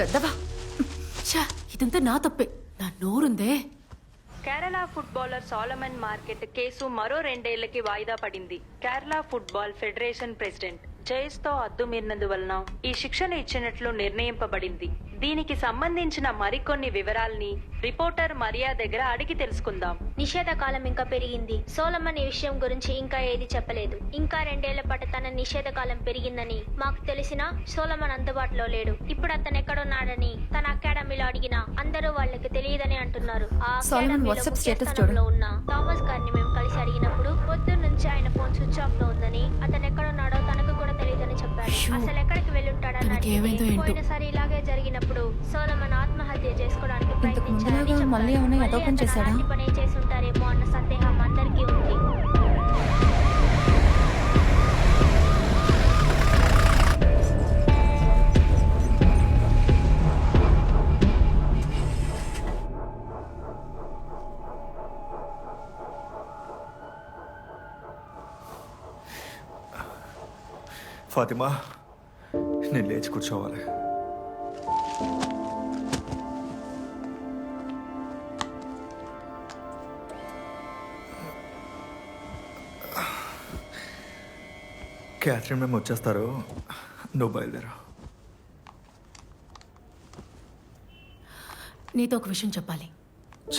ఎద్దవా. ఇదంతా నా తప్పే. నా నోరుందే. Kerala footballer Solomon market case మరో 2 ఏళ్లకి వాయిదా పడింది. కేరళ ఫుట్బాల్ ఫెడరేషన్ ప్రెసిడెంట్ జైస్తో అద్దుమీరినందువలన ఈ శిక్షను ఇచ్చినట్లు నిర్ణయింపబడింది. దీనికి సంబంధించిన మరికొన్ని వివరాల్ని రిపోర్టర్ మరియా దగ్గర అడిగి తెలుసుకుందాం. నిషేధ కాలం ఇంకా పెరిగింది. సోలమన్ ఈ విషయం గురించి ఇంకా ఏది చెప్పలేదు. ఇంకా 2 ఏళ్ల పాటు తన నిషేధ కాలం పెరిగిందని మాకు తెలిసినా సోలమన్ అందుబాటులో లేడు. ఇప్పుడు అతను ఎక్కడున్నాడని తన అకాడమీలో అడిగినా అందరూ వాళ్ళకి తెలియదని అంటున్నారు. ఆ అకాడమీలో ఉన్న థామస్ గారిని మేము కలిసి అడిగినప్పుడు పొద్దున్న నుంచి ఆయన ఫోన్ స్విచ్ ఆఫ్ లో ఉందని, అతను ఎక్కడున్నాడో తనకు కూడా తెలియదని చెప్పాడు. అసలు ఎక్కడికి వెళ్ళుంటాడని పోయినసారి ఇలాగే జరిగినప్పుడు సోలమన్ ఆత్మహత్య చేసుకోవడానికి ప్రయత్నించారని అలాంటి పని చేసి ఉంటారేమో అన్న సందేహం అందరికీ ఉంది. ఫాతిమా, నేను లేచి కూర్చోవాలి. క్యాథరిన్ మేము వచ్చేస్తారు, నువ్వు బయలుదేరా. నీతో ఒక విషయం చెప్పాలి.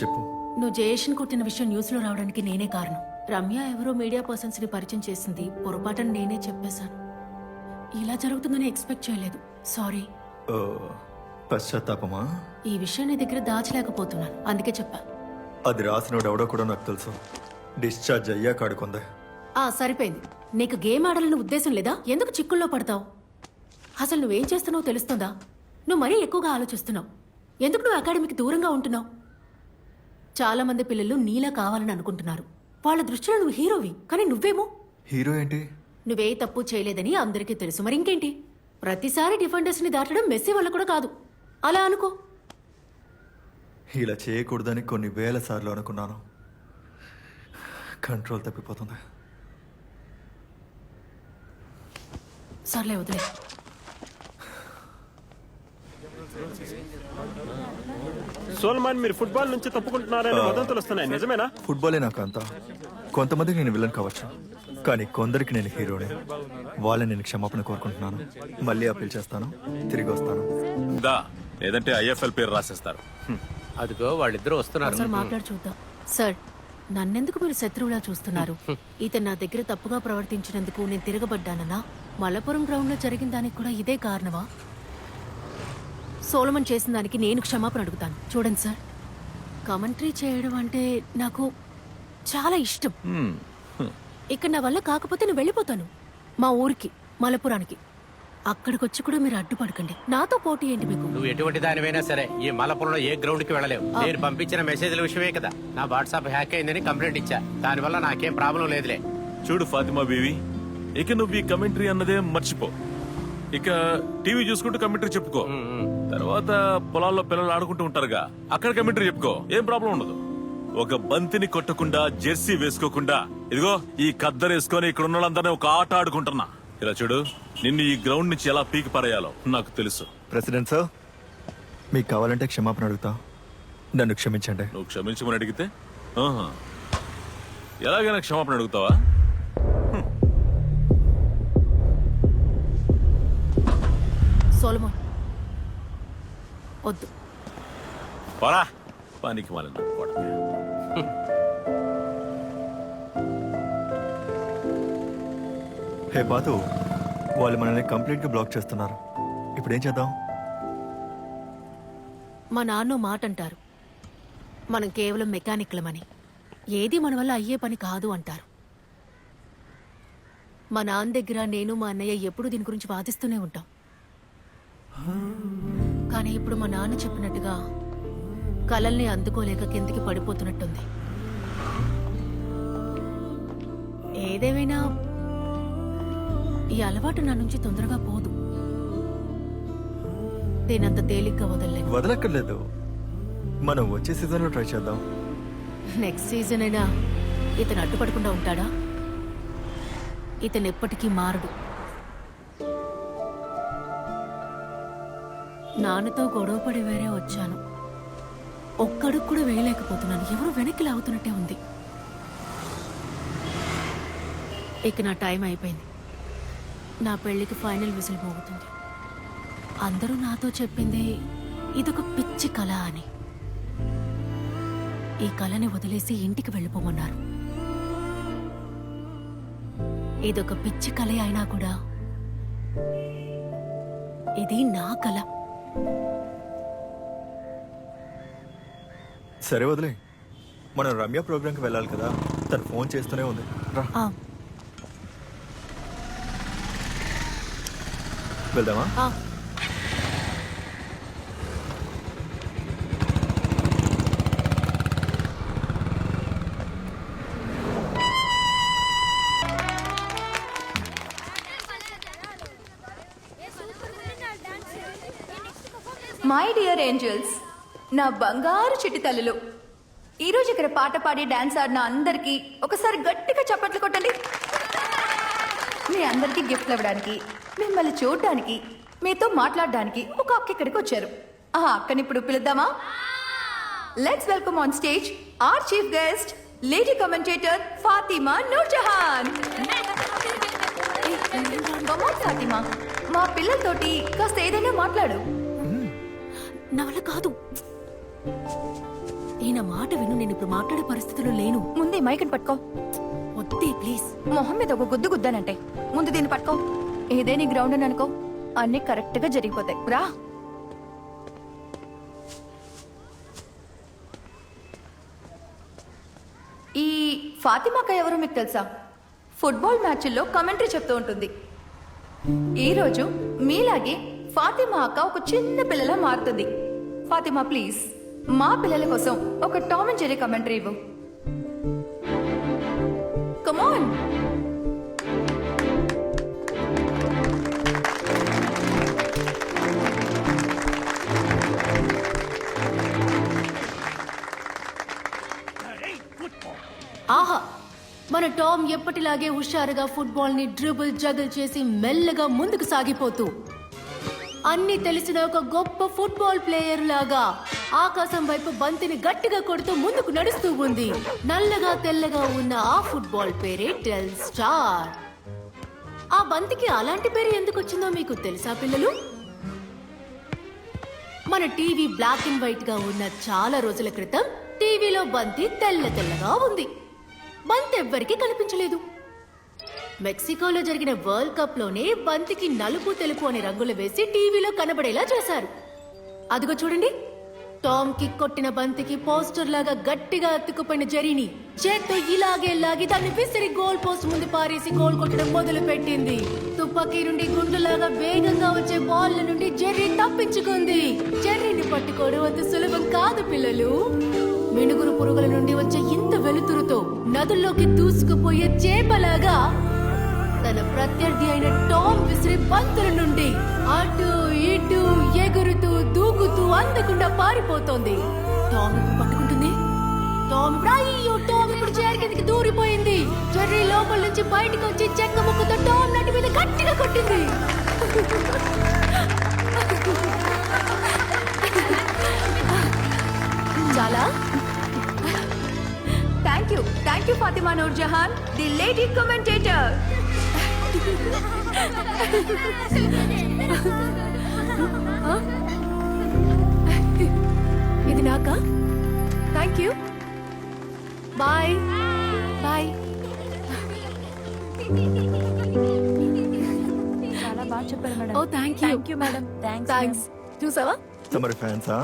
చెప్పు. నువ్వు జయేష్ని కొట్టిన విషయం న్యూస్ లో రావడానికి నేనే కారణం. రమ్య ఎవరో మీడియా పర్సన్స్ ని పరిచయం చేసింది, పొరపాటున నేనే చెప్పేశాను. ఇలా జరుగుతుందని ఎక్స్పెక్ట్ చేయలేదు. సారీ. పశ్చాత్తాపమా? ఈ విషయం నీ దగ్గర దాచలేకపోతున్నాను, అందుకే చెప్పా. అది రాసినోడు ఎవడో కూడా నాకు తెలుసు. డిశ్చార్జ్ అయ్యాక ఆడుకుందే. సరిపోయింది. నీకు గేమ్ ఆడాలన్న ఉద్దేశం లేదా? ఎందుకు చిక్కుల్లో పడతావు? అసలు నువ్వేం చేస్తున్నావో తెలుస్తుందా? నువ్వు మరీ ఎక్కువగా ఆలోచిస్తున్నావు. ఎందుకు నువ్వు అకాడమీకి దూరంగా ఉంటున్నావు? చాలా మంది పిల్లలు నీలా కావాలని అనుకుంటున్నారు. వాళ్ళ దృష్టిలో నువ్వు హీరోవి, కానీ నువ్వేమో హీరో ఏంటి? నువ్వే తప్పు చేయలేదని అందరికీ తెలుసు. మరి ఇంకేంటి? ప్రతిసారి డిఫెండర్స్ ని దాటడం మెస్సీ వల్ల కూడా కాదు. అలా అనుకో. ఇలా చేయకూడదని కొన్ని వేల సార్లు అనుకున్నాను. కంట్రోల్ తప్పిపోతుంది. సర్లే వదిలే. సోల్మాన్, మీరు ఫుట్బాల్ నుంచి తప్పుకుంటున్నారని వదంతులు వస్తున్నాయి, నిజమేనా? ఫుట్బాలే నాకు అంతా. కొంతమందికి నేను విలన్ కావచ్చు, కానీ కొందరికి నేను హీరోనే. వాళ్ళని నేను క్షమాపణ కోరుకుంటున్నాను. మళ్ళీ అప్పీల్ చేస్తాను, తిరిగి వస్తాను. దా లేదంటే ఐఎఫ్ఎల్ పేరు రాసేస్తారు. అదిగో వాళ్ళిద్దరూ వస్తున్నారు. సార్ మాట్లాడి చూద్దాం. సార్ నన్నెందుకు మీరు శత్రువులా చూస్తున్నారు? ఇతను నా దగ్గర తప్పుగా ప్రవర్తించినందుకు నేను తిరగబడ్డానన్నా? మలపురం గ్రౌండ్ లో జరిగిన దానికి కూడా ఇదే కారణమా? సోలమన్ చేసిన దానికి నేను క్షమాపణ అడుగుతాను. చూడండి సార్, కమెంటరీ చేయడం అంటే నాకు చాలా ఇష్టం. ఇక్కడ నా వల్ల కాకపోతే నేను వెళ్ళిపోతాను మా ఊరికి, మలపురానికి. అక్కడికి వచ్చి కూడా మీరు అడ్డుపడకండి. నాతో పోటీ ఏంటి మీకు? నువ్వు ఎటువంటి దానివైనా సరే ఈ మలపురంలో ఏ గ్రౌండ్ కి వెళ్ళలేవు. నేను పంపించిన మెసేజ్ల విషయమే కదా నా వాట్సాప్ హ్యాక్ అయిందని కంప్లైంట్ ఇచ్చా. దానివల్ల నాకేం ప్రాబ్లం లేదులే. చూడు ఫాతిమా బీవి, ఇక నువ్వు ఈ కమెంటరీ అన్నదే మర్చిపో. ఇక టీవీ చూసుకుంటూ కమెంటరీ చెప్పుకో. తర్వాత పొలాల్లో పిల్లలు ఆడుకుంటూ ఉంటారుగా, అక్కడ కమెంటరీ చెప్పుకో. ఏం ప్రాబ్లం ఉండదు. ఒక బంతిని కొట్టకుండా, జెర్సీ వేసుకోకుండా, ఇదిగో ఈ కద్దరు వేసుకొని ఇక్కడ ఉన్న వాళ్ళందరినీ ఒక ఆట ఆడుకుంటున్నా. ఇలా చూడు, నిన్ను ఈ గ్రౌండ్ నుంచి ఎలా పీకి పారేయాలో నాకు తెలుసు. ప్రెసిడెంట్ సార్, మీకు కావాలంటే క్షమాపణ అడుగుతా. నన్ను క్షమించండి. నువ్వు క్షమించమని అడిగితే ఎలాగైనా క్షమాపణ అడుగుతావా? సోలమన్ వద్దు. పోరా పనికి మాలిన కొడుకు. హే పాతు, వాళ్ళు మనల్ని కంప్లీట్ గా బ్లాక్ చేస్తున్నారు. ఇప్పుడు ఏం చేద్దాం? మా నాన్న మాట అంటారు, మనం కేవలం మెకానిక్లమని. ఏది మన వల్ల అయ్యే పని కాదు అంటారు. మా నాన్న దగ్గర నేను మా అన్నయ్య ఎప్పుడు దీని గురించి వాదిస్తూనే ఉంటాం. కానీ ఇప్పుడు మా నాన్న చెప్పినట్టుగా కలల్ని అందుకోలేక కిందికి పడిపోతున్నట్టుంది. ఏదేమైనా ఈ అలవాటు నా నుంచి తొందరగా పోదు. దీనంత తేలిగ్గా వదలలేదు. వదలక్కర్లేదు, మనం వచ్చే సీజన్ లో ట్రై చేద్దాం. నెక్స్ట్ సీజన్ అయినా ఇతను అడ్డుపడకుండా ఉంటాడా? ఇతను ఎప్పటికీ మారడు. నాన్నతో గొడవపడి వేరే వచ్చాను. ఒక్కడుగు కూడా వేయలేకపోతున్నాను. ఎవరు వెనక్కి లాగుతున్నట్టే ఉంది. ఇక నా టైం అయిపోయింది. నా పెళ్లికి ఫైనల్ విజిల్ మోగుతుంది. అందరూ నాతో చెప్పింది ఇదొక పిచ్చి కళ అని. ఈ కళని వదిలేసి ఇంటికి వెళ్ళిపోమన్నారు. ఇదొక పిచ్చి కళ అయినా కూడా ఇది నా కళ. సరే వదిలే, మనం రమ్య ప్రోగ్రామ్కి వెళ్ళాలి కదా. తను ఫోన్ చేస్తూనే ఉంది. రా వెళ్దామా? మై డియర్ ఏంజల్స్, నా బంగారు చిట్టి తల్లులు, ఈరోజు ఇక్కడ పాట పాడి డాన్స్ ఆడిన అందరికీ ఒకసారి గట్టిగా చప్పట్లు కొట్టండి. మీ అందరికీ గిఫ్ట్లు ఇవ్వడానికి, మిమ్మల్ని చూడడానికి, మీతో మాట్లాడడానికి ఒక అక్క ఇక్కడికి వచ్చారు. ఆ అక్కని ఇప్పుడు పిలుద్దామా? Let's welcome on stage our chief guest, lady commentator Fatima Noorjahan. Fatima, మా పిల్లలతోటి కాస్త ఏదైనా మాట్లాడు. నా వల్ల కాదు. ఈయన మాట విను. నేను ఇప్పుడు మాట్లాడే పరిస్థితిలో లేను. ముందే మైకని పట్టుకో. వద్దే ప్లీజ్. మొహం మీద ఒక గుద్దు గుద్దానంటే ముందు దీన్ని పట్టుకో. ఏదే నీ గ్రౌండ్ అని అనుకో, అన్ని కరెక్ట్ గా జరిగిపోతాయి. రా. ఈ ఫాతిమాక ఎవరో మీకు తెలుసా? ఫుట్బాల్ మ్యాచ్ల్లో కమెంటరీ చెప్తూ ఉంటుంది. ఈరోజు మీలాగే ఫాతిమా అక్క ఒక చిన్న పిల్లలా మారుతుంది. ఫాతిమా ప్లీజ్ మా పిల్లల కోసం ఒక టామ్ అండ్ జెర్రీ కమెంటరీ ఇవ్వు. Come on. ఆహా, మన టామ్ ఎప్పటిలాగే హుషారుగా ఫుట్బాల్ ని డ్రిబుల్ జగల్ చేసి మెల్లగా ముందుకు సాగిపోతూ అన్ని తెలిసిన ఒక గొప్ప ఫుట్బాల్ ప్లేయర్ లాగా ఆకాశం వైపు బంతిని గట్టిగా కొడుతూ ముందుకు నడుస్తూ ఉంది. నల్లగా తెల్లగా ఉన్న ఆ ఫుట్బాల్ పేరే టెల్ స్టార్. ఆ బంతికి అలాంటి పేరు ఎందుకు వచ్చిందో మీకు తెలుసా పిల్లలు? మన టీవీ బ్లాక్ అండ్ వైట్ గా ఉన్న చాలా రోజుల క్రితం టీవీలో బంతి తెల్లగా ఉంది. బంతి ఎవ్వరికీ కనిపించలేదు. మెక్సికోలో జరిగిన వరల్డ్ కప్ లోనే బంతికి నలుపు తెలుపు అనే రంగులు వేసి టీవీలో కనబడేలా చేశారు. అదిగో చూడండి, టామ్ కి కొట్టిన బంతికి పోస్టర్ లాగా గట్టిగా అతుక్కుపోయిన జెర్రీని చేత్తో ఇలాగే లాగి దాన్ని విసిరి గోల్ పోస్ట్ ముందు పారేసి గోల్ కొట్టడం మొదలు పెట్టింది. తుపాకీ నుండి గుండులాగా వేగంగా వచ్చే బాల్ నుండి జెర్రీ తప్పించుకుంది. జెర్రీని పట్టుకోవడం అంత సులభం కాదు పిల్లలు. మినుగురు పురుగుల నుండి వచ్చే ఇంత వెలుతురుతో నదుల్లోకి దూసుకుపోయే చేపలాగా తన ప్రత్యర్థి అయిన టామ్ విసిరి బంతుల నుండి అటు ఇటు ఎగురుతూ దూకుతూ అందకుండా పారిపోతోంది. టామ్ పట్టుకుంటుంది. టామ్ ఇప్పుడు చైర్ కిందకి దూరిపోయింది. జెర్రీ లోపల నుంచి బయటకు వచ్చి చెక్క ముక్కతో టామ్ నటి మీద గట్టిగా కొట్టింది. చాలా thank you Fatima Noor Jahan, the lady commentator. ఇది నాకా? Thank you. Bye bye. చాలా బాగా చెప్పారు మేడం. ఓ థ్యాంక్ యూ మేడం. థ్యాంక్స్. చూసావా? సమర్ ఫ్యాన్సా?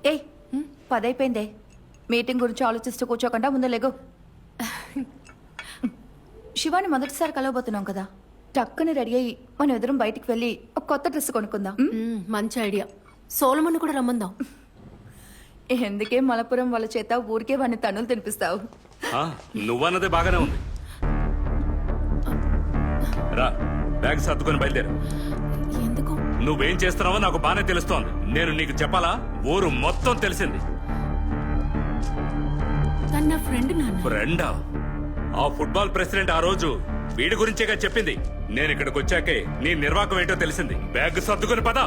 ఏ 10 అయిపోయిందే. మీటింగ్ గురించి ఆలోచిస్తూ కూర్చోకుండా ముందు లేగు. శివాని మొదటిసారి కలవబోతున్నాం కదా, టక్కుని రెడీ అయ్యి మనం ఎదురం బయటికి వెళ్ళి ఒక కొత్త డ్రెస్ కొనుక్కుందాం. మంచి ఐడియా. సోలమన్ కూడా రమ్మందాం. ఎందుకే మలపురం వాళ్ళ చేత ఊరికే వాడిని తన్నులు తినిపిస్తావు? నువ్వన్నదే బాగానే ఉంది. రా, బ్యాగ్ సర్దుకొని బయలుదేరు. ఎందుకు? నువ్వేం చేస్తున్నావో నాకు బానే తెలుస్తోంది. నేను నీకు చెప్పాలా? ఊరు మొత్తం తెలిసింది. తన ఫ్రెండ్ నాన్న. ఫ్రెండా? ఆ ఫుట్బాల్ ప్రెసిడెంట్ ఆ రోజు వీడి గురించేగా చెప్పింది. నేను ఇక్కడికి వచ్చాకే నీ నిర్వాహకం ఏంటో తెలిసింది. బ్యాగ్ సర్దుకొని పద.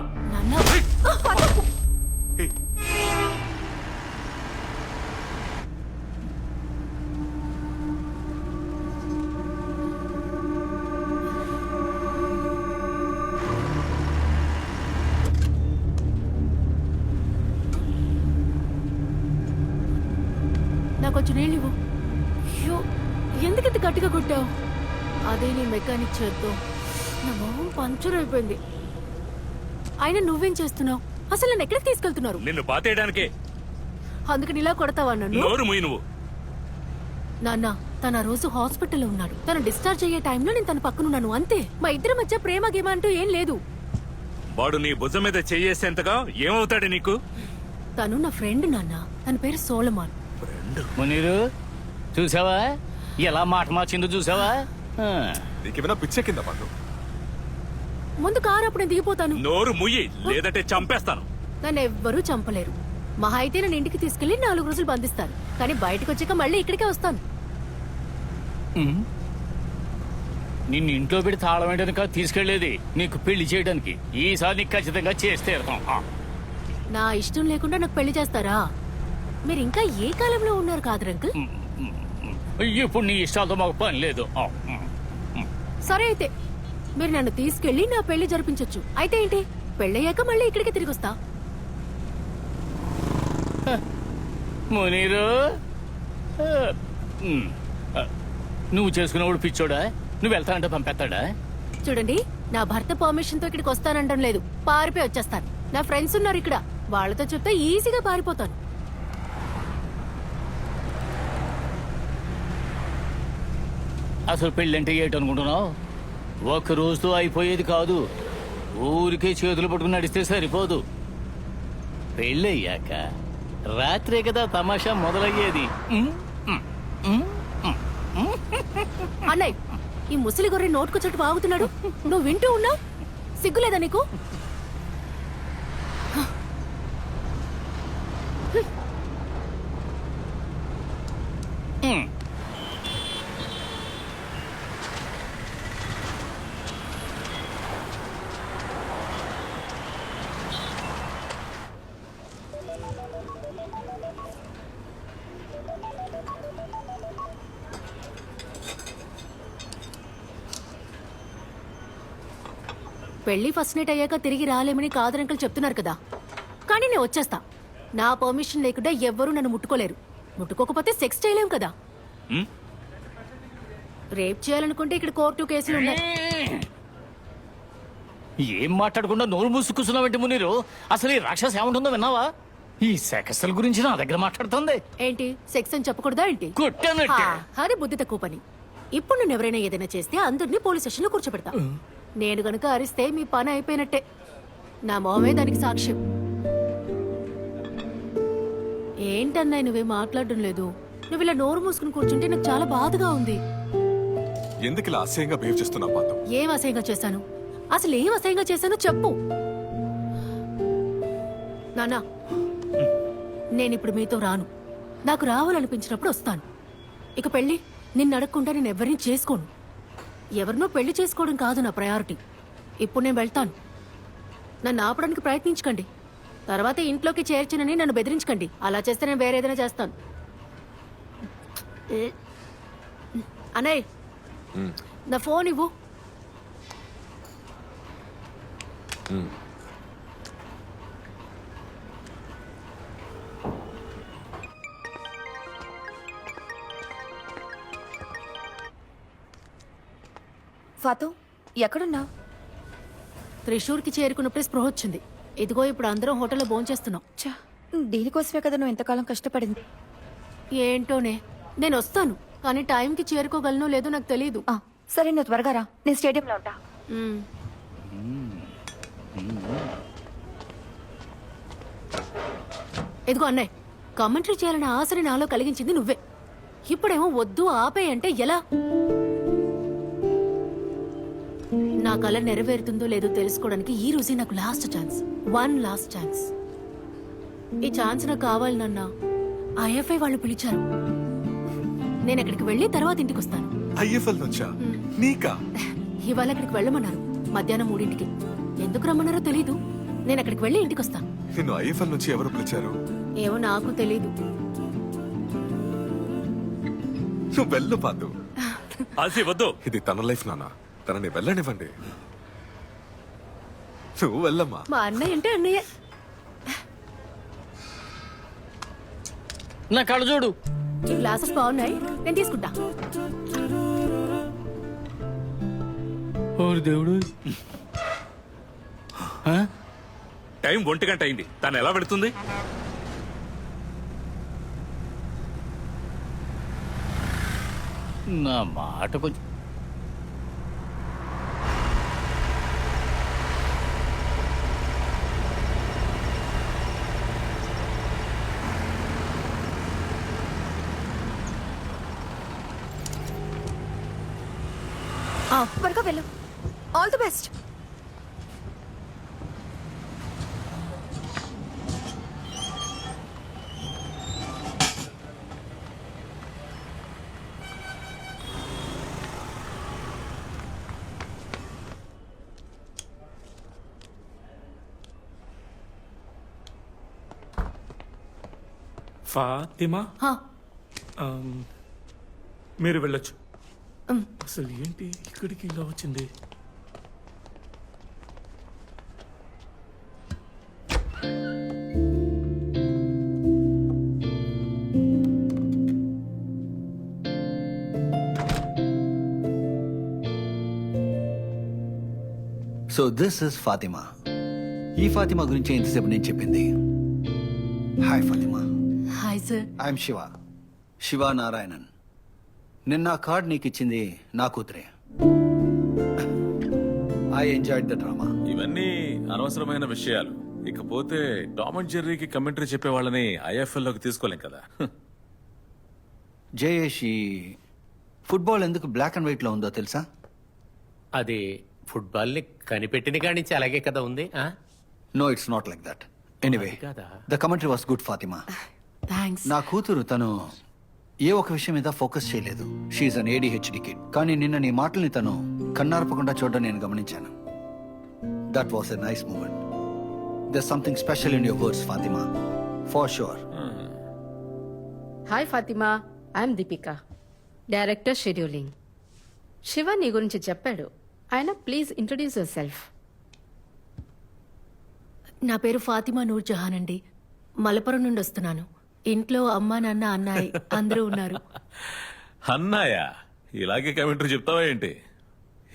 నాకు కొంచెం నీళ్ళు ఇవ్వు. అయ్యో, ఎందుకంత గట్టిగా కొట్టావు? అదే నీ మెకానిక్ చేత్తో నా మొహం పంచర్ అయిపోయింది. అయినా నువ్వేం చేస్తున్నావు? అసలు నన్ను ఎక్కడికి తీసుకెళ్తున్నారు? నిన్ను బాతేయడానికే. అందుకని ఇలా కొడతావా నన్ను? నోరు మూయి నువ్వు. నాన్న, తన రోజు హాస్పిటల్లో ఉన్నాడు. తను డిశ్చార్జ్ అయ్యే టైంలో నేను తన పక్కనున్నాను, అంతే. మా ఇద్దరి మధ్య ప్రేమ గేమ అంటూ ఏం లేదు. వాడు నీ భుజం మీద చెయ్యేసేంతగా ఏమవుతాడు నీకు? తను నా ఫ్రెండ్ నాన్న. తన పేరు సోలమాన్. మునీరు, చూసావా ఎలా మాట మార్చిందో? చూసావా? నీకేమైనా పిచ్చెక్కిందా పండు? ముందు కారు, అప్పుడు నేను దిగిపోతాను. నోరు ముయ్యి, లేదంటే చంపేస్తాను. నన్ను ఎవ్వరూ చంపలేరు. మహా అయితే నన్ను ఇంటికి తీసుకెళ్లి 4 రోజులు బంధిస్తాను. కానీ బయటకు వచ్చాక మళ్ళీ ఇక్కడికే వస్తాను. నిన్ను ఇంట్లో పెట్టి తాళం వేయడానికి కాదు తీసుకెళ్లేది, నీకు పెళ్లి చేయడానికి. ఈసారి నీకు ఖచ్చితంగా చేస్తే నా ఇష్టం లేకుండా నాకు పెళ్లి చేస్తారా? మీరు ఇంకా ఏ కాలంలో ఉన్నారు కాదు అంకుల్? ఇప్పుడు నీ ఇష్టాలతో మాకు పని లేదు. సరే అయితే మీరు నన్ను తీసుకెళ్లి నా పెళ్లి జరిపించొచ్చు. అయితే ఏంటి, పెళ్ళయ్యాక మళ్ళీ ఇక్కడికి తిరిగి వస్తా. మునీరు, నువ్వు చేసుకున్నవాడు పిచ్చోడా? నువ్వు వెళ్తానంటే పంపేస్తాడా? చూడండి, నా భర్త పర్మిషన్ తో ఇక్కడికి వస్తానంటం లేదు. పారిపోయి వచ్చేస్తాను. నా ఫ్రెండ్స్ ఉన్నారు ఇక్కడ, వాళ్ళతో చెప్తే ఈజీగా పారిపోతాను. అసలు పెళ్ళంటే ఏంటనుకుంటున్నావు? ఒక్క రోజుతో అయిపోయేది కాదు. ఊరికే చేతులు పట్టుకుని నడిస్తే సరిపోదు. పెళ్ళయ్యాక రాత్రే కదా తమాషా మొదలయ్యేది. అన్నయ్య, ఈ ముసలి గొర్రె నోటుకొచ్చట్టు వాగుతున్నాడు. నువ్వు వింటూ ఉన్నావు? సిగ్గులేదా నీకు? పెళ్లి ఫస్ట్ నైట్ అయ్యాక తిరిగి రాలేమని కాదరంకలు చెప్తున్నారు కదా, కానీ నేను వచ్చేస్తా. నా పర్మిషన్ లేకుండా ఎవ్వరూ నన్ను ముట్టుకోలేరు. ముట్టుకోకపోతే సెక్స్ చేయలేం కదా. రేప్ చేయాలనుకుంటే ఇక్కడ కోర్టు కేసులు ఉన్నాయి. ఏం మాట్లాడకుండా నోరు మూసుకున్నావంటే మునీరు, అసలు ఈ రాక్షస ఏముంటుందో విన్నావా? ఈ సెకస్ల గురించి నా దగ్గర మాట్లాడుతుంది. ఏంటి సెక్స్ అని చెప్పకూడదా ఏంటి? కొట్టానట్టే. అది బుద్ధి తక్కువ పని. ఇప్పుడు నేను ఎవరైనా ఏదైనా చేస్తే అందరినీ పోలీస్ స్టేషన్ లో కూర్చోబెడతా. నేను గనుక అరిస్తే మీ పని అయిపోయినట్టే. నా మొహమే దానికి సాక్ష్యం. ఏంటన్నా నువ్వే మాట్లాడడం లేదు? నువ్వు ఇలా నోరు మూసుకుని కూర్చుంటే నాకు చాలా బాధగా ఉంది. ఎందుకు ఇలా అసహ్యంగా బిహేవ్ చేస్తున్నావు పాతం? ఏం అసహ్యంగా చేశాను? అసలు ఏం అసహ్యంగా చేశానో చెప్పు. నానా, నేనిప్పుడు మీతో రాను. నాకు రావాలనిపించినప్పుడు వస్తాను. ఇక పెళ్లి నిన్ను అడగకుండా నేను ఎవరిని చేసుకోను. ఎవరినో పెళ్లి చేసుకోవడం కాదు నా ప్రయారిటీ. ఇప్పుడు నేను వెళ్తాను. నన్ను ఆపడానికి ప్రయత్నించకండి. తర్వాత ఇంట్లోకి చేర్చినని నన్ను బెదిరించకండి. అలా చేస్తే నేను వేరే ఏదైనా చేస్తాను. అన్నయ్య, నా ఫోన్ ఇవ్వు. ఫాతు, ఎక్కడున్నావు? త్రిశూర్కి చేరుకున్నప్పుడే స్పృహ వచ్చింది. ఇదిగో ఇప్పుడు అందరం హోటల్లో భోంచేస్తున్నాం. దీనికోసమే కదా నువ్వు ఎంతకాలం కష్టపడింది. ఏంటోనే, నేను వస్తాను, కానీ టైంకి చేరుకోగలనో లేదో నాకు తెలియదు. సరే, నువ్వు త్వరగా రా. నేను స్టేడియంలో ఉంటా. ఇదిగో అన్నయ్య, కామెంటరీ చేయాలన్న ఆశని నాలో కలిగించింది నువ్వే. ఇప్పుడేమో వద్దు ఆపే అంటే ఎలా? నా కళ నెరవేరుతుందో లేదో తెలుసుకోవడానికి ఈ రోజే నాకు last chance. One last chance. ఈ ఛాన్స్ నాకు కావాలి నాన్న. ఐఎఫ్ఐ వాళ్ళు పిలిచారు. నేను అక్కడికి వెళ్ళి తర్వాత ఇంటికి వస్తాను. ఐఎఫ్ఎల్ నుంచా? నీకా? ఇవాళ అక్కడికి వెళ్ళమన్నారు, మధ్యాహ్నం 3ంటికి. ఎందుకు రమ్మన్నారో తెలీదు. నేను అక్కడికి వెళ్ళి ఇంటికి వస్తాను. నిన్ను ఐఎఫ్ఎల్ నుంచి ఎవరు పిలిచారు? ఏమో నాకు తెలీదు. నువ్వు వెళ్ళు పాదు. ఆసి వద్దు. ఇది తన లైఫ్ నాన్న, తనని వెళ్ళనివ్వండి. నువ్వు వెళ్ళమ్మా. మా అన్నయ్య అంటే అన్నయ్య. నా కళ్ళు చూడు. ఈ గ్లాసెస్ బాగున్నాయి, నేను తీసుకుంటా. దేవుడు, టైం 1 గంట అయింది. తను ఎలా పెడుతుంది? నా మాట కొంచెం త్వరగా వెళ్ళు. All the best. ఫాతిమా, హా, మీరు వెళ్ళొచ్చు. అసలు ఏంటి ఇక్కడికి ఇలా వచ్చింది? So this is Fatima. ఈ ఫాతిమా గురించి ఇంతసేపు నేను చెప్పింది. Hi Fatima. Hi sir. I'm Shiva, Shiva Narayanan. నిన్న కార్డ్ నీకు ఇచ్చింది నా కూతురే. I enjoyed the drama. ఇవన్నీ అనవసరమైన విషయాలు. ఇకపోతే టామ్ అండ్ జెర్రీకి కమెంటరీ చెప్పే వాళ్ళని ఐఎఫ్ఎల్ లోకి తీసుకోలేం కదా. జయేష్, ఈ ఫుట్బాల్ ఎందుకు బ్లాక్ అండ్ వైట్ లో ఉందో తెలుసా? అది ఫుట్బాల్ ని కనిపెట్టిన కాడి నుంచి అలాగే కదా ఉంది. No, it's not like that. Anyway, the commentary was good Fatima. Thanks. నా కూతురు తను ఏ ఒక విషయం మీద ఫోకస్ చేయలేదు. She's an ADHD kid. కానీ నిన్న నీ మాటల్ని తను కన్నార్పకుండా చూడడం నేను గమనించాను. That was a nice moment. There's something special in your words Fatima, for sure. Hi Fatima, I'm Deepika, director scheduling. Shiva నీ గురించి చెప్పాడు. ఆయన ప్లీజ్ ఇంట్రొడ్యూస్ యువర్ సెల్ఫ్. నా పేరు ఫాతిమా నూర్ జహాన్ అండి. మలపురం నుండి వస్తున్నాను. ఇంట్లో అమ్మా నాన్న అన్నాయి అందరూ ఉన్నారు. అన్నాయా? ఇలాగే కమెంటరీ చెప్తావా ఏంటి?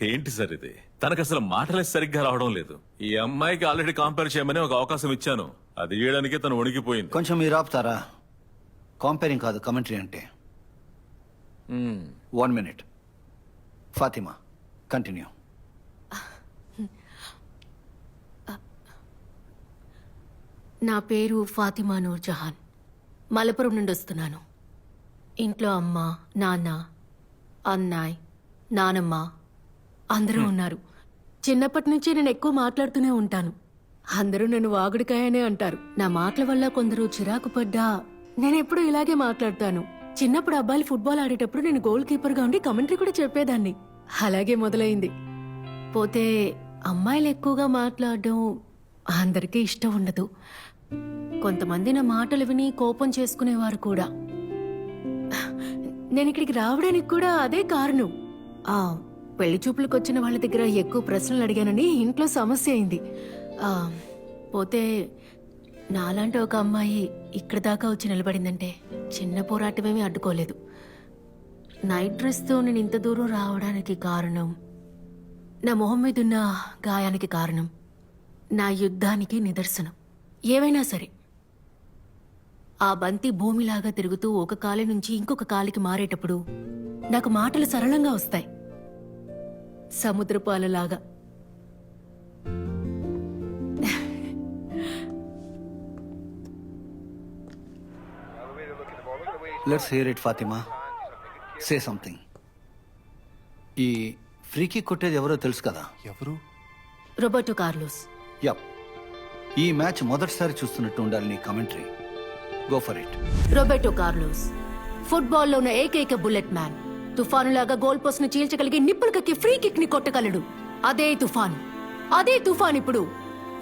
ఏంటి సార్ ఇది? తనకు అసలు మాటలే సరిగ్గా రావడం లేదు. ఈ అమ్మాయికి ఆల్రెడీ కంపేర్ చేయమని ఒక అవకాశం ఇచ్చాను. అది చేయడానికే తను వణికిపోయింది. కొంచెం మీరు ఆపుతారా? కాంపేరింగ్ కాదు కమెంటరీ అంటే. 1 minute. ఫాతిమా కంటిన్యూ. నా పేరు ఫాతిమా నూర్ జహాన్. మలపురం నుండి వస్తున్నాను. ఇంట్లో అమ్మ నాన్న అన్నాయ్ నానమ్మ అందరూ ఉన్నారు. చిన్నప్పటి నుంచి నేను ఎక్కువ మాట్లాడుతూనే ఉంటాను. అందరూ నన్ను వాగుడికాయనే అంటారు. నా మాటల వల్ల కొందరు చిరాకు పడ్డా నేను ఎప్పుడూ ఇలాగే మాట్లాడతాను. చిన్నప్పుడు అబ్బాయిలు ఫుట్బాల్ ఆడేటప్పుడు నేను గోల్ కీపర్గా ఉండి కమెంటరీ కూడా చెప్పేదాన్ని. అలాగే మొదలైంది. పోతే అమ్మాయిలు ఎక్కువగా మాట్లాడడం అందరికీ ఇష్టం ఉండదు. కొంతమంది నా మాటలు విని కోపం చేసుకునేవారు కూడా. నేను ఇక్కడికి రావడానికి కూడా అదే కారణం. పెళ్లి చూపులకు వచ్చిన వాళ్ళ దగ్గర ఎక్కువ ప్రశ్నలు అడిగానని ఇంట్లో సమస్య అయింది. పోతే నాలాంటి ఒక అమ్మాయి ఇక్కడ దాకా వచ్చి నిలబడిందంటే చిన్న పోరాటమేమీ అడ్డుకోలేదు. నైట్ డ్రెస్తో నేను ఇంత దూరం రావడానికి కారణం, నా మొహం మీద ఉన్న గాయానికి కారణం, నా యుద్ధానికి నిదర్శనం. ఏవైనా సరే ఆ బంతి భూమిలాగా తిరుగుతూ ఒక కాలి నుంచి ఇంకొక కాలికి మారేటప్పుడు నాకు మాటలు సరళంగా వస్తాయి, సముద్రపు అలలాగా. Let's hear it Fatima. Say something. ఈ ఫ్రీకి కొట్టేది ఎవరో తెలుసు కదా? ఎవరు? Roberto Carlos. యప్. ఈ మ్యాచ్ మొదటిసారి చూస్తున్నట్టు ఉండాలి నీ commentary. Go for it. Roberto Carlos ఫుట్బాల్లో ఉన్న ఏకైక బుల్లెట్ మ్యాన్. తుఫానులాగా గోల్ పోస్ట్ ని చీల్చగలిగి నిప్పులు కక్కి ఫ్రీ కిక్ ని కొట్టగలడు. అదే తుఫాన్ ఇప్పుడు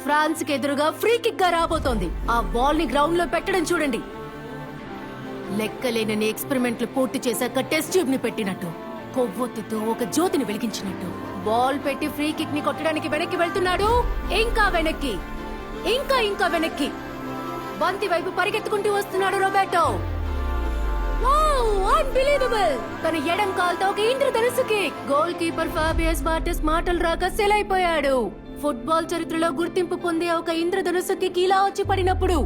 ఫ్రాన్స్ కి ఎదురుగా ఫ్రీ కిక్ గా రాబోతోంది. ఆ బాల్ ని గ్రౌండ్ లో పెట్టడం చూడండి. లెక్కలేనని ఎక్స్పెరిమెంట్లు పూర్తి చేశాక టెస్ట్ ట్యూబ్ ని పెట్టినట్టు, కొవ్వొత్తుతో ఒక జ్యోతిని వెలిగించినట్టు బాల్ పెట్టి ఫ్రీ కిక్ ని కొట్టడానికి వెనక్కి వెళ్తున్నాడు. ఇంకా వెనక్కి, ఇంకా వెనక్కి బంతి వైపు పరిగెత్తుకుంటూ వస్తున్నాడు రోబర్టో. అన్బిలీవబుల్! తన ఎడం కాల్తో ఒక ఇంద్రధనుస్సుకి గోల్ కీపర్ ఫాబియస్ బార్టెస్ మాటలు రాక సెలైపోయాడు. ఫుట్బాల్ చరిత్రలో గుర్తింపు పొందే ఒక ఇంద్రధనుస్సుకి కీలా వచ్చి పడినప్పుడు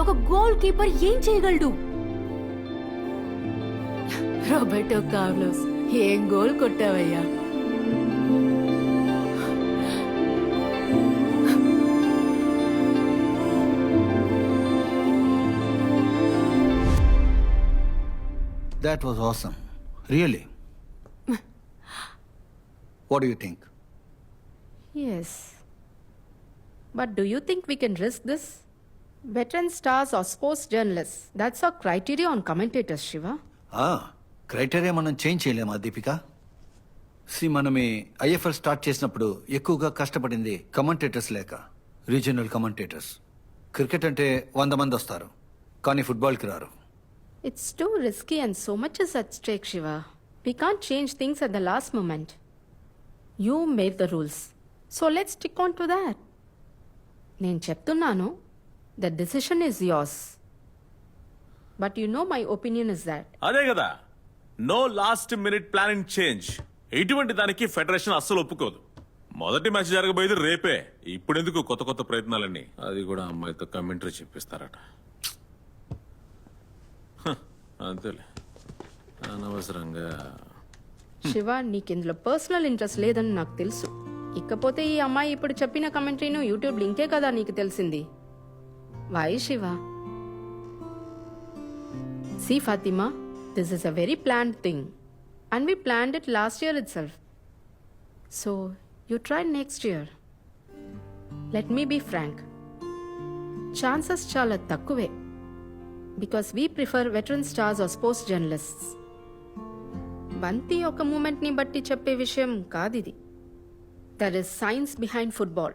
ఒక గోల్ కీపర్ ఏం చేయగలడు? రోబర్టో కార్లోస్, ఏం goal కొట్టావయ్యా! That was awesome. Really. What do you think? Yes. But do you think we can risk this? Veteran stars or sports journalists, that's our criteria on commentators, Shiva. Criteria మనం change చేయలేమా దీపిక? మనం ఈ IFL start చేసినప్పుడు ఎక్కువగా కష్టపడింది commentators లేక regional commentators. Cricket అంటే 100 మంది వస్తారు, కానీ ఫుట్బాల్కి రారు. It's too risky and so much is at stake, Shiva. We can't change things at the last moment. You made the rules. So let's stick on to that. నేను చెప్తున్నాను, the decision is yours. But you know my opinion is that. అదే కదా, no last minute planning change. ఇటువంటి దానికి federation అస్సలు ఒప్పుకోదు. మొదటి match జరగబోయేది రేపే. ఇప్పుడు ఎందుకు కొత్త ప్రయత్నాలన్నీ? అది కూడా అమ్మాయితో కమెంటరీ చెప్పిస్తారట. అంతేలే, అనవసరంగా. శివ, నీకు ఇందులో పర్సనల్ ఇంట్రెస్ట్ లేదని నాకు తెలుసు. ఇకపోతే ఈ అమ్మాయి ఇప్పుడు చెప్పిన కమెంటరీను యూట్యూబ్ లింకే కదా నీకు తెలిసింది. Why Shiva? See Fatima, this is a very planned thing and we planned it last year itself. So, you try next year. Let me be frank. Chances chala takkuve because we prefer veteran stars or sports journalists. Banti oka movement ni batti cheppe vishayam kadidi. There is science behind football.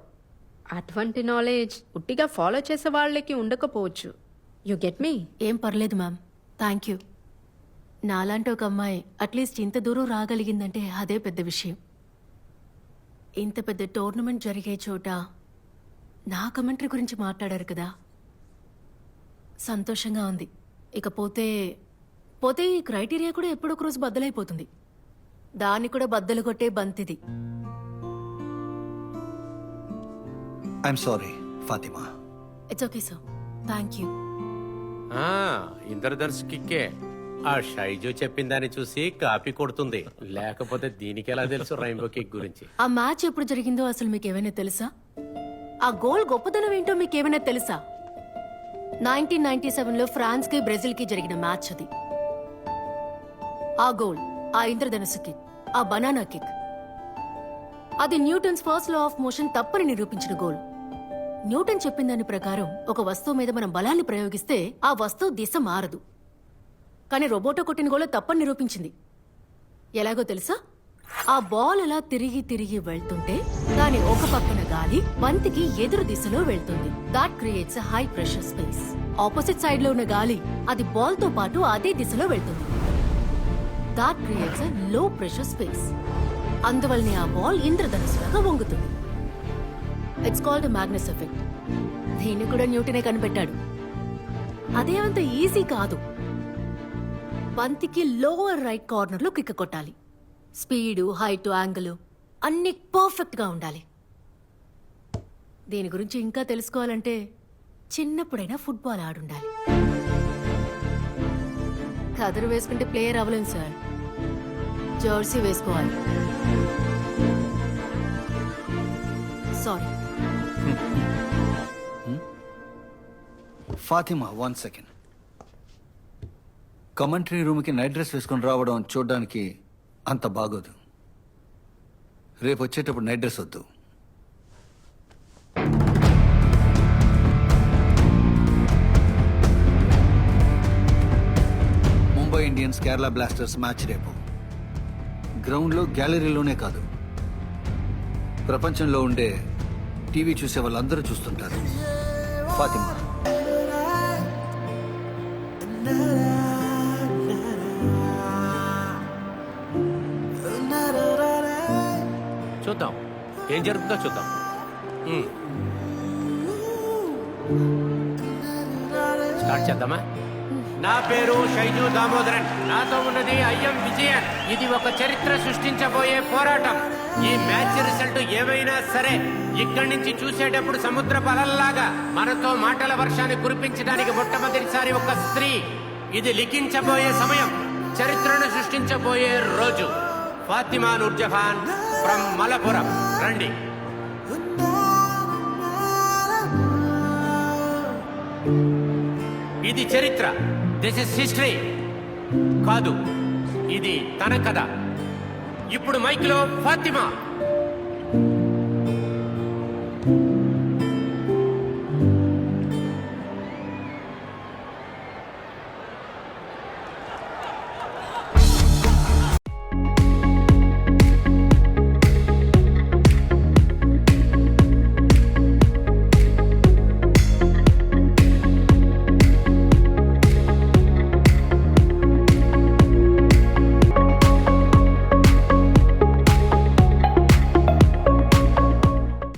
అటువంటి knowledge ఉట్టిగా follow చేసే వాళ్ళకి ఉండకపోవచ్చు. You get me? ఏం పర్లేదు ma'am, thank you. నాలాంటి ఒక అమ్మాయి అట్లీస్ట్ ఇంత దూరం రాగలిగిందంటే అదే పెద్ద విషయం. ఇంత పెద్ద టోర్నమెంట్ జరిగే చోట నా కమెంటరీ గురించి మాట్లాడారు కదా, సంతోషంగా ఉంది. ఇకపోతే ఈ క్రైటీరియా కూడా ఎప్పుడొక రోజు బద్దలైపోతుంది. దాన్ని కూడా బద్దలు కొట్టే బంతిది. I'm sorry Fatima. It's okay sir, thank you. ఇంద్రధర్ష్ కిక్కే ఆ షైజు చెప్పిన దాన్ని చూసి కాపీ కొడుతుంది, లేకపోతే దీనికి ఎలా తెలుసు రైన్బో కిక్ గురించి? ఆ మ్యాచ్ ఎప్పుడు జరిగిందో అసలు మీకు ఏమైనా తెలుసా? ఆ గోల్ గొప్పతనం ఏంటో మీకు ఏమైనా తెలుసా? 1997లో ఫ్రాన్స్ కి బ్రెజిల్ కి జరిగిన మ్యాచ్ అది. ఆ గోల్, ఆ ఇంద్రధనుసు కిక్, ఆ బనానా కిక్, అది Newton's first law of motion తప్పని నిరూపించిన గోల్. న్యూటన్ చెప్పిన దాని ప్రకారం ఒక వస్తువు మీద మనం బలాన్ని ప్రయోగిస్తే ఆ వస్తువు దిశ మారదు. కానీ రోబోటో కొట్టిన గోల్ తప్పని నిరూపించింది. ఎలాగో తెలుసా? ఆ బాల్ అలా తిరిగి తిరిగి వెళ్తుంటే దాని ఒక పక్కన గాలి బంతికి ఎదురు దిశలో వెళ్తుంది. That creates high pressure space. Opposite side లో ఉన్న గాలి అది బాల్ తో పాటు అదే దిశలో వెళ్తుంది. That creates low pressure space. అందువల్లనే ఆ బాల్ ఇంద్రధనుసులాగా వంగుతుంది. It's called Magnus effect. దీన్ని కూడా న్యూటనే కనిపెట్టాడు. అదే అంత ఈజీ కాదు. బంతికి లోవర్ రైట్ కార్నర్ లో కిక్ కొట్టాలి. స్పీడు, హైట్, యాంగిల్ అన్ని పర్ఫెక్ట్ గా ఉండాలి. దీని గురించి ఇంకా తెలుసుకోవాలంటే చిన్నప్పుడైనా ఫుట్బాల్ ఆడుండాలి. కదరు వేసుకుంటే ప్లేయర్ అవ్వలేం సార్, జెర్సీ వేసుకోవాలి. సారీ. ఫాతిమా, 1 సెకండ్. కమెంటరీ రూమ్కి నైట్ డ్రెస్ వేసుకొని రావడం చూడడానికి అంత బాగోదు. రేపు వచ్చేటప్పుడు నైట్ డ్రెస్ వద్దు. Mumbai Indians Kerala blasters match రేపు. గ్రౌండ్లో, గ్యాలరీలోనే కాదు, ప్రపంచంలో ఉండే టీవీ చూసే వాళ్ళందరూ చూస్తుంటారు. ఫాతిమా, చూద్దాం ఏం జరుగుతుందో చూద్దాం. స్టార్ట్ చేద్దామా? నా పేరు షైజు దామోదరన్. నాతో ఉన్నది ఐఎం విజయన్. ఇది ఒక చరిత్ర సృష్టించబోయే పోరాటం. ఈ మ్యాచ్ రిజల్ట్ ఏమైనా సరే ఇక్కడి నుంచి చూసేటప్పుడు సముద్రపు అలల్లాగా మనతో మాటల వర్షాన్ని కురిపించడానికి మొట్టమొదటిసారి ఒక స్త్రీ. ఇది లిఖించబోయే సమయం, చరిత్రను సృష్టించబోయే రోజు. ఫాతిమా నూర్జహాన్ ఫ్రమ్ మలపురం. రండి. ఇది చరిత్ర. This is history. కాదు, ఇది తన కథ. ఇప్పుడు మైక్ లో ఫాతిమా.